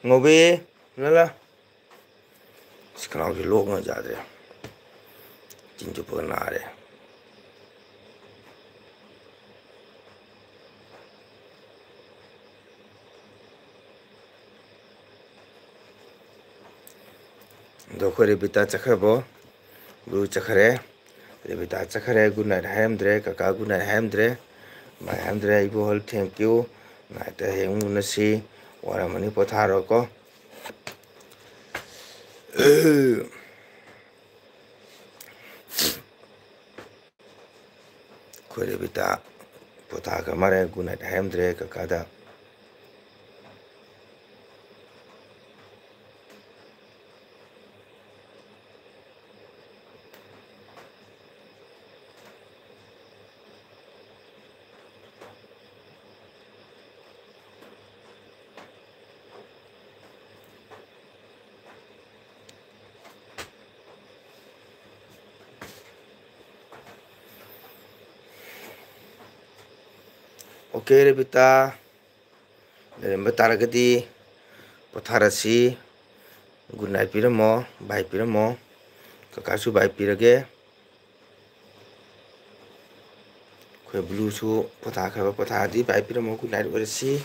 Ngồi là cái nào thì lỗ người ra đấy chính chụp cái nào đấy đó khơi bita chắc khơi bó blue chắc khơi bita chắc khơi good night ham dre kaka good night ham dre my ham dre ibu hol thank you night hem na si wara mani potharo ko khơi bita potha mare good night ham dre kaka da okay bita leremba taragadi potharasi good night piramo bye piramo kaka su bye pirage khơi blue su potha khaba potha di bye piramo good night orasi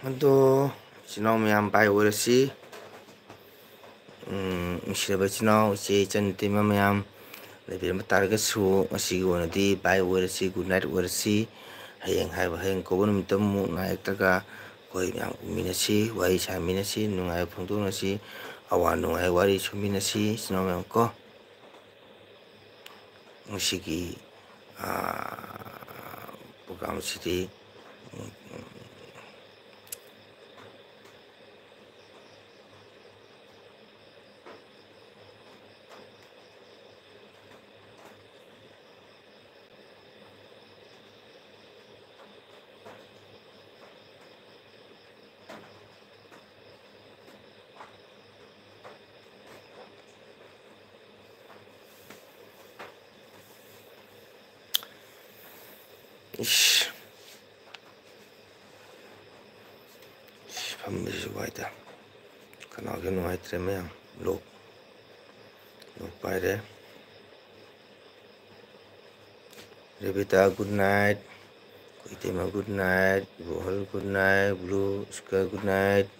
Aduh, Cino meyam pai orasi nusiba Cino iche ichanitima meyam lebiram taragasu ngasiga oinadi pai orasi good night orasi hayeng haiba hayeng koba numita mu naiktaga koi meyam uminasi wari saminasi nungai phongdoknasi awa nungai wari suminasi Cino meyam ko ngasigi program sidi 이씨, 밤낮이 와이다. 그나게 누아이트레 매양 록 빠이레. Rebita good night. Kuitima good night. Bohol good night. Blue Sky good night.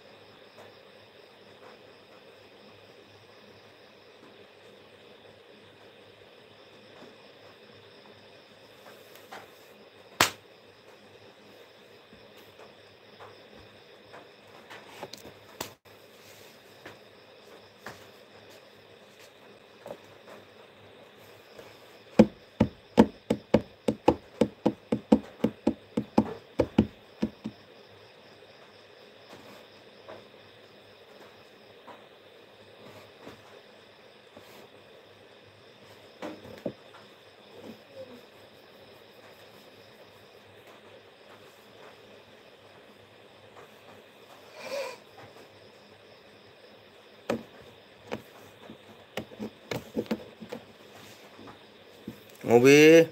Ngobi.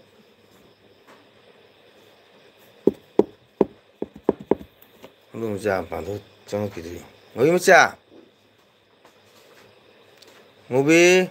Belum jam, pandu jangan kiri. Ngobi macam? Ngobi.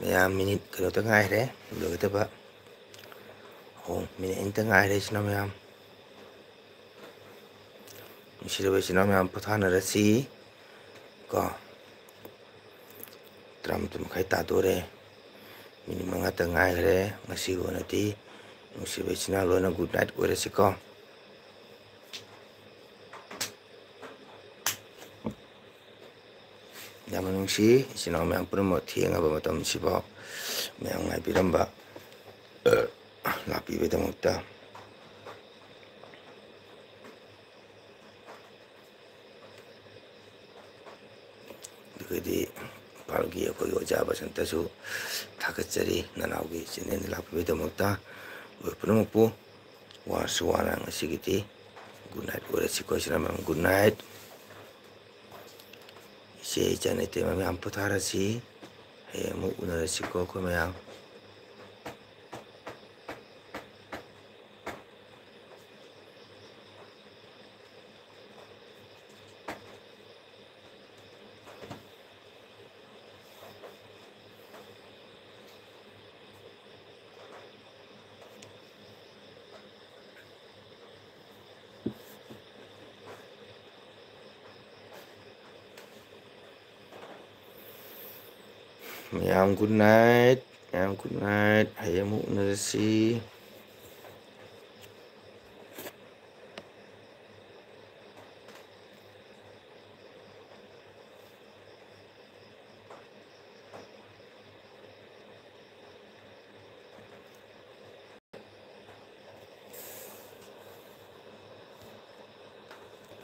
Ya minit kalau tengah deh, belum kita pak. Oh, minit ini tengah deh sih namanya. Mesti lebih sih namanya pertahanan rasi. Kau, teram tu makai tato deh. Minit mengah tengah deh, masih gua nanti. Mesti lebih sih namanya good night gua rasi kau. Zaman nungsi, sinau memang pun mau tiang apa macam si bau, memang ngai biram ba, lapi beda muda. Jadi pagi aku yo jaba santa su, takat cari nanaugi sini lapi beda muda, pun mau pu, warsuana ngasih gitu, 굿나잇 오래시고 지나면 굿나잇. 이제 이전에 때문에 안 포탈하지. 뭐 오늘시고 그러면 yang good night, hãy một nơi